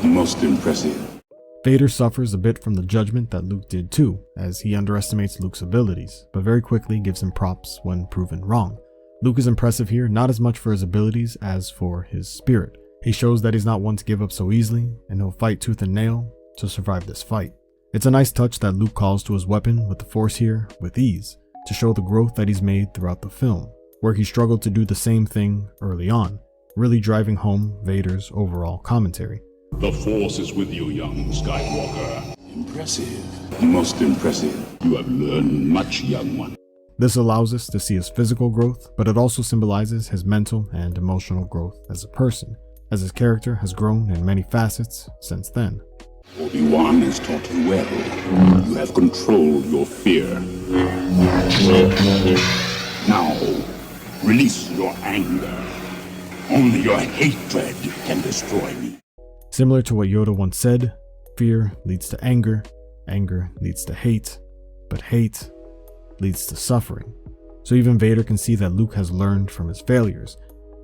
Most impressive. Vader suffers a bit from the judgment that Luke did too, as he underestimates Luke's abilities, but very quickly gives him props when proven wrong. Luke is impressive here, not as much for his abilities as for his spirit. He shows that he's not one to give up so easily, and he'll fight tooth and nail to survive this fight. It's a nice touch that Luke calls to his weapon with the Force here with ease, to show the growth that he's made throughout the film, where he struggled to do the same thing early on, really driving home Vader's overall commentary. The Force is with you, young Skywalker. Impressive. Most impressive. You have learned much, young one. This allows us to see his physical growth, but it also symbolizes his mental and emotional growth as a person, as his character has grown in many facets since then. Obi-Wan has taught you well. You have controlled your fear. Now, release your anger. Only your hatred can destroy me. Similar to what Yoda once said, fear leads to anger, anger leads to hate, but hate leads to suffering. So even Vader can see that Luke has learned from his failures,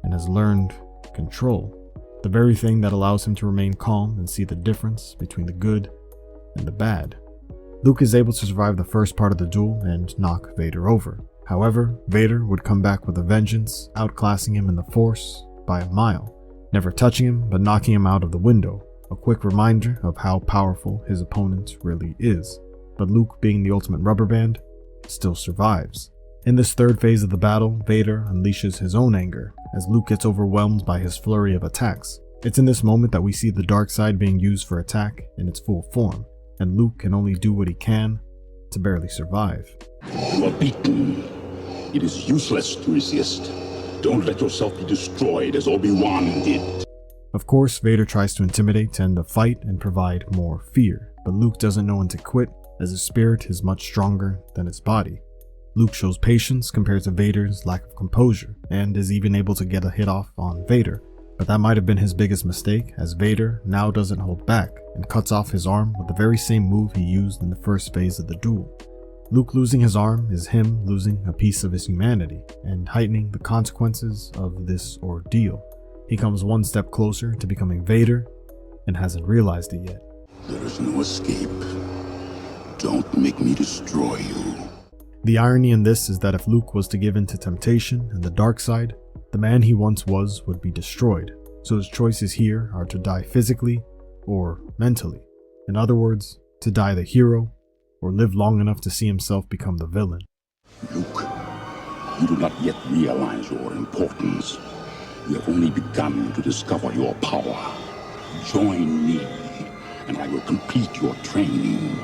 and has learned control, the very thing that allows him to remain calm and see the difference between the good and the bad. Luke is able to survive the first part of the duel and knock Vader over. However, Vader would come back with a vengeance, outclassing him in the Force by a mile, never touching him but knocking him out of the window, a quick reminder of how powerful his opponent really is. But Luke, being the ultimate rubber band, still survives. In this third phase of the battle, Vader unleashes his own anger, as Luke gets overwhelmed by his flurry of attacks. It's in this moment that we see the dark side being used for attack in its full form, and Luke can only do what he can to barely survive. You are beaten. It is useless to resist. Don't let yourself be destroyed as Obi-Wan did. Of course, Vader tries to intimidate to end the fight and provide more fear, but Luke doesn't know when to quit, as his spirit is much stronger than his body. Luke shows patience compared to Vader's lack of composure, and is even able to get a hit off on Vader, but that might have been his biggest mistake, as Vader now doesn't hold back and cuts off his arm with the very same move he used in the first phase of the duel. Luke losing his arm is him losing a piece of his humanity, and heightening the consequences of this ordeal. He comes one step closer to becoming Vader, and hasn't realized it yet. There is no escape. Don't make me destroy you. The irony in this is that if Luke was to give in to temptation and the dark side, the man he once was would be destroyed, so his choices here are to die physically or mentally. In other words, to die the hero, or live long enough to see himself become the villain. Luke, you do not yet realize your importance. You have only begun to discover your power. Join me, and I will complete your training.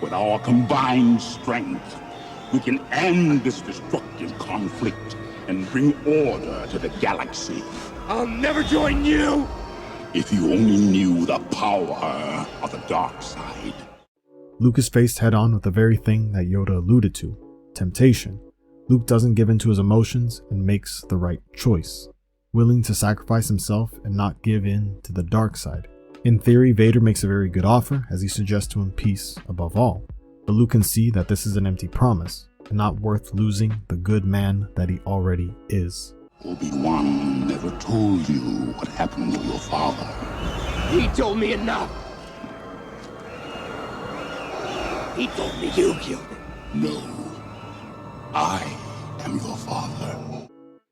With our combined strength, we can end this destructive conflict and bring order to the galaxy. I'll never join you! If you only knew the power of the dark side. Luke is faced head-on with the very thing that Yoda alluded to, temptation. Luke doesn't give in to his emotions and makes the right choice, willing to sacrifice himself and not give in to the dark side. In theory, Vader makes a very good offer, as he suggests to him peace above all, but Luke can see that this is an empty promise, and not worth losing the good man that he already is. Obi-Wan never told you what happened to your father. He told me enough! He told me you killed him. No. I am your father.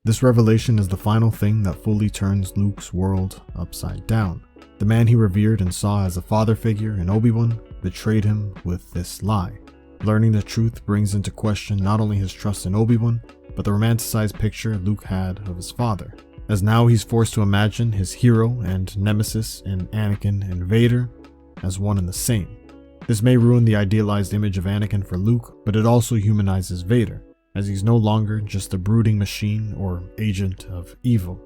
This revelation is the final thing that fully turns Luke's world upside down. The man he revered and saw as a father figure in Obi-Wan betrayed him with this lie. Learning the truth brings into question not only his trust in Obi-Wan, but the romanticized picture Luke had of his father, as now he's forced to imagine his hero and nemesis in Anakin and Vader as one and the same. This may ruin the idealized image of Anakin for Luke, but it also humanizes Vader, as he's no longer just a brooding machine or agent of evil,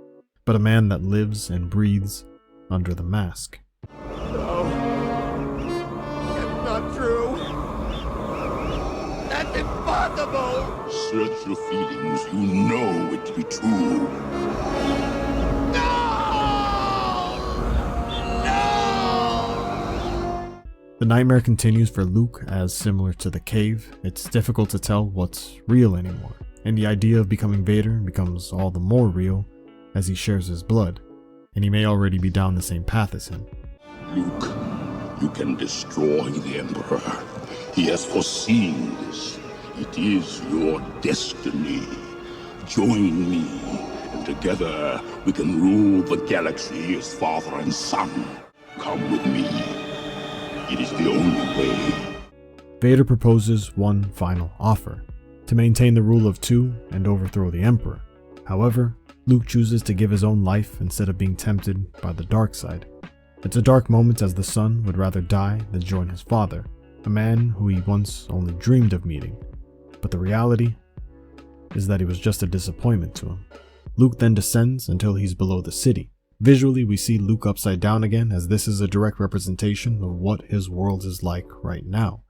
but a man that lives and breathes under the mask. No. That's not true. That's impossible. impossible! Search your feelings. You know it to be true. The nightmare continues for Luke, as similar to the cave, it's difficult to tell what's real anymore, and the idea of becoming Vader becomes all the more real as he shares his blood, and he may already be down the same path as him. Luke, you can destroy the Emperor. He has foreseen this. It is your destiny. Join me, and together we can rule the galaxy as father and son. Come with me. It is the only way. Vader proposes one final offer, to maintain the rule of two and overthrow the Emperor. However, Luke chooses to give his own life instead of being tempted by the dark side. It's a dark moment as the son would rather die than join his father, a man who he once only dreamed of meeting. But the reality is that he was just a disappointment to him. Luke then descends until he's below the city. Visually, we see Luke upside down again, as this is a direct representation of what his world is like right now,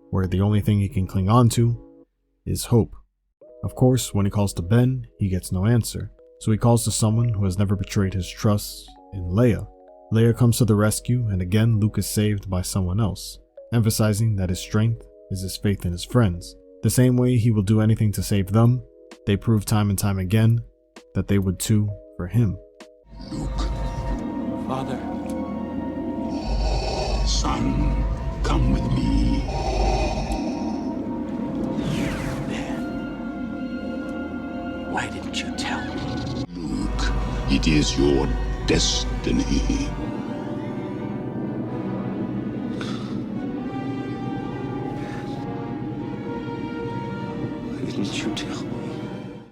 where the only thing he can cling on to is hope. Of course, when he calls to Ben, he gets no answer, so he calls to someone who has never betrayed his trust in Leia. Leia comes to the rescue, and again Luke is saved by someone else, emphasizing that his strength is his faith in his friends. The same way he will do anything to save them, they prove time and time again that they would too for him. Luke. Father. Son, come with me. Why didn't you tell me? Luke, it is your destiny. Why didn't you tell me?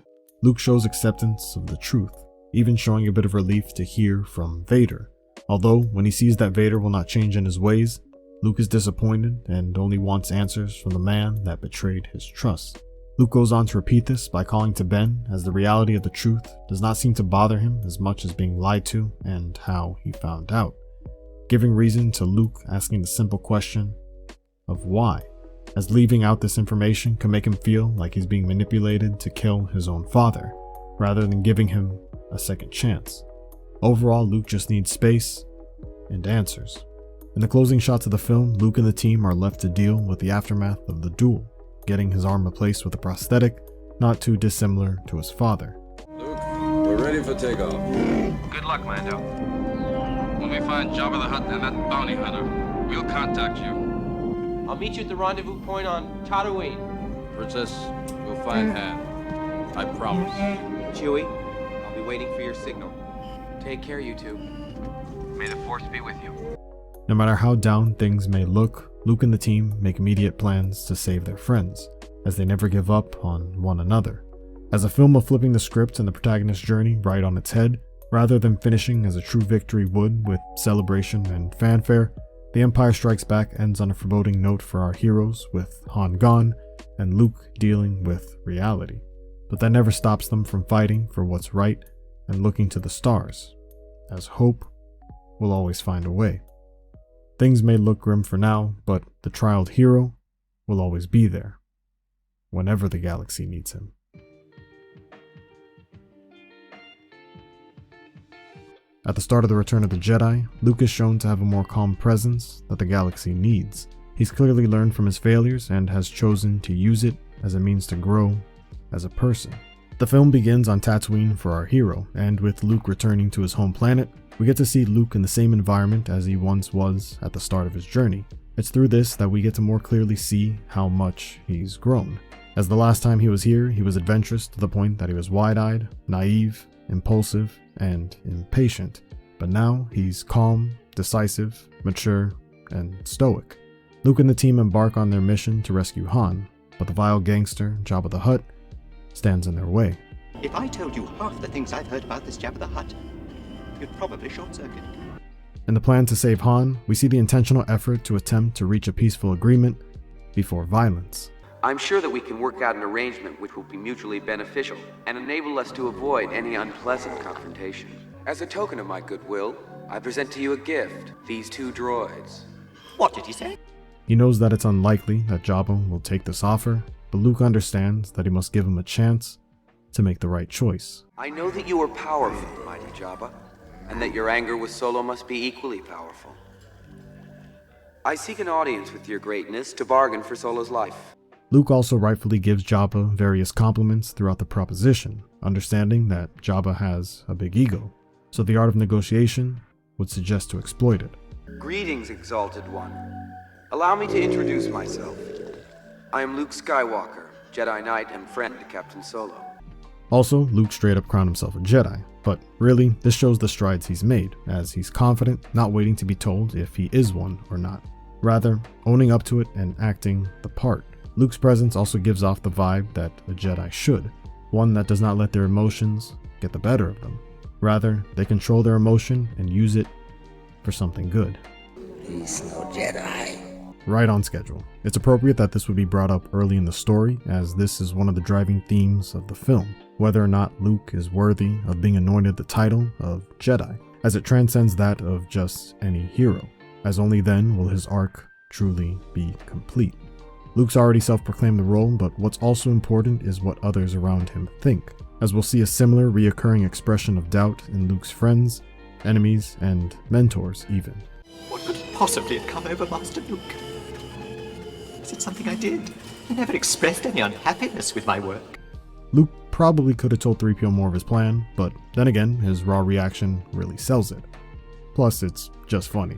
Luke shows acceptance of the truth, even showing a bit of relief to hear from Vader. Although, when he sees that Vader will not change in his ways, Luke is disappointed and only wants answers from the man that betrayed his trust. Luke goes on to repeat this by calling to Ben, as the reality of the truth does not seem to bother him as much as being lied to and how he found out, giving reason to Luke asking the simple question of why, as leaving out this information can make him feel like he's being manipulated to kill his own father, rather than giving him a second chance. Overall, Luke just needs space and answers. In the closing shots of the film, Luke and the team are left to deal with the aftermath of the duel, getting his arm replaced with a prosthetic not too dissimilar to his father. Luke, we're ready for takeoff. Good luck, Lando. When we find Jabba the Hutt and that bounty hunter, we'll contact you. I'll meet you at the rendezvous point on Tatooine. Princess, we'll find Han. I promise. Chewie, I'll be waiting for your signal. Take care, you two. May the Force be with you. No matter how down things may look, Luke and the team make immediate plans to save their friends, as they never give up on one another. As a film of flipping the script and the protagonist's journey right on its head, rather than finishing as a true victory would with celebration and fanfare, The Empire Strikes Back ends on a foreboding note for our heroes, with Han gone and Luke dealing with reality. But that never stops them from fighting for what's right and looking to the stars, as hope will always find a way. Things may look grim for now, but the trialed hero will always be there, whenever the galaxy needs him. At the start of The Return of the Jedi, Luke is shown to have a more calm presence that the galaxy needs. He's clearly learned from his failures and has chosen to use it as a means to grow as a person. The film begins on Tatooine for our hero, and with Luke returning to his home planet, we get to see Luke in the same environment as he once was at the start of his journey. It's through this that we get to more clearly see how much he's grown. As the last time he was here, he was adventurous to the point that he was wide-eyed, naive, impulsive, and impatient. But now he's calm, decisive, mature, and stoic. Luke and the team embark on their mission to rescue Han, but the vile gangster, Jabba the Hutt, stands in their way. If I told you half the things I've heard about this Jabba the Hutt, you'd probably short-circuit. In the plan to save Han, we see the intentional effort to attempt to reach a peaceful agreement before violence. I'm sure that we can work out an arrangement which will be mutually beneficial and enable us to avoid any unpleasant confrontation. As a token of my goodwill, I present to you a gift, these 2 droids. What did he say? He knows that it's unlikely that Jabba will take this offer, but Luke understands that he must give him a chance to make the right choice. I know that you are powerful, mighty Jabba, and that your anger with Solo must be equally powerful. I seek an audience with your greatness to bargain for Solo's life. Luke also rightfully gives Jabba various compliments throughout the proposition, understanding that Jabba has a big ego, so the art of negotiation would suggest to exploit it. Greetings, Exalted One. Allow me to introduce myself. I am Luke Skywalker, Jedi Knight and friend to Captain Solo. Also, Luke straight up crowned himself a Jedi, but really, this shows the strides he's made, as he's confident, not waiting to be told if he is one or not. Rather, owning up to it and acting the part. Luke's presence also gives off the vibe that a Jedi should, one that does not let their emotions get the better of them. Rather, they control their emotion and use it for something good. He's no Jedi. Right on schedule. It's appropriate that this would be brought up early in the story, as this is one of the driving themes of the film, whether or not Luke is worthy of being anointed the title of Jedi, as it transcends that of just any hero, as only then will his arc truly be complete. Luke's already self-proclaimed the role, but what's also important is what others around him think, as we'll see a similar reoccurring expression of doubt in Luke's friends, enemies, and mentors even. What could possibly have come over Master Luke? Is it something I did? I never expressed any unhappiness with my work. Luke probably could have told 3PO more of his plan, but then again, his raw reaction really sells it. Plus, it's just funny.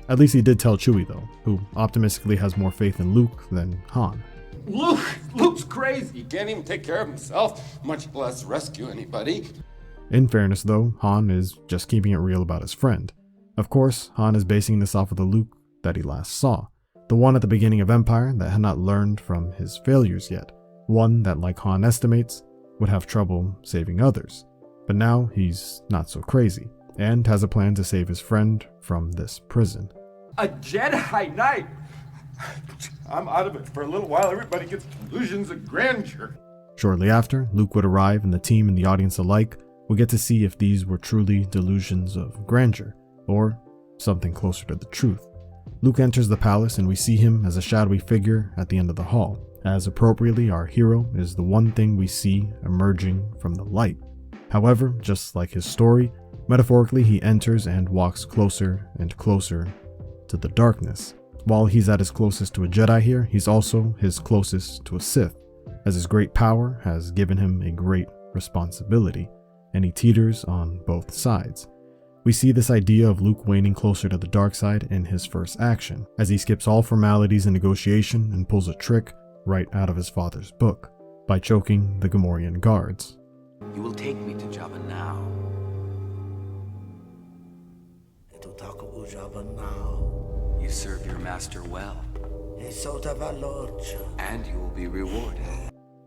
At least he did tell Chewie though, who optimistically has more faith in Luke than Han. Luke's crazy. He can't even take care of himself, much less rescue anybody. In fairness though, Han is just keeping it real about his friend. Of course, Han is basing this off of the Luke that he last saw. The one at the beginning of Empire that had not learned from his failures yet. One that, like Han estimates, would have trouble saving others. But now he's not so crazy, and has a plan to save his friend from this prison. A Jedi Knight? I'm out of it for a little while. Everybody gets delusions of grandeur. Shortly after, Luke would arrive, and the team and the audience alike would get to see if these were truly delusions of grandeur, or something closer to the truth. Luke enters the palace and we see him as a shadowy figure at the end of the hall, as appropriately our hero is the one thing we see emerging from the light. However, just like his story, metaphorically he enters and walks closer and closer to the darkness. While he's at his closest to a Jedi here, he's also his closest to a Sith, as his great power has given him a great responsibility, and he teeters on both sides. We see this idea of Luke waning closer to the dark side in his first action, as he skips all formalities and negotiation and pulls a trick right out of his father's book, by choking the Gamorrean guards. You will take me to Jabba now. You serve your master well. And you will be rewarded.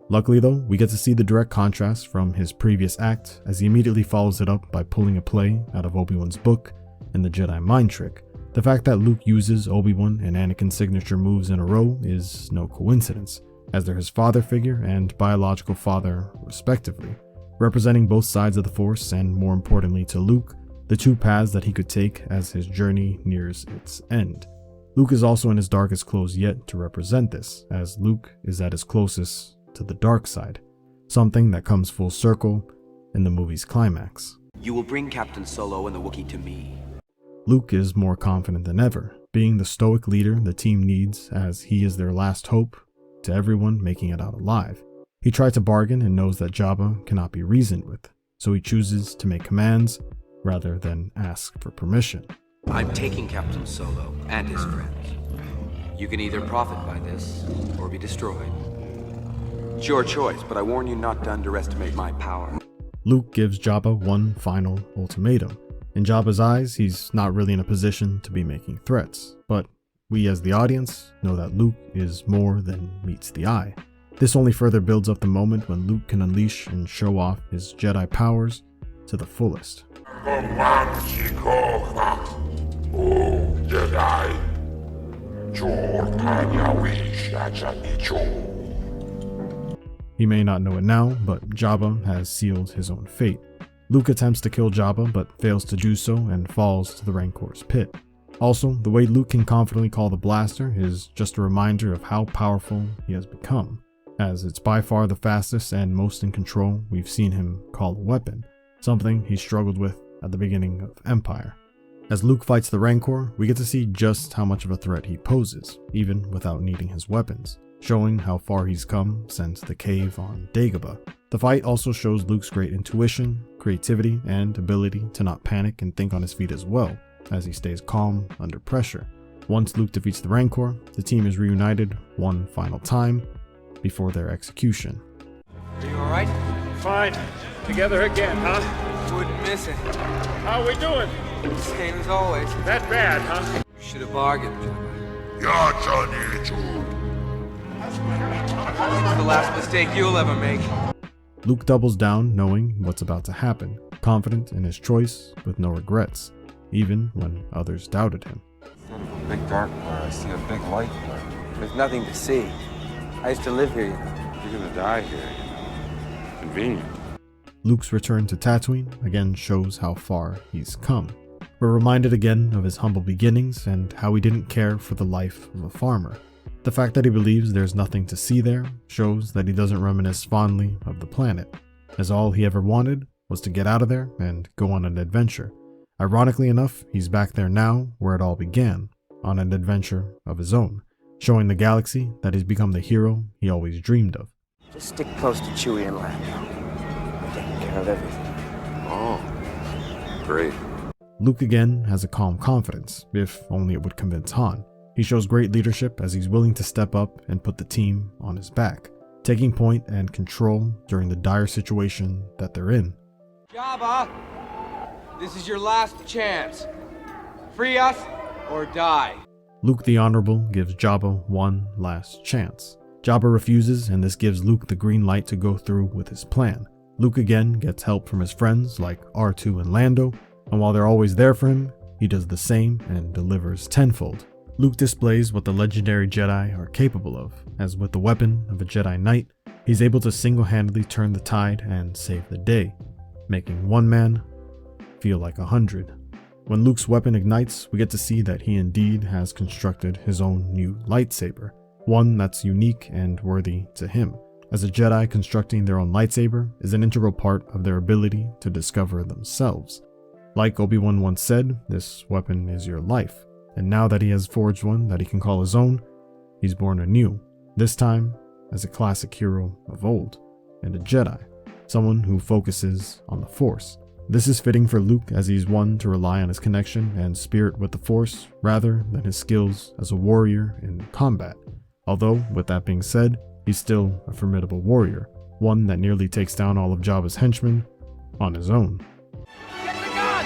Luckily though, we get to see the direct contrast from his previous act, as he immediately follows it up by pulling a play out of Obi-Wan's book and the Jedi mind trick. The fact that Luke uses Obi-Wan and Anakin's signature moves in a row is no coincidence, as they're his father figure and biological father respectively, representing both sides of the Force and, more importantly to Luke, the two paths that he could take as his journey nears its end. Luke is also in his darkest clothes yet to represent this, as Luke is at his closest to the dark side, something that comes full circle in the movie's climax. You will bring Captain Solo and the Wookiee to me. Luke is more confident than ever, being the stoic leader the team needs, as he is their last hope to everyone making it out alive. He tried to bargain and knows that Jabba cannot be reasoned with, so he chooses to make commands rather than ask for permission. I'm taking Captain Solo and his friends. You can either profit by this or be destroyed. It's your choice, but I warn you not to underestimate my power. Luke gives Jabba one final ultimatum. In Jabba's eyes, he's not really in a position to be making threats, but we as the audience know that Luke is more than meets the eye. This only further builds up the moment when Luke can unleash and show off his Jedi powers to the fullest. He may not know it now, but Jabba has sealed his own fate. Luke attempts to kill Jabba, but fails to do so and falls to the Rancor's pit. Also, the way Luke can confidently call the blaster is just a reminder of how powerful he has become, as it's by far the fastest and most in control we've seen him call a weapon, something he struggled with at the beginning of Empire. As Luke fights the Rancor, we get to see just how much of a threat he poses, even without needing his weapons, showing how far he's come since the cave on Dagobah. The fight also shows Luke's great intuition, creativity, and ability to not panic and think on his feet as well, as he stays calm under pressure. Once Luke defeats the Rancor, the team is reunited one final time before their execution. Are you alright? Fine. Together again, huh? Wouldn't miss it. How we doing? Same as always. That bad, huh? You should have bargained, It's the last mistake you'll ever make. Luke doubles down knowing what's about to happen, confident in his choice with no regrets, even when others doubted him. Instead of a big dark blur, I see a big light blur. There's nothing to see. I used to live here, you know. You're gonna die here, you know. Convenient. Luke's return to Tatooine again shows how far he's come. We're reminded again of his humble beginnings and how he didn't care for the life of a farmer. The fact that he believes there's nothing to see there shows that he doesn't reminisce fondly of the planet, as all he ever wanted was to get out of there and go on an adventure. Ironically enough, he's back there now where it all began, on an adventure of his own, showing the galaxy that he's become the hero he always dreamed of. Just stick close to Chewie and Lando. I'm taking care of everything. Oh, great. Luke again has a calm confidence, if only it would convince Han. He shows great leadership as he's willing to step up and put the team on his back, taking point and control during the dire situation that they're in. Jabba, this is your last chance. Free us or die. Luke the Honorable gives Jabba one last chance. Jabba refuses, and this gives Luke the green light to go through with his plan. Luke again gets help from his friends like R2 and Lando, and while they're always there for him, he does the same and delivers tenfold. Luke displays what the legendary Jedi are capable of, as with the weapon of a Jedi Knight, he's able to single-handedly turn the tide and save the day, making one man feel like 100. When Luke's weapon ignites, we get to see that he indeed has constructed his own new lightsaber, one that's unique and worthy to him. As a Jedi, constructing their own lightsaber is an integral part of their ability to discover themselves. Like Obi-Wan once said, this weapon is your life, and now that he has forged one that he can call his own, he's born anew, this time as a classic hero of old, and a Jedi, someone who focuses on the Force. This is fitting for Luke as he's one to rely on his connection and spirit with the Force rather than his skills as a warrior in combat. Although, with that being said, he's still a formidable warrior, one that nearly takes down all of Jabba's henchmen on his own. Get the gun!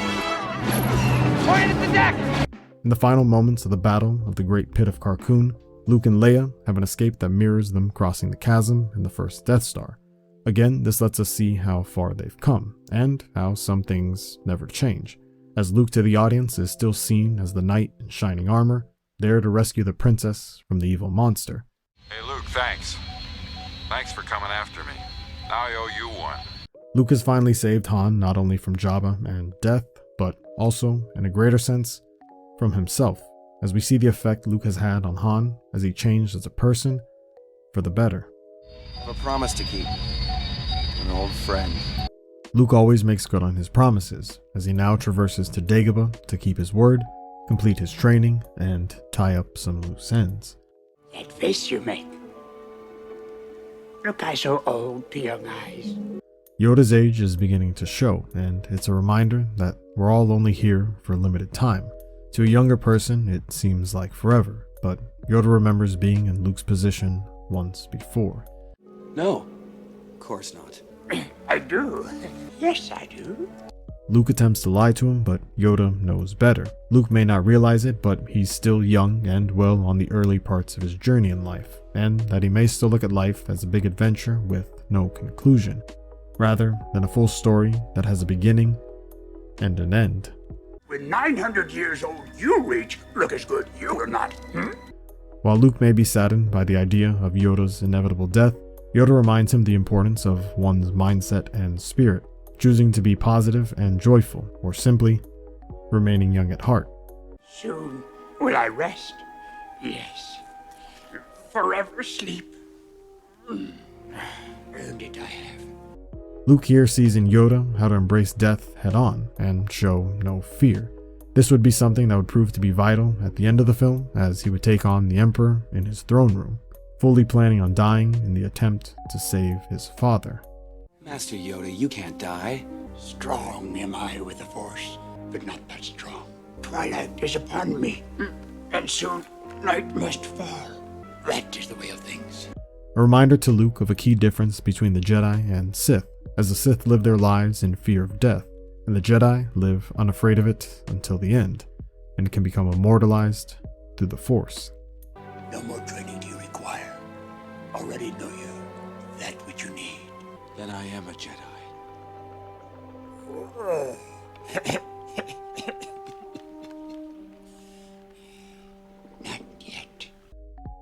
Point at the deck! In the final moments of the Battle of the Great Pit of Carkoon, Luke and Leia have an escape that mirrors them crossing the chasm in the first Death Star. Again, this lets us see how far they've come, and how some things never change, as Luke to the audience is still seen as the knight in shining armor, there to rescue the princess from the evil monster. Hey Luke, thanks. Thanks for coming after me. Now I owe you one. Luke has finally saved Han not only from Jabba and death, but also, in a greater sense, from himself, as we see the effect Luke has had on Han as he changed as a person for the better. I have a promise to keep. An old friend. Luke always makes good on his promises, as he now traverses to Dagobah to keep his word, complete his training, and tie up some loose ends. That face you make. Look, I so old to young eyes. Yoda's age is beginning to show, and it's a reminder that we're all only here for a limited time. To a younger person, it seems like forever, but Yoda remembers being in Luke's position once before. No, of course not. I do. Yes, I do. Luke attempts to lie to him, but Yoda knows better. Luke may not realize it, but he's still young and well on the early parts of his journey in life, and that he may still look at life as a big adventure with no conclusion, rather than a full story that has a beginning and an end. When 900 years old you reach, look as good you will not. While Luke may be saddened by the idea of Yoda's inevitable death, Yoda reminds him the importance of one's mindset and spirit, choosing to be positive and joyful, or simply remaining young at heart. Soon will I rest. Yes. Forever sleep. Earned it I have. Luke here sees in Yoda how to embrace death head on and show no fear. This would be something that would prove to be vital at the end of the film, as he would take on the Emperor in his throne room, fully planning on dying in the attempt to save his father. Master Yoda, you can't die. Strong am I with the Force, but not that strong. Twilight is upon me, and soon night must fall. That is the way of things. A reminder to Luke of a key difference between the Jedi and Sith, as the Sith live their lives in fear of death, and the Jedi live unafraid of it until the end, and can become immortalized through the Force. No more training do you require. Already know you that which you need. Then I am a Jedi. Not yet.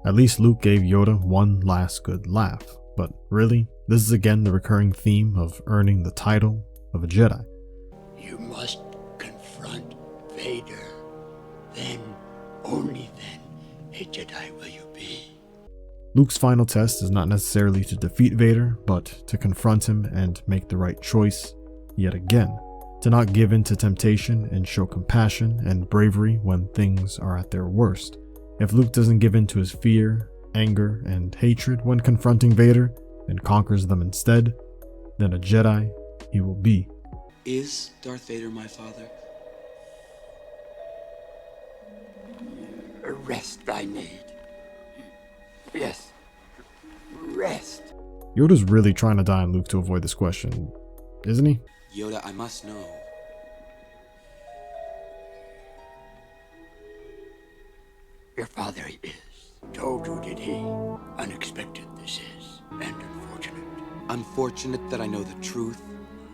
At least Luke gave Yoda one last good laugh, but really, this is again the recurring theme of earning the title of a Jedi. You must confront Vader. Then, only then, a Jedi will you be. Luke's final test is not necessarily to defeat Vader, but to confront him and make the right choice yet again. To not give in to temptation and show compassion and bravery when things are at their worst. If Luke doesn't give in to his fear, anger, and hatred when confronting Vader, and conquers them instead, then a Jedi he will be. Is Darth Vader my father? Rest I need. Yes. Rest. Yoda's really trying to die on Luke to avoid this question, isn't he? Yoda, I must know. Your father is. Told you, did he? Unexpected this is, and unfortunate. Unfortunate that I know the truth?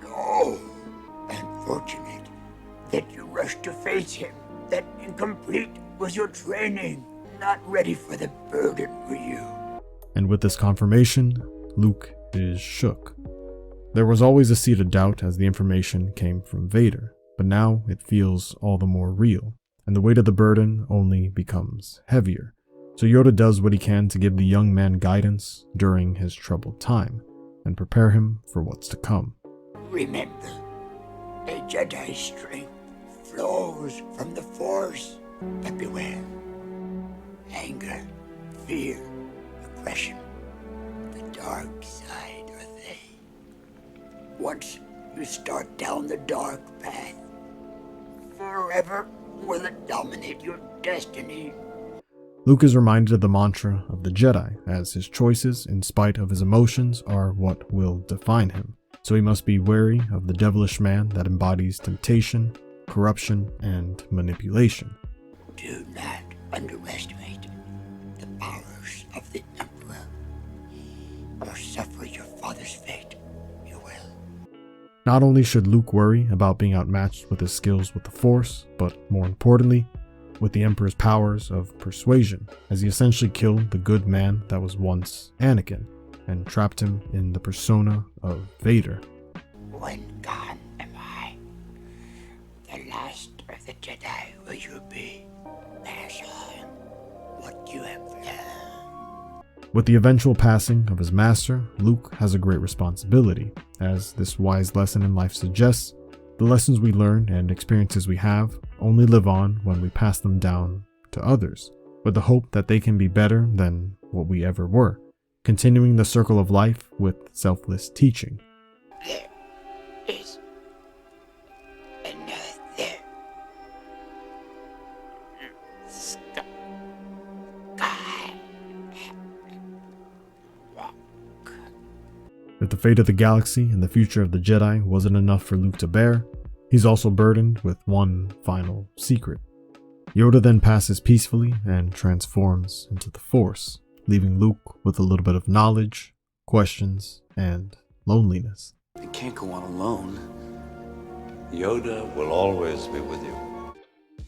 No. Unfortunate that you rushed to face him. That incomplete was your training. Not ready for the burden were you. And with this confirmation, Luke is shook. There was always a seed of doubt as the information came from Vader, but now it feels all the more real, and the weight of the burden only becomes heavier. So Yoda does what he can to give the young man guidance during his troubled time, and prepare him for what's to come. Remember, a Jedi's strength flows from the Force, but beware. Anger, fear, aggression, the dark side are they. Once you start down the dark path, forever will it dominate your destiny. Luke is reminded of the mantra of the Jedi, as his choices, in spite of his emotions, are what will define him. So he must be wary of the devilish man that embodies temptation, corruption, and manipulation. Do not underestimate the powers of the Emperor, or suffer your father's fate. You will. Not only should Luke worry about being outmatched with his skills with the Force, but more importantly, with the Emperor's powers of persuasion, as he essentially killed the good man that was once Anakin, and trapped him in the persona of Vader. When gone am I, the last of the Jedi will you be. Pass on what you have learned. With the eventual passing of his master, Luke has a great responsibility. As this wise lesson in life suggests, the lessons we learn and experiences we have only live on when we pass them down to others, with the hope that they can be better than what we ever were, continuing the circle of life with selfless teaching. There is another If the fate of the galaxy and the future of the Jedi wasn't enough for Luke to bear, he's also burdened with one final secret. Yoda then passes peacefully and transforms into the Force, leaving Luke with a little bit of knowledge, questions, and loneliness. I can't go on alone. Yoda will always be with you.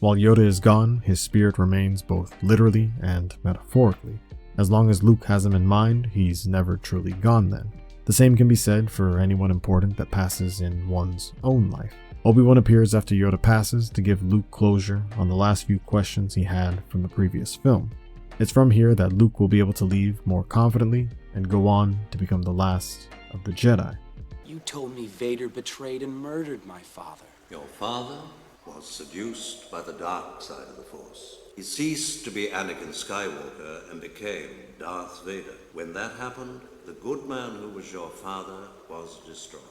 While Yoda is gone, his spirit remains both literally and metaphorically. As long as Luke has him in mind, he's never truly gone then. The same can be said for anyone important that passes in one's own life. Obi-Wan appears after Yoda passes to give Luke closure on the last few questions he had from the previous film. It's from here that Luke will be able to leave more confidently and go on to become the last of the Jedi. You told me Vader betrayed and murdered my father. Your father was seduced by the dark side of the Force. He ceased to be Anakin Skywalker and became Darth Vader. When that happened, the good man who was your father was destroyed.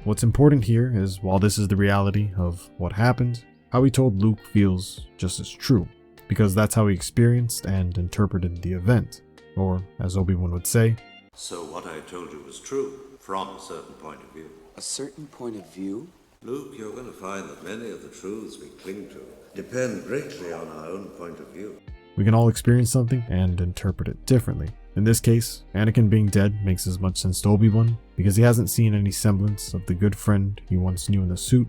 What's important here is, while this is the reality of what happened, how he told Luke feels just as true, because that's how he experienced and interpreted the event. Or, as Obi-Wan would say, So what I told you was true, from a certain point of view. A certain point of view? Luke, you're going to find that many of the truths we cling to depend greatly on our own point of view. We can all experience something and interpret it differently. In this case, Anakin being dead makes as much sense to Obi-Wan because he hasn't seen any semblance of the good friend he once knew in the suit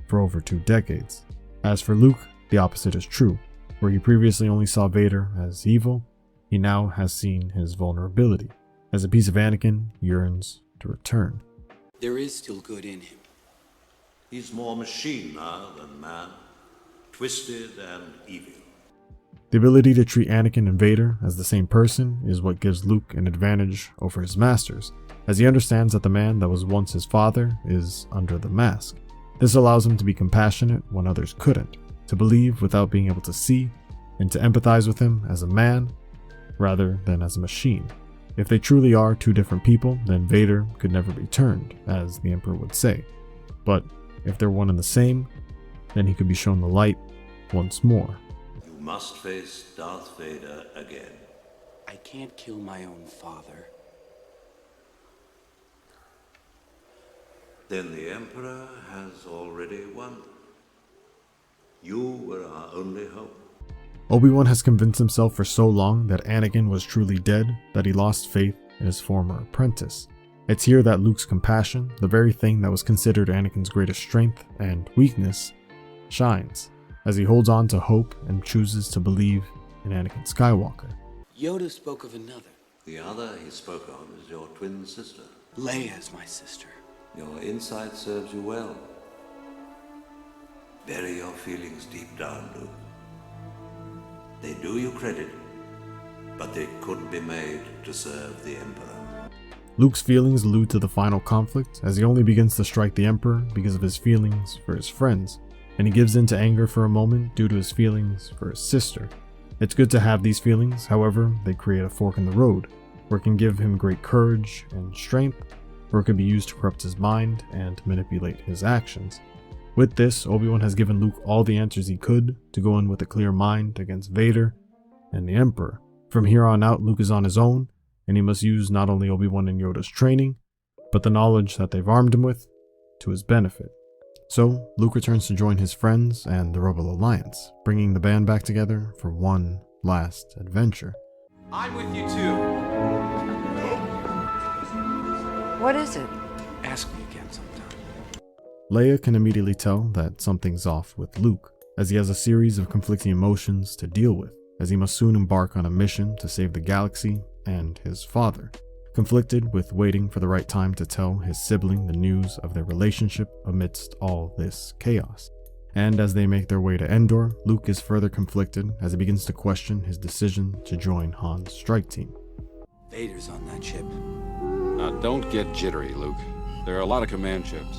for over 2 decades. As for Luke, the opposite is true. Where he previously only saw Vader as evil, he now has seen his vulnerability, as a piece of Anakin yearns to return. There is still good in him. He's more machine now than man, twisted and evil. The ability to treat Anakin and Vader as the same person is what gives Luke an advantage over his masters, as he understands that the man that was once his father is under the mask. This allows him to be compassionate when others couldn't, to believe without being able to see, and to empathize with him as a man rather than as a machine. If they truly are 2 different people, then Vader could never be turned, as the Emperor would say. But if they're one and the same, then he could be shown the light once more. You must face Darth Vader again. I can't kill my own father. Then the Emperor has already won. You were our only hope. Obi-Wan has convinced himself for so long that Anakin was truly dead that he lost faith in his former apprentice. It's here that Luke's compassion, the very thing that was considered Anakin's greatest strength and weakness, shines, as he holds on to hope and chooses to believe in Anakin Skywalker. Yoda spoke of another. The other he spoke of is your twin sister. Leia is my sister. Your insight serves you well. Bury your feelings deep down, Luke. They do you credit, but they couldn't be made to serve the Emperor. Luke's feelings allude to the final conflict, as he only begins to strike the Emperor because of his feelings for his friends, and he gives in to anger for a moment due to his feelings for his sister. It's good to have these feelings, however, they create a fork in the road, where it can give him great courage and strength, or it could be used to corrupt his mind and manipulate his actions. With this, Obi-Wan has given Luke all the answers he could to go in with a clear mind against Vader and the Emperor. From here on out, Luke is on his own, and he must use not only Obi-Wan and Yoda's training, but the knowledge that they've armed him with to his benefit. So, Luke returns to join his friends and the Rebel Alliance, bringing the band back together for one last adventure. I'm with you too. What is it? Ask me again sometime. Leia can immediately tell that something's off with Luke, as he has a series of conflicting emotions to deal with, as he must soon embark on a mission to save the galaxy and his father. Conflicted with waiting for the right time to tell his sibling the news of their relationship amidst all this chaos. And as they make their way to Endor, Luke is further conflicted as he begins to question his decision to join Han's strike team. Vader's on that ship. Now, don't get jittery, Luke. There are a lot of command ships.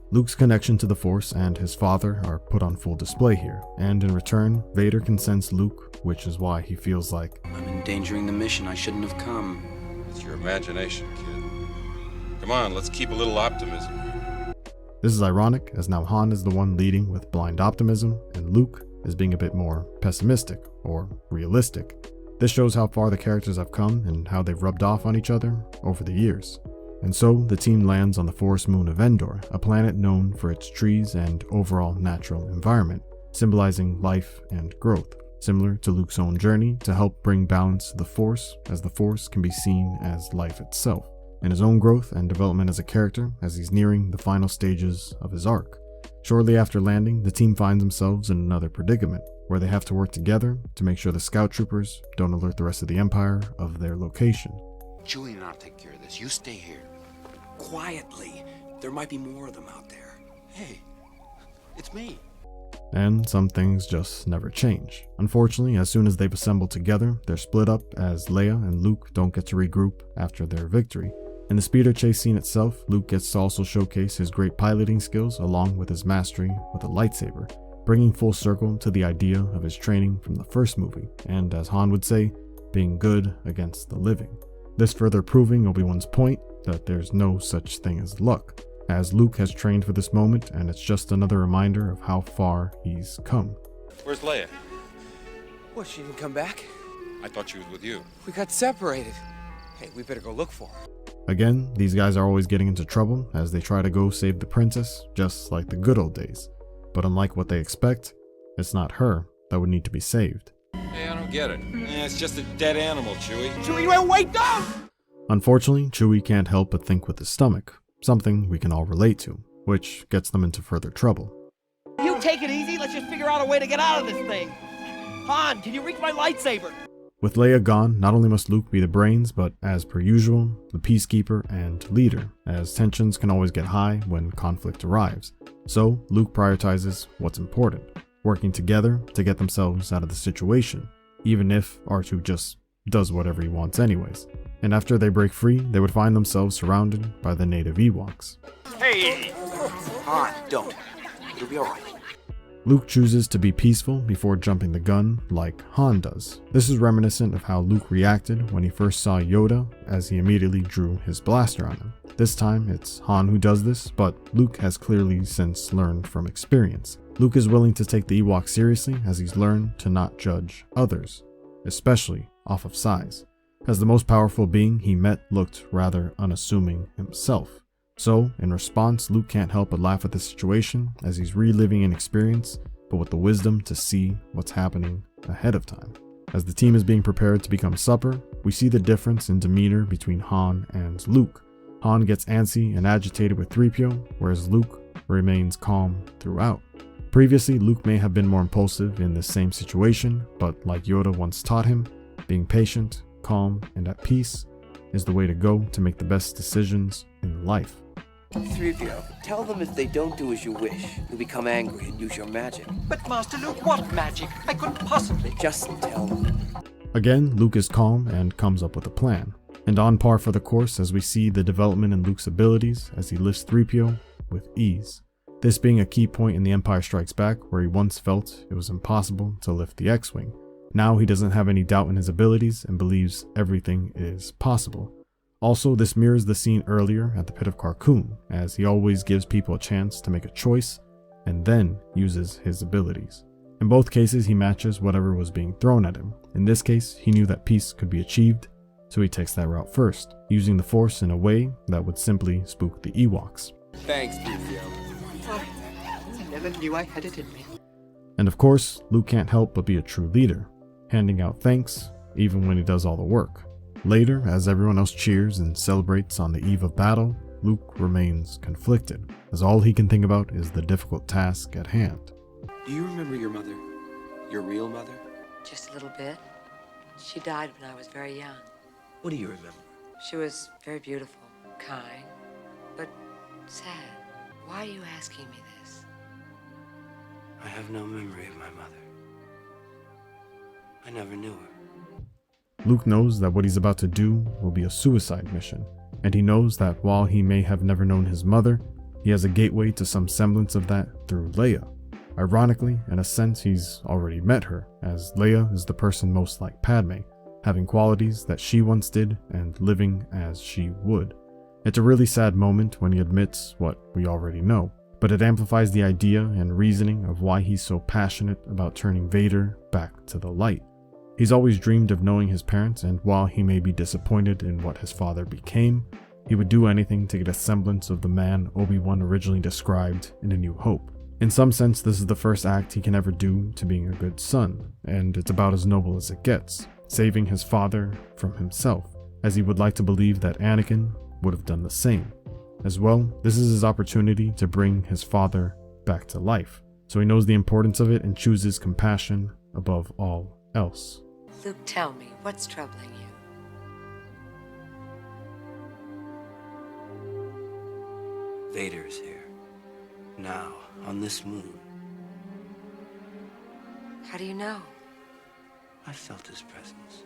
Luke's connection to the Force and his father are put on full display here, and in return, Vader can sense Luke, which is why he feels like, I'm endangering the mission. I shouldn't have come. It's your imagination, kid. Come on, let's keep a little optimism here. This is ironic, as now Han is the one leading with blind optimism, and Luke is being a bit more pessimistic, or realistic. This shows how far the characters have come and how they've rubbed off on each other over the years. And so, the team lands on the forest moon of Endor, a planet known for its trees and overall natural environment, symbolizing life and growth, similar to Luke's own journey to help bring balance to the Force, as the Force can be seen as life itself, and his own growth and development as a character as he's nearing the final stages of his arc. Shortly after landing, the team finds themselves in another predicament, where they have to work together to make sure the scout troopers don't alert the rest of the Empire of their location. Julian and I'll take care of this. You stay here. Quietly. There might be more of them out there. Hey, it's me. And some things just never change. Unfortunately, as soon as they've assembled together, they're split up as Leia and Luke don't get to regroup after their victory. In the speeder chase scene itself, Luke gets to also showcase his great piloting skills along with his mastery with a lightsaber, bringing full circle to the idea of his training from the first movie, and as Han would say, being good against the living. This further proving Obi-Wan's point that there's no such thing as luck, as Luke has trained for this moment, and it's just another reminder of how far he's come. Where's Leia? What, she didn't come back? I thought she was with you. We got separated. Hey, we better go look for her. Again, these guys are always getting into trouble as they try to go save the princess, just like the good old days. But unlike what they expect, it's not her that would need to be saved. Hey, I don't get it. It's just a dead animal, Chewie. Chewie, wait, don't! Unfortunately, Chewie can't help but think with his stomach, something we can all relate to, which gets them into further trouble. You take it easy, let's just figure out a way to get out of this thing. Han, can you reach my lightsaber? With Leia gone, not only must Luke be the brains, but as per usual, the peacekeeper and leader, as tensions can always get high when conflict arrives. So Luke prioritizes what's important, working together to get themselves out of the situation, even if R2 just does whatever he wants anyways. And after they break free, they would find themselves surrounded by the native Ewoks. Hey! Han, don't. It'll be alright. Luke chooses to be peaceful before jumping the gun like Han does. This is reminiscent of how Luke reacted when he first saw Yoda, as he immediately drew his blaster on him. This time it's Han who does this, but Luke has clearly since learned from experience. Luke is willing to take the Ewoks seriously as he's learned to not judge others, especially off of size, as the most powerful being he met looked rather unassuming himself. So, in response, Luke can't help but laugh at the situation as he's reliving an experience, but with the wisdom to see what's happening ahead of time. As the team is being prepared to become supper, we see the difference in demeanor between Han and Luke. Han gets antsy and agitated with 3PO, whereas Luke remains calm throughout. Previously, Luke may have been more impulsive in this same situation, but like Yoda once taught him, being patient, calm, and at peace is the way to go to make the best decisions in life. 3PO, tell them if they don't do as you wish, you'll become angry and use your magic. But Master Luke, what magic? I couldn't possibly. Just tell them. Again, Luke is calm and comes up with a plan, and on par for the course as we see the development in Luke's abilities as he lifts 3PO with ease. This being a key point in The Empire Strikes Back, where he once felt it was impossible to lift the X-Wing. Now he doesn't have any doubt in his abilities and believes everything is possible. Also, this mirrors the scene earlier at the Pit of Carkoon, as he always gives people a chance to make a choice and then uses his abilities. In both cases, he matches whatever was being thrown at him. In this case, he knew that peace could be achieved, so he takes that route first, using the Force in a way that would simply spook the Ewoks. Thanks, 3PO. I never knew I had it in me. And of course, Luke can't help but be a true leader, handing out thanks even when he does all the work. Later, as everyone else cheers and celebrates on the eve of battle, Luke remains conflicted, as all he can think about is the difficult task at hand. Do you remember your mother? Your real mother? Just a little bit. She died when I was very young. What do you remember? She was very beautiful, kind, but sad. Why are you asking me this? I have no memory of my mother. I never knew her. Luke knows that what he's about to do will be a suicide mission, and he knows that while he may have never known his mother, he has a gateway to some semblance of that through Leia. Ironically, in a sense, he's already met her, as Leia is the person most like Padme, having qualities that she once did and living as she would. It's a really sad moment when he admits what we already know, but it amplifies the idea and reasoning of why he's so passionate about turning Vader back to the light. He's always dreamed of knowing his parents, and while he may be disappointed in what his father became, he would do anything to get a semblance of the man Obi-Wan originally described in A New Hope. In some sense, this is the first act he can ever do to being a good son, and it's about as noble as it gets, saving his father from himself, as he would like to believe that Anakin would have done the same. As well, this is his opportunity to bring his father back to life, so he knows the importance of it and chooses compassion above all else. Luke, tell me, what's troubling you? Vader's here. Now, on this moon. How do you know? I felt his presence.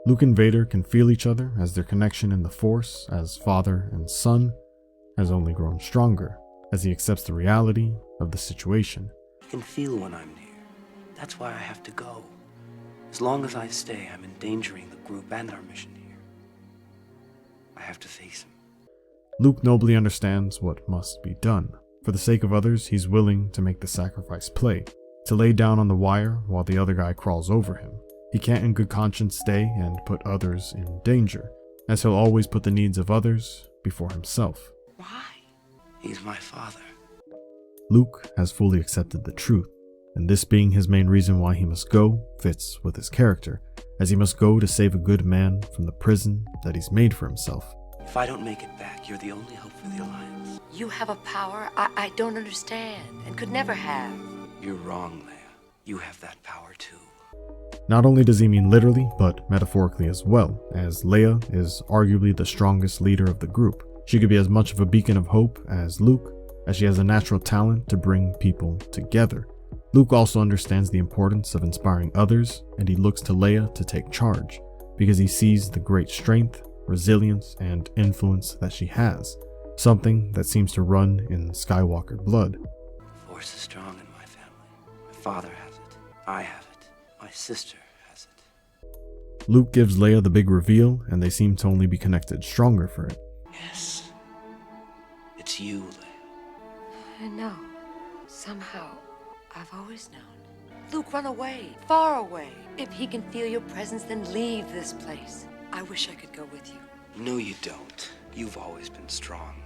Luke and Vader can feel each other as their connection in the Force, as father and son, has only grown stronger as he accepts the reality of the situation. I can feel when I'm near. That's why I have to go. As long as I stay, I'm endangering the group and our mission here. I have to face him. Luke nobly understands what must be done. For the sake of others, he's willing to make the sacrifice play, to lay down on the wire while the other guy crawls over him. He can't in good conscience stay and put others in danger, as he'll always put the needs of others before himself. Why? He's my father. Luke has fully accepted the truth, and this being his main reason why he must go fits with his character, as he must go to save a good man from the prison that he's made for himself. If I don't make it back, you're the only hope for the Alliance. You have a power I don't understand and could never have. You're wrong, Leia. You have that power too. Not only does he mean literally, but metaphorically as well, as Leia is arguably the strongest leader of the group. She could be as much of a beacon of hope as Luke, as she has a natural talent to bring people together. Luke also understands the importance of inspiring others, and he looks to Leia to take charge, because he sees the great strength, resilience, and influence that she has, something that seems to run in Skywalker blood. The Force is strong in my family. My father has it. I have it. My sister has it. Luke gives Leia the big reveal, and they seem to only be connected stronger for it. Yes. It's you, Leia. I know. Somehow, I've always known. Luke, run away. Far away. If he can feel your presence, then leave this place. I wish I could go with you. No, you don't. You've always been strong.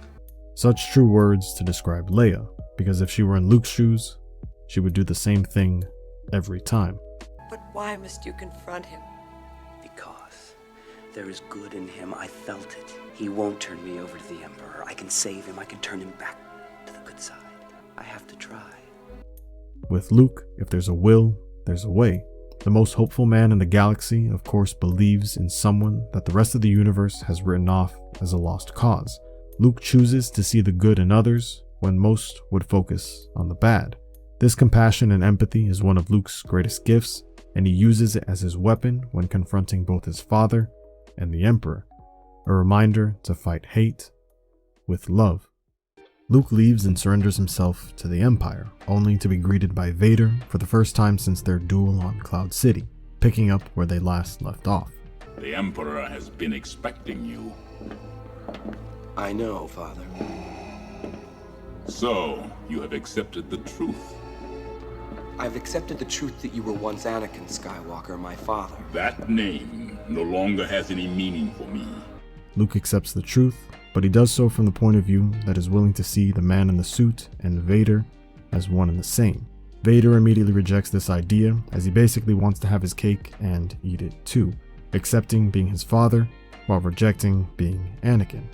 Such true words to describe Leia, because if she were in Luke's shoes, she would do the same thing every time. But why must you confront him? Because there is good in him. I felt it. He won't turn me over to the Emperor. I can save him. I can turn him back to the good side. I have to try. With Luke, if there's a will, there's a way. The most hopeful man in the galaxy, of course, believes in someone that the rest of the universe has written off as a lost cause. Luke chooses to see the good in others when most would focus on the bad. This compassion and empathy is one of Luke's greatest gifts, and he uses it as his weapon when confronting both his father and the Emperor, a reminder to fight hate with love. Luke leaves and surrenders himself to the Empire, only to be greeted by Vader for the first time since their duel on Cloud City, picking up where they last left off. The Emperor has been expecting you. I know, Father. So, you have accepted the truth. I've accepted the truth that you were once Anakin Skywalker, my father. That name no longer has any meaning for me. Luke accepts the truth, but he does so from the point of view that is willing to see the man in the suit and Vader as one and the same. Vader immediately rejects this idea, as he basically wants to have his cake and eat it too, accepting being his father while rejecting being Anakin.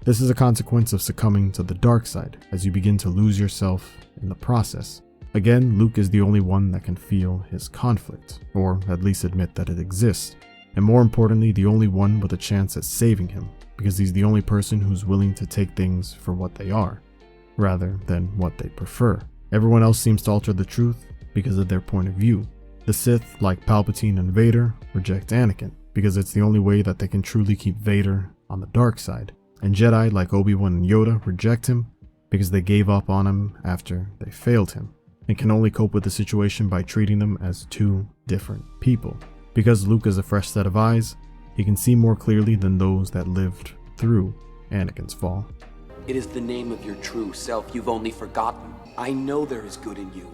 This is a consequence of succumbing to the dark side, as you begin to lose yourself in the process. Again, Luke is the only one that can feel his conflict, or at least admit that it exists, and more importantly, the only one with a chance at saving him, because he's the only person who's willing to take things for what they are, rather than what they prefer. Everyone else seems to alter the truth because of their point of view. The Sith, like Palpatine and Vader, reject Anakin, because it's the only way that they can truly keep Vader on the dark side. And Jedi, like Obi-Wan and Yoda, reject him because they gave up on him after they failed him, and can only cope with the situation by treating them as two different people. Because Luke is a fresh set of eyes, he can see more clearly than those that lived through Anakin's fall. It is the name of your true self you've only forgotten. I know there is good in you.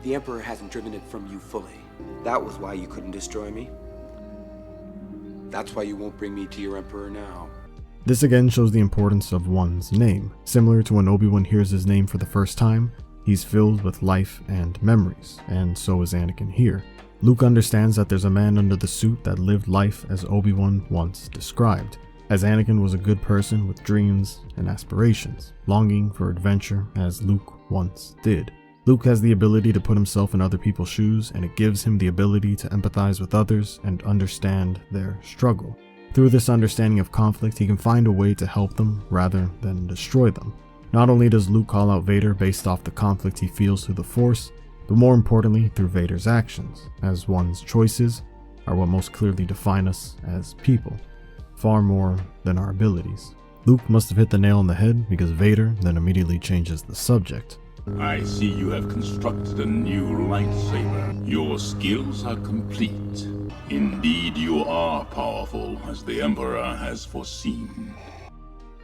The Emperor hasn't driven it from you fully. That was why you couldn't destroy me. That's why you won't bring me to your Emperor now. This again shows the importance of one's name. Similar to when Obi-Wan hears his name for the first time, he's filled with life and memories, and so is Anakin here. Luke understands that there's a man under the suit that lived life as Obi-Wan once described, as Anakin was a good person with dreams and aspirations, longing for adventure as Luke once did. Luke has the ability to put himself in other people's shoes, and it gives him the ability to empathize with others and understand their struggle. Through this understanding of conflict, he can find a way to help them rather than destroy them. Not only does Luke call out Vader based off the conflict he feels through the Force, but more importantly through Vader's actions, as one's choices are what most clearly define us as people, far more than our abilities. Luke must have hit the nail on the head because Vader then immediately changes the subject. I see you have constructed a new lightsaber. Your skills are complete. Indeed, you are powerful, as the Emperor has foreseen.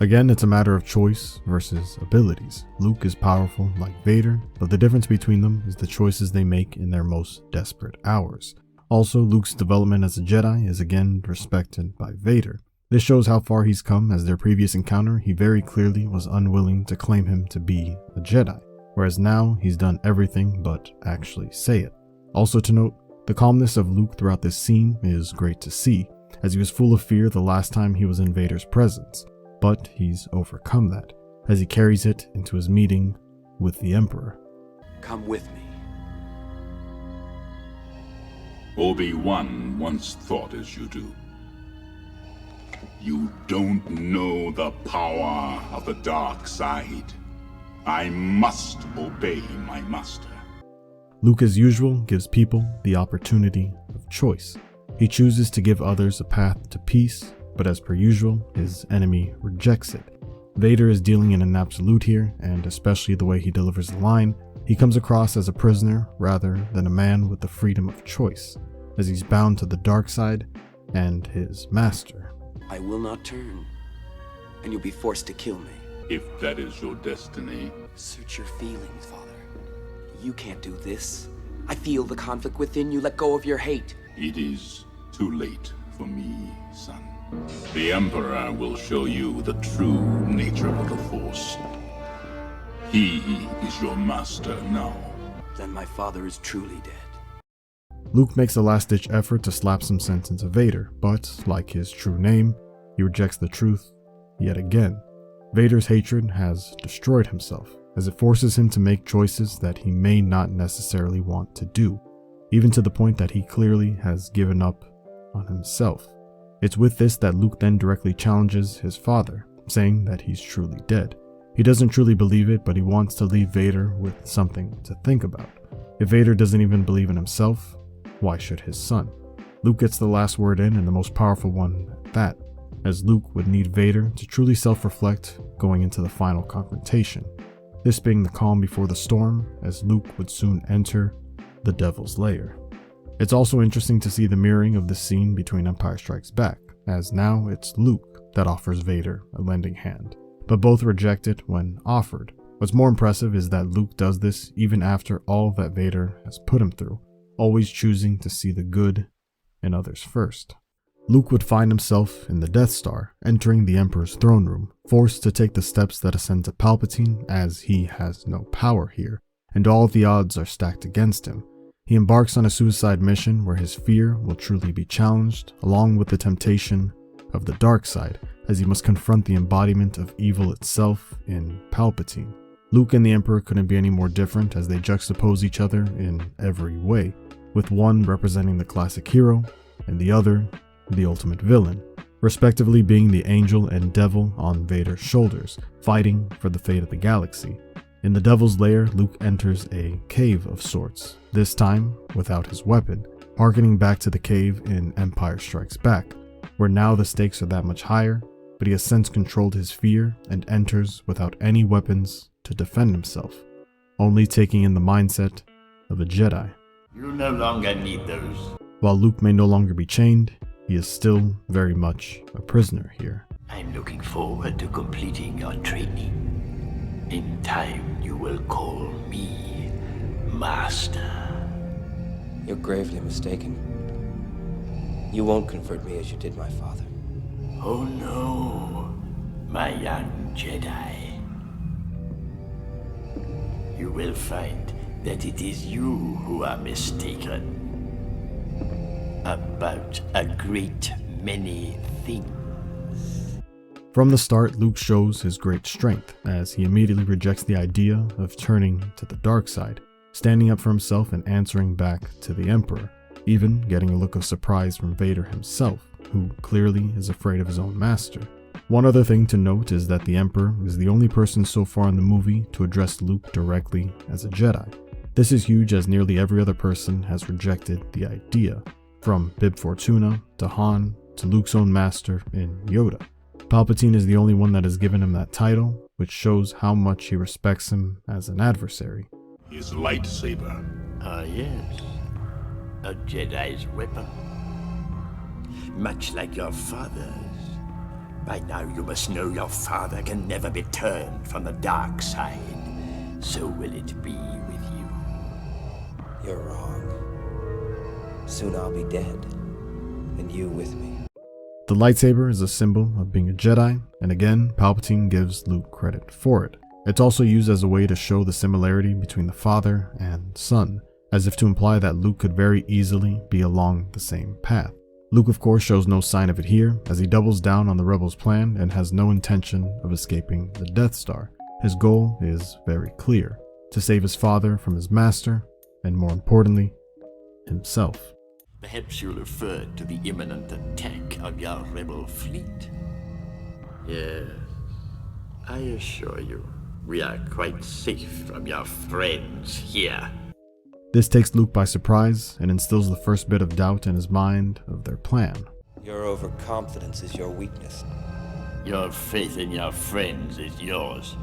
Again, it's a matter of choice versus abilities. Luke is powerful like Vader, but the difference between them is the choices they make in their most desperate hours. Also, Luke's development as a Jedi is again respected by Vader. This shows how far he's come, as their previous encounter he very clearly was unwilling to claim him to be a Jedi, whereas now he's done everything but actually say it. Also to note, the calmness of Luke throughout this scene is great to see, as he was full of fear the last time he was in Vader's presence, but he's overcome that, as he carries it into his meeting with the Emperor. Come with me. Obi-Wan once thought as you do. You don't know the power of the dark side. I must obey my master. Luke, as usual, gives people the opportunity of choice. He chooses to give others a path to peace, but as per usual, his enemy rejects it. Vader is dealing in an absolute here, and especially the way he delivers the line, he comes across as a prisoner rather than a man with the freedom of choice, as he's bound to the dark side and his master. I will not turn, and you'll be forced to kill me. If that is your destiny. Search your feelings, Father. You can't do this. I feel the conflict within you. Let go of your hate. It is too late for me, son. The Emperor will show you the true nature of the Force. He is your master now. Then my father is truly dead. Luke makes a last-ditch effort to slap some sense into Vader, but, like his true name, he rejects the truth yet again. Vader's hatred has destroyed himself, as it forces him to make choices that he may not necessarily want to do, even to the point that he clearly has given up on himself. It's with this that Luke then directly challenges his father, saying that he's truly dead. He doesn't truly believe it, but he wants to leave Vader with something to think about. If Vader doesn't even believe in himself, why should his son? Luke gets the last word in, and the most powerful one at that, as Luke would need Vader to truly self-reflect going into the final confrontation. This being the calm before the storm, as Luke would soon enter the Devil's Lair. It's also interesting to see the mirroring of this scene between Empire Strikes Back, as now it's Luke that offers Vader a lending hand, but both reject it when offered. What's more impressive is that Luke does this even after all that Vader has put him through, always choosing to see the good in others first. Luke would find himself in the Death Star, entering the Emperor's throne room, forced to take the steps that ascend to Palpatine, as he has no power here, and all the odds are stacked against him. He embarks on a suicide mission where his fear will truly be challenged, along with the temptation of the dark side, as he must confront the embodiment of evil itself in Palpatine. Luke and the Emperor couldn't be any more different, as they juxtapose each other in every way, with one representing the classic hero, and the other the ultimate villain, respectively being the angel and devil on Vader's shoulders, fighting for the fate of the galaxy. In the Devil's Lair, Luke enters a cave of sorts, this time without his weapon, harkening back to the cave in Empire Strikes Back, where now the stakes are that much higher, but he has since controlled his fear and enters without any weapons to defend himself, only taking in the mindset of a Jedi. You no longer need those. While Luke may no longer be chained, he is still very much a prisoner here. I'm looking forward to completing your training. In time, you will call me Master. You're gravely mistaken. You won't convert me as you did my father. Oh no, my young Jedi. You will find that it is you who are mistaken about a great many things. From the start, Luke shows his great strength, as he immediately rejects the idea of turning to the dark side, standing up for himself and answering back to the Emperor, even getting a look of surprise from Vader himself, who clearly is afraid of his own master. One other thing to note is that the Emperor is the only person so far in the movie to address Luke directly as a Jedi. This is huge as nearly every other person has rejected the idea, from Bib Fortuna to Han to Luke's own master in Yoda. Palpatine is the only one that has given him that title, which shows how much he respects him as an adversary. His lightsaber. Ah, yes. A Jedi's weapon. Much like your father's. By now you must know your father can never be turned from the dark side. So will it be with you. You're wrong. Soon I'll be dead, and you with me. The lightsaber is a symbol of being a Jedi, and again, Palpatine gives Luke credit for it. It's also used as a way to show the similarity between the father and son, as if to imply that Luke could very easily be along the same path. Luke of course shows no sign of it here, as he doubles down on the rebels' plan and has no intention of escaping the Death Star. His goal is very clear: to save his father from his master, and more importantly, himself. Perhaps you referred to the imminent attack on your rebel fleet. Yes, I assure you, we are quite safe from your friends here. This takes Luke by surprise and instills the first bit of doubt in his mind of their plan. Your overconfidence is your weakness. Your faith in your friends is yours.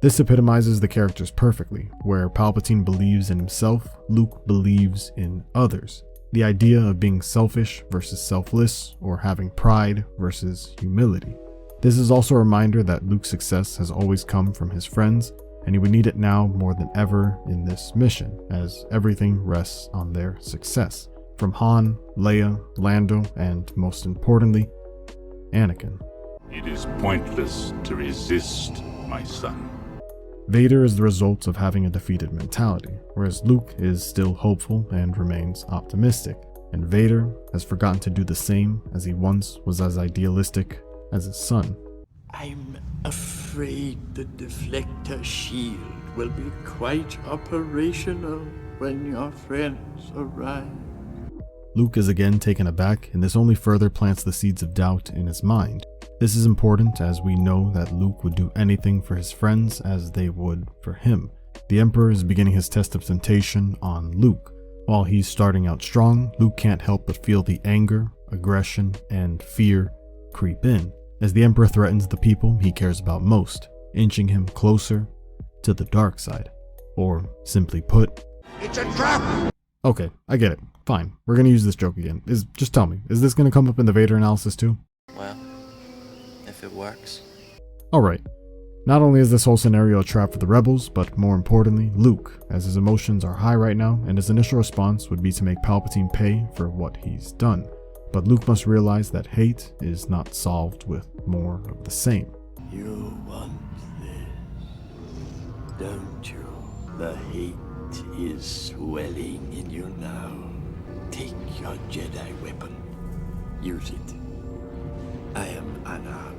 This epitomizes the characters perfectly. Where Palpatine believes in himself, Luke believes in others. The idea of being selfish versus selfless, or having pride versus humility. This is also a reminder that Luke's success has always come from his friends, and he would need it now more than ever in this mission, as everything rests on their success. From Han, Leia, Lando, and most importantly, Anakin. It is pointless to resist, my son. Vader is the result of having a defeated mentality, whereas Luke is still hopeful and remains optimistic, and Vader has forgotten to do the same, as he once was as idealistic as his son. I'm afraid the deflector shield will be quite operational when your friends arrive. Luke is again taken aback, and this only further plants the seeds of doubt in his mind. This is important as we know that Luke would do anything for his friends as they would for him. The Emperor is beginning his test of temptation on Luke. While he's starting out strong, Luke can't help but feel the anger, aggression, and fear creep in, as the Emperor threatens the people he cares about most, inching him closer to the dark side. Or, simply put, it's a trap! Okay, I get it. Fine, we're gonna use this joke again. Just tell me, is this gonna come up in the Vader analysis too? Well, if it works. Alright, not only is this whole scenario a trap for the rebels, but more importantly, Luke, as his emotions are high right now, and his initial response would be to make Palpatine pay for what he's done. But Luke must realize that hate is not solved with more of the same. You want this, don't you? The hate is swelling in you now. Take your Jedi weapon. Use it. I am unarmed.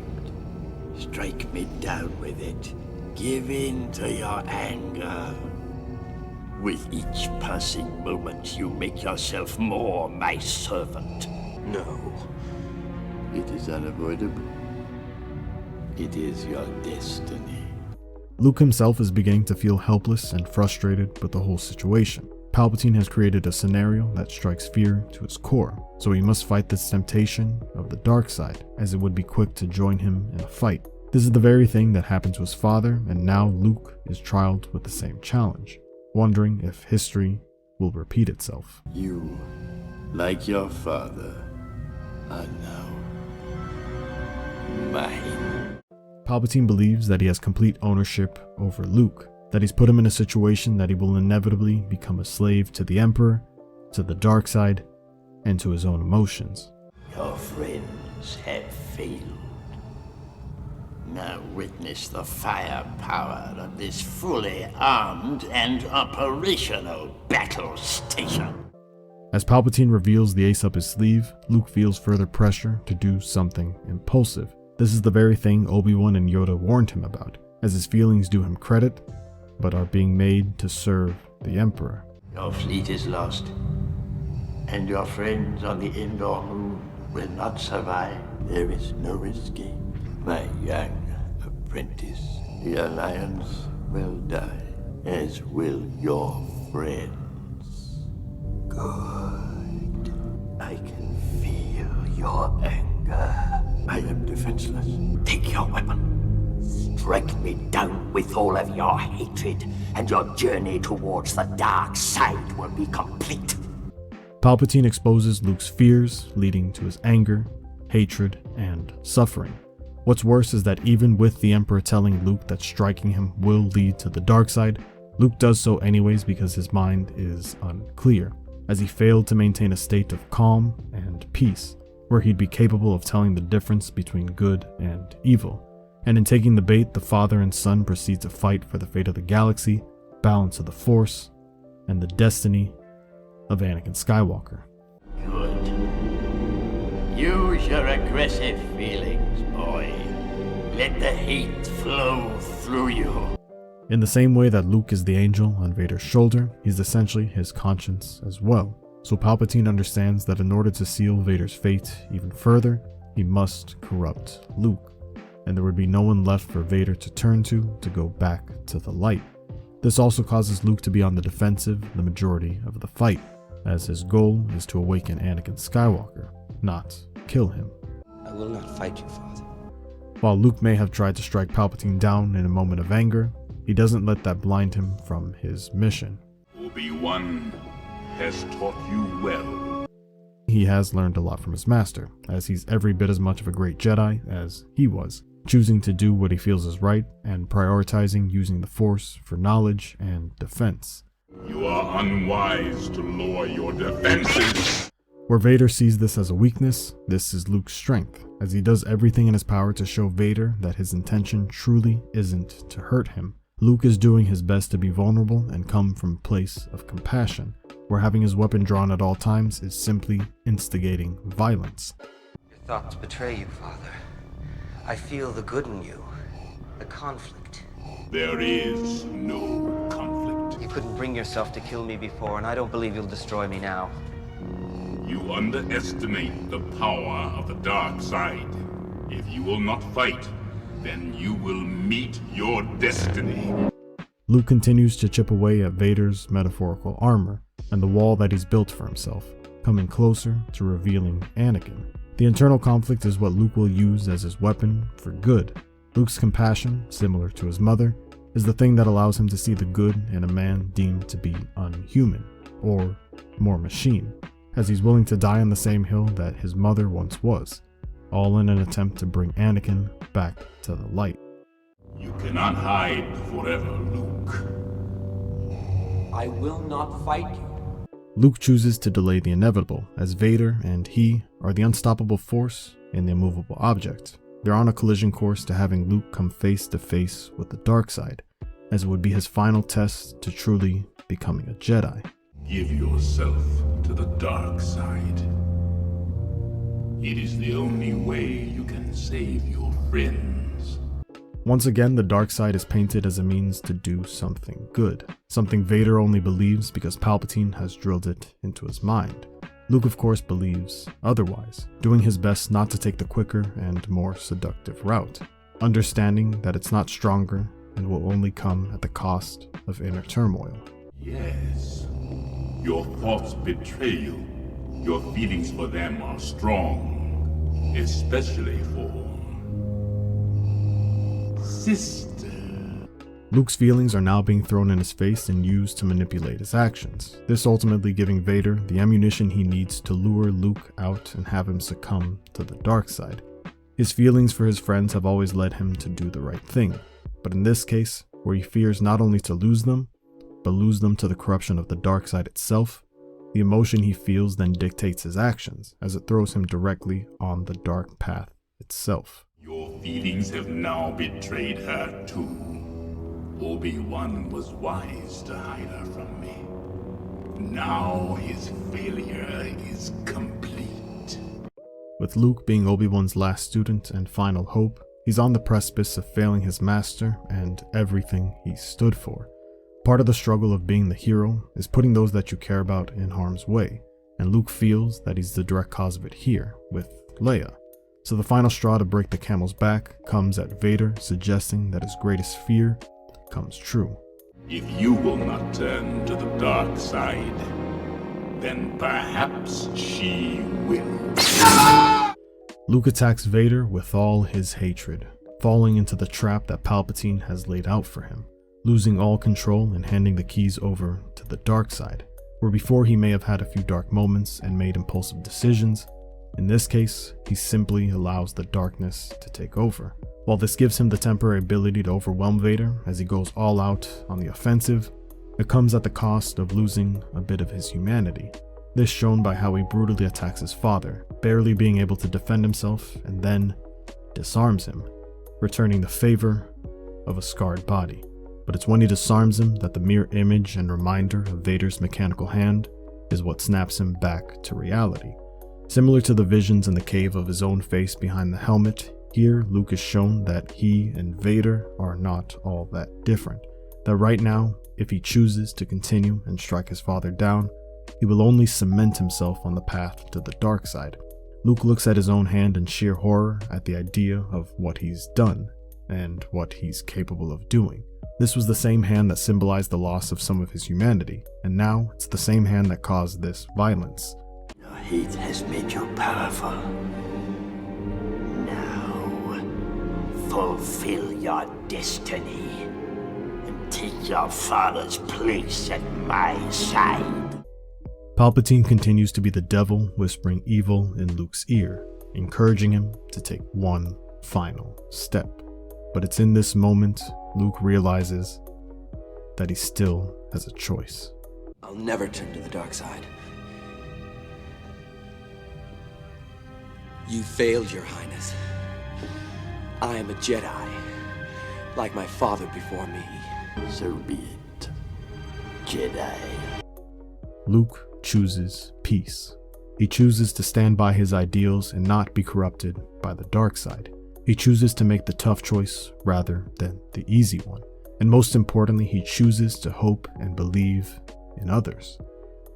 Strike me down with it. Give in to your anger. With each passing moment, you make yourself more my servant. No. It is unavoidable. It is your destiny. Luke himself is beginning to feel helpless and frustrated with the whole situation. Palpatine has created a scenario that strikes fear to its core, so he must fight this temptation of the dark side, as it would be quick to join him in a fight. This is the very thing that happened to his father, and now Luke is trialed with the same challenge, wondering if history will repeat itself. You, like your father, are now mine. Palpatine believes that he has complete ownership over Luke, that he's put him in a situation that he will inevitably become a slave to the Emperor, to the dark side, and to his own emotions. Your friends have failed. Now witness the firepower of this fully armed and operational battle station. As Palpatine reveals the ace up his sleeve, Luke feels further pressure to do something impulsive. This is the very thing Obi-Wan and Yoda warned him about, as his feelings do him credit, but are being made to serve the Emperor. Your fleet is lost, and your friends on the Endor moon will not survive. There is no escape. My young apprentice, the Alliance will die, as will your friends. Good. I can feel your anger. I am defenseless. Take your weapon. Strike me down with all of your hatred, and your journey towards the dark side will be complete. Palpatine exposes Luke's fears, leading to his anger, hatred, and suffering. What's worse is that even with the Emperor telling Luke that striking him will lead to the dark side, Luke does so anyways because his mind is unclear, as he failed to maintain a state of calm and peace, where he'd be capable of telling the difference between good and evil. And in taking the bait, the father and son proceed to fight for the fate of the galaxy, balance of the Force, and the destiny of Anakin Skywalker. Good. Use your aggressive feelings, boy. Let the hate flow through you. In the same way that Luke is the angel on Vader's shoulder, he's essentially his conscience as well. So Palpatine understands that in order to seal Vader's fate even further, he must corrupt Luke, and there would be no one left for Vader to turn to go back to the light. This also causes Luke to be on the defensive the majority of the fight, as his goal is to awaken Anakin Skywalker, not kill him. I will not fight you, Father. While Luke may have tried to strike Palpatine down in a moment of anger, he doesn't let that blind him from his mission. Obi-Wan has taught you well. He has learned a lot from his master, as he's every bit as much of a great Jedi as he was, choosing to do what he feels is right and prioritizing using the Force for knowledge and defense. You are unwise to lower your defenses. Where Vader sees this as a weakness, this is Luke's strength, as he does everything in his power to show Vader that his intention truly isn't to hurt him. Luke is doing his best to be vulnerable and come from a place of compassion, where having his weapon drawn at all times is simply instigating violence. Your thoughts betray you, Father. I feel the good in you, the conflict. There is no conflict. You couldn't bring yourself to kill me before, and I don't believe you'll destroy me now. You underestimate the power of the dark side. If you will not fight, then you will meet your destiny. Luke continues to chip away at Vader's metaphorical armor and the wall that he's built for himself, coming closer to revealing Anakin. The internal conflict is what Luke will use as his weapon for good. Luke's compassion, similar to his mother, is the thing that allows him to see the good in a man deemed to be unhuman, or more machine, as he's willing to die on the same hill that his mother once was, all in an attempt to bring Anakin back to the light. You cannot hide forever, Luke. I will not fight you. Luke chooses to delay the inevitable, as Vader and he are the unstoppable force and the immovable object. They're on a collision course to having Luke come face to face with the dark side, as it would be his final test to truly becoming a Jedi. Give yourself to the dark side. It is the only way you can save your friends. Once again, the dark side is painted as a means to do something good, something Vader only believes because Palpatine has drilled it into his mind. Luke, of course, believes otherwise, doing his best not to take the quicker and more seductive route, understanding that it's not stronger and will only come at the cost of inner turmoil. Yes, your thoughts betray you. Your feelings for them are strong, especially for sister. Luke's feelings are now being thrown in his face and used to manipulate his actions, this ultimately giving Vader the ammunition he needs to lure Luke out and have him succumb to the dark side. His feelings for his friends have always led him to do the right thing, but in this case, where he fears not only to lose them, but lose them to the corruption of the dark side itself, the emotion he feels then dictates his actions, as it throws him directly on the dark path itself. Your feelings have now betrayed her too. Obi-Wan was wise to hide her from me. Now his failure is complete. With Luke being Obi-Wan's last student and final hope, he's on the precipice of failing his master and everything he stood for. Part of the struggle of being the hero is putting those that you care about in harm's way, and Luke feels that he's the direct cause of it here, with Leia. So the final straw to break the camel's back comes at Vader suggesting that his greatest fear comes true. If you will not turn to the dark side, then perhaps she will. Luke attacks Vader with all his hatred, falling into the trap that Palpatine has laid out for him, losing all control and handing the keys over to the dark side, where before he may have had a few dark moments and made impulsive decisions. In this case, he simply allows the darkness to take over. While this gives him the temporary ability to overwhelm Vader as he goes all out on the offensive, it comes at the cost of losing a bit of his humanity. This shown by how he brutally attacks his father, barely being able to defend himself, and then disarms him, returning the favor of a scarred body. But it's when he disarms him that the mere image and reminder of Vader's mechanical hand is what snaps him back to reality. Similar to the visions in the cave of his own face behind the helmet, here Luke is shown that he and Vader are not all that different. That right now, if he chooses to continue and strike his father down, he will only cement himself on the path to the dark side. Luke looks at his own hand in sheer horror at the idea of what he's done and what he's capable of doing. This was the same hand that symbolized the loss of some of his humanity, and now it's the same hand that caused this violence. Your hate has made you powerful. Now, fulfill your destiny and take your father's place at my side. Palpatine continues to be the devil whispering evil in Luke's ear, encouraging him to take one final step. But it's in this moment Luke realizes that he still has a choice. I'll never turn to the dark side. You failed, Your Highness. I am a Jedi, like my father before me. So be it, Jedi. Luke chooses peace. He chooses to stand by his ideals and not be corrupted by the dark side. He chooses to make the tough choice rather than the easy one. And most importantly, he chooses to hope and believe in others.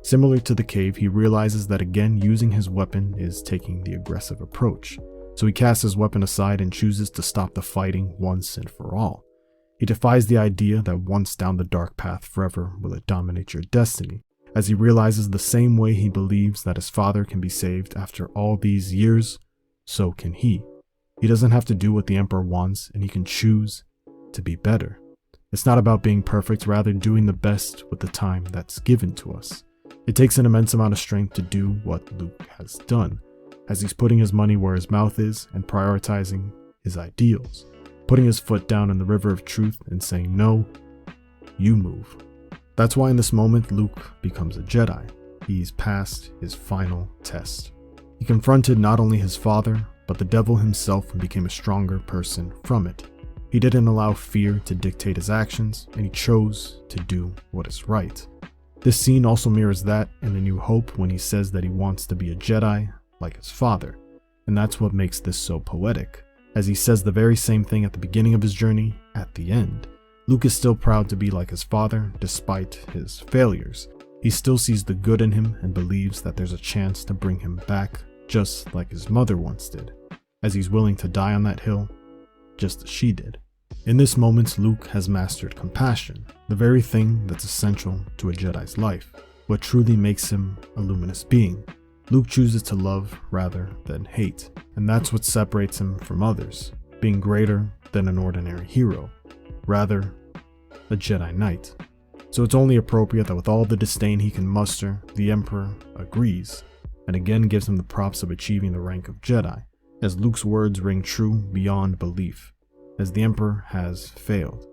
Similar to the cave, he realizes that again using his weapon is taking the aggressive approach. So he casts his weapon aside and chooses to stop the fighting once and for all. He defies the idea that once down the dark path forever will it dominate your destiny, as he realizes the same way he believes that his father can be saved after all these years, so can he. He doesn't have to do what the Emperor wants, and he can choose to be better. It's not about being perfect, rather doing the best with the time that's given to us. It takes an immense amount of strength to do what Luke has done, as he's putting his money where his mouth is and prioritizing his ideals, putting his foot down in the river of truth and saying, no, you move. That's why in this moment Luke becomes a Jedi. He's passed his final test. He confronted not only his father, but the devil himself and became a stronger person from it. He didn't allow fear to dictate his actions, and he chose to do what is right. This scene also mirrors that in A New Hope when he says that he wants to be a Jedi like his father, and that's what makes this so poetic, as he says the very same thing at the beginning of his journey at the end. Luke is still proud to be like his father despite his failures. He still sees the good in him and believes that there's a chance to bring him back just like his mother once did, as he's willing to die on that hill just as she did. In this moment, Luke has mastered compassion, the very thing that's essential to a Jedi's life, what truly makes him a luminous being. Luke chooses to love rather than hate, and that's what separates him from others, being greater than an ordinary hero, rather a Jedi Knight. So it's only appropriate that with all the disdain he can muster, the Emperor agrees, and again gives him the props of achieving the rank of Jedi, as Luke's words ring true beyond belief, as the Emperor has failed,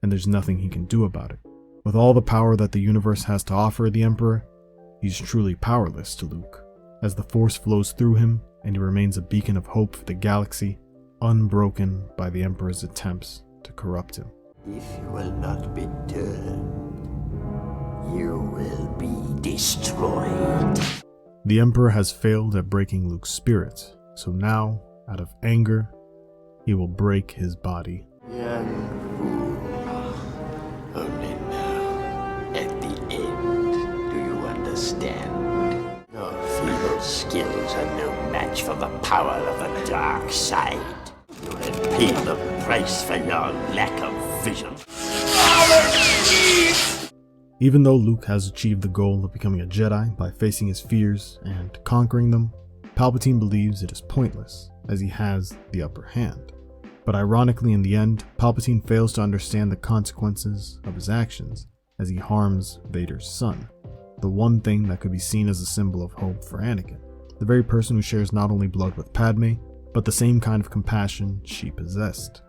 and there's nothing he can do about it. With all the power that the universe has to offer the Emperor, he's truly powerless to Luke, as the Force flows through him and he remains a beacon of hope for the galaxy, unbroken by the Emperor's attempts to corrupt him. If you will not be turned, you will be destroyed. The Emperor has failed at breaking Luke's spirit, so now, out of anger, he will break his body. Young fool. Only now, at the end, do you understand? Your feeble skills are no match for the power of the dark side. You have paid the price for your lack of vision. Even though Luke has achieved the goal of becoming a Jedi by facing his fears and conquering them, Palpatine believes it is pointless, as he has the upper hand. But ironically, in the end, Palpatine fails to understand the consequences of his actions, as he harms Vader's son, the one thing that could be seen as a symbol of hope for Anakin, the very person who shares not only blood with Padme, but the same kind of compassion she possessed.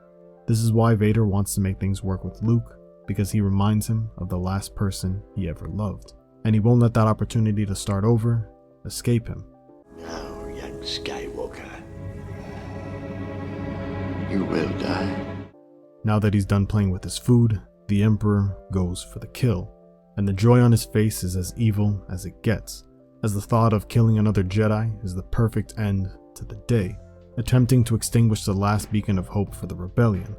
This is why Vader wants to make things work with Luke, because he reminds him of the last person he ever loved, and he won't let that opportunity to start over escape him. Now, young Skywalker, you will die. Now that he's done playing with his food, the Emperor goes for the kill, and the joy on his face is as evil as it gets, as the thought of killing another Jedi is the perfect end to the day, attempting to extinguish the last beacon of hope for the rebellion.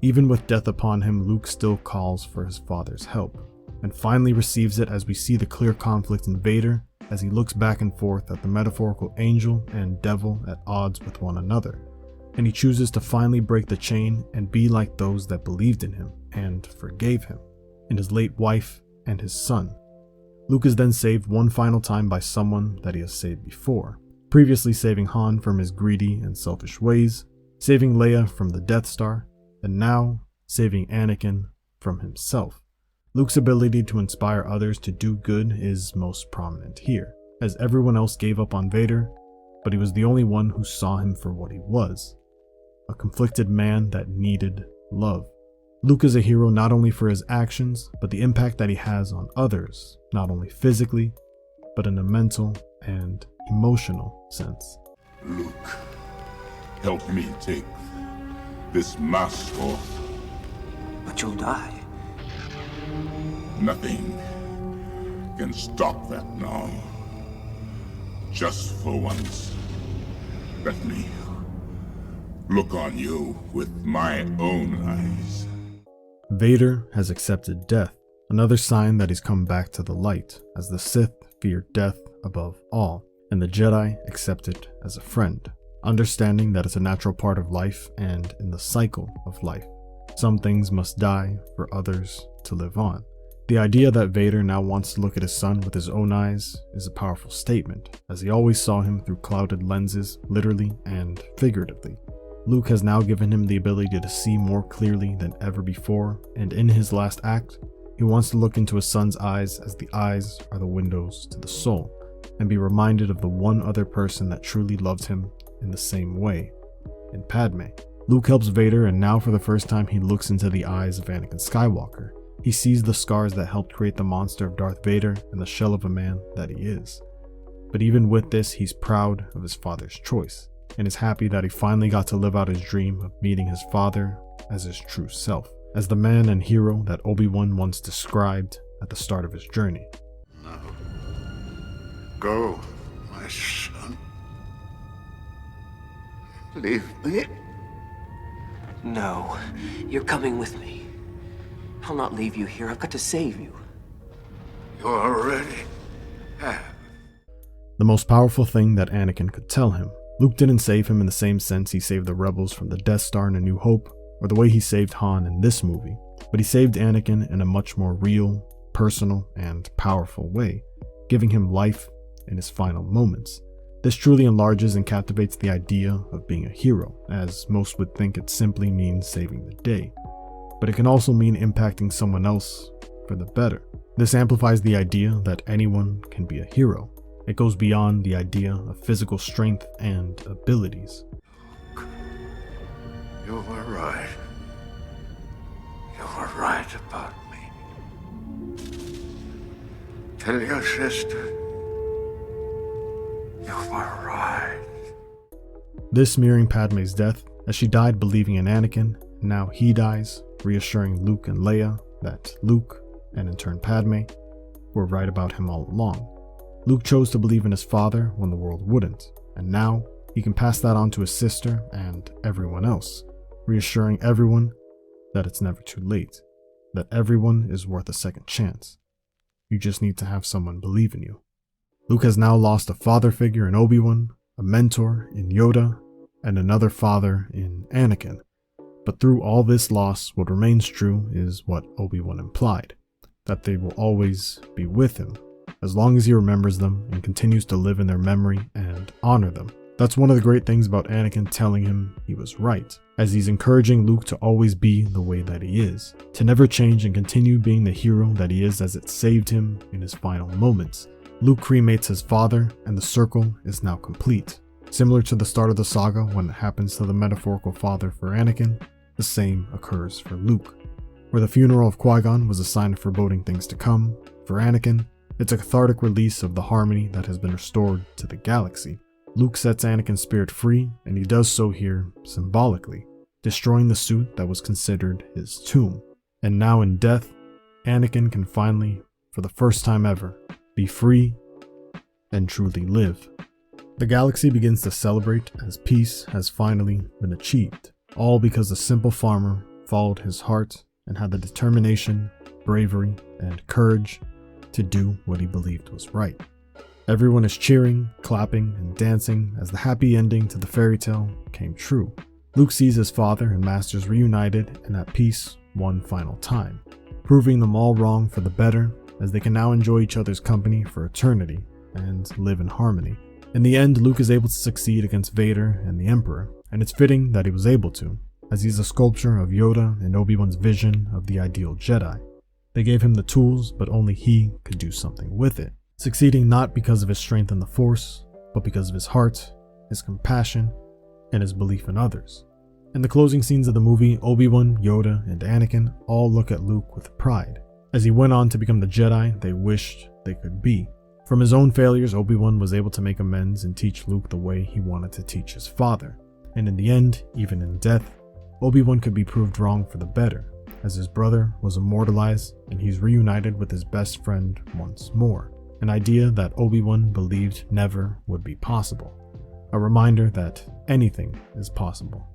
Even with death upon him, Luke still calls for his father's help, and finally receives it as we see the clear conflict in Vader as he looks back and forth at the metaphorical angel and devil at odds with one another, and he chooses to finally break the chain and be like those that believed in him and forgave him, in his late wife and his son. Luke is then saved one final time by someone that he has saved before, previously saving Han from his greedy and selfish ways, saving Leia from the Death Star, and now saving Anakin from himself. Luke's ability to inspire others to do good is most prominent here, as everyone else gave up on Vader, but he was the only one who saw him for what he was, a conflicted man that needed love. Luke is a hero not only for his actions, but the impact that he has on others, not only physically, but in a mental and emotional sense. Luke, help me take this mask off. But you'll die. Nothing can stop that now. Just for once, let me look on you with my own eyes. Vader has accepted death, another sign that he's come back to the light, as the Sith fear death above all, and the Jedi accept it as a friend, understanding that it's a natural part of life and in the cycle of life. Some things must die for others to live on. The idea that Vader now wants to look at his son with his own eyes is a powerful statement, as he always saw him through clouded lenses, literally and figuratively. Luke has now given him the ability to see more clearly than ever before, and in his last act, he wants to look into his son's eyes as the eyes are the windows to the soul, and be reminded of the one other person that truly loved him in the same way, in Padme. Luke helps Vader, and now for the first time he looks into the eyes of Anakin Skywalker. He sees the scars that helped create the monster of Darth Vader and the shell of a man that he is. But even with this, he's proud of his father's choice, and is happy that he finally got to live out his dream of meeting his father as his true self, as the man and hero that Obi-Wan once described at the start of his journey. Now, go, my son. Leave me. No, you're coming with me. I'll not leave you here. I've got to save you. You already have. The most powerful thing that Anakin could tell him. Luke didn't save him in the same sense he saved the rebels from the Death Star in A New Hope, or the way he saved Han in this movie, but he saved Anakin in a much more real, personal, and powerful way, giving him life in his final moments. This truly enlarges and captivates the idea of being a hero, as most would think it simply means saving the day. But it can also mean impacting someone else for the better. This amplifies the idea that anyone can be a hero. It goes beyond the idea of physical strength and abilities. You were right. You were right about me. Tell your sister. You were right. This mirroring Padme's death, as she died believing in Anakin, and now he dies, reassuring Luke and Leia that Luke, and in turn Padme, were right about him all along. Luke chose to believe in his father when the world wouldn't, and now he can pass that on to his sister and everyone else, reassuring everyone that it's never too late, that everyone is worth a second chance. You just need to have someone believe in you. Luke has now lost a father figure in Obi-Wan, a mentor in Yoda, and another father in Anakin. But through all this loss, what remains true is what Obi-Wan implied. that they will always be with him, as long as he remembers them and continues to live in their memory and honor them. That's one of the great things about Anakin telling him he was right, as he's encouraging Luke to always be the way that he is, to never change and continue being the hero that he is as it saved him in his final moments. Luke cremates his father, and the circle is now complete. Similar to the start of the saga when it happens to the metaphorical father for Anakin, the same occurs for Luke. Where the funeral of Qui-Gon was a sign of foreboding things to come, for Anakin, it's a cathartic release of the harmony that has been restored to the galaxy. Luke sets Anakin's spirit free, and he does so here symbolically, destroying the suit that was considered his tomb. And now in death, Anakin can finally, for the first time ever, be free and truly live. The galaxy begins to celebrate as peace has finally been achieved, all because a simple farmer followed his heart and had the determination, bravery, and courage to do what he believed was right. Everyone is cheering, clapping, and dancing as the happy ending to the fairy tale came true. Luke sees his father and masters reunited and at peace one final time, proving them all wrong for the better, as they can now enjoy each other's company for eternity and live in harmony. In the end, Luke is able to succeed against Vader and the Emperor, and it's fitting that he was able to, as he's a sculpture of Yoda and Obi-Wan's vision of the ideal Jedi. They gave him the tools, but only he could do something with it, succeeding not because of his strength in the Force, but because of his heart, his compassion, and his belief in others. In the closing scenes of the movie, Obi-Wan, Yoda, and Anakin all look at Luke with pride, as he went on to become the Jedi they wished they could be. From his own failures, Obi-Wan was able to make amends and teach Luke the way he wanted to teach his father. And in the end, even in death, Obi-Wan could be proved wrong for the better, as his brother was immortalized and he's reunited with his best friend once more, an idea that Obi-Wan believed never would be possible. A reminder that anything is possible,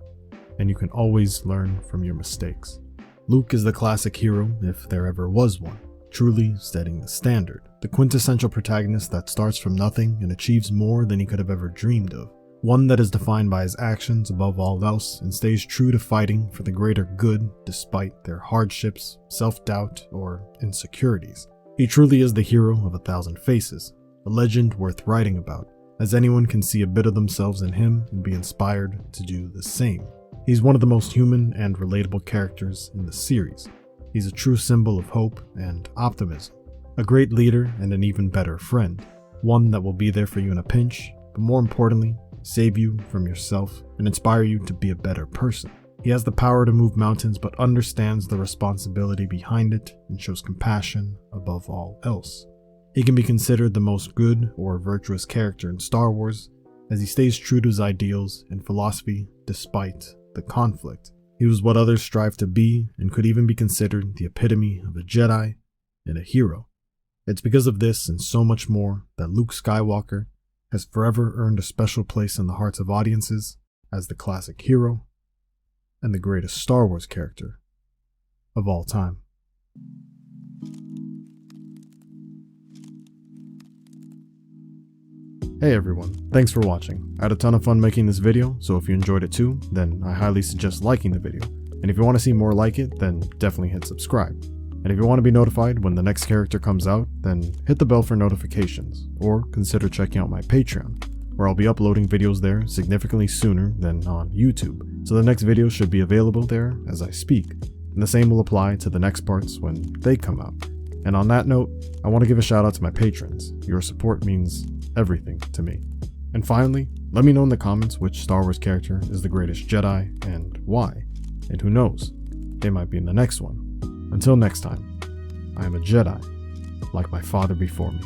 and you can always learn from your mistakes. Luke is the classic hero, if there ever was one, truly setting the standard, the quintessential protagonist that starts from nothing and achieves more than he could have ever dreamed of, one that is defined by his actions above all else and stays true to fighting for the greater good despite their hardships, self-doubt, or insecurities. He truly is the hero of 1,000 faces, a legend worth writing about, as anyone can see a bit of themselves in him and be inspired to do the same. He's one of the most human and relatable characters in the series. He's a true symbol of hope and optimism, a great leader and an even better friend, one that will be there for you in a pinch, but more importantly, save you from yourself and inspire you to be a better person. He has the power to move mountains but understands the responsibility behind it and shows compassion above all else. He can be considered the most good or virtuous character in Star Wars, as he stays true to his ideals and philosophy despite the conflict. He was what others strive to be and could even be considered the epitome of a Jedi and a hero. It's because of this and so much more that Luke Skywalker has forever earned a special place in the hearts of audiences as the classic hero and the greatest Star Wars character of all time. Hey everyone, thanks for watching. I had a ton of fun making this video, so if you enjoyed it too, then I highly suggest liking the video. And if you want to see more like it, then definitely hit subscribe. And if you want to be notified when the next character comes out, then hit the bell for notifications, or consider checking out my Patreon, where I'll be uploading videos there significantly sooner than on YouTube, so the next video should be available there as I speak, and the same will apply to the next parts when they come out. And on that note, I want to give a shout out to my patrons. Your support means everything to me. And finally, let me know in the comments which Star Wars character is the greatest Jedi and why, and who knows, they might be in the next one. Until next time, I am a Jedi, like my father before me.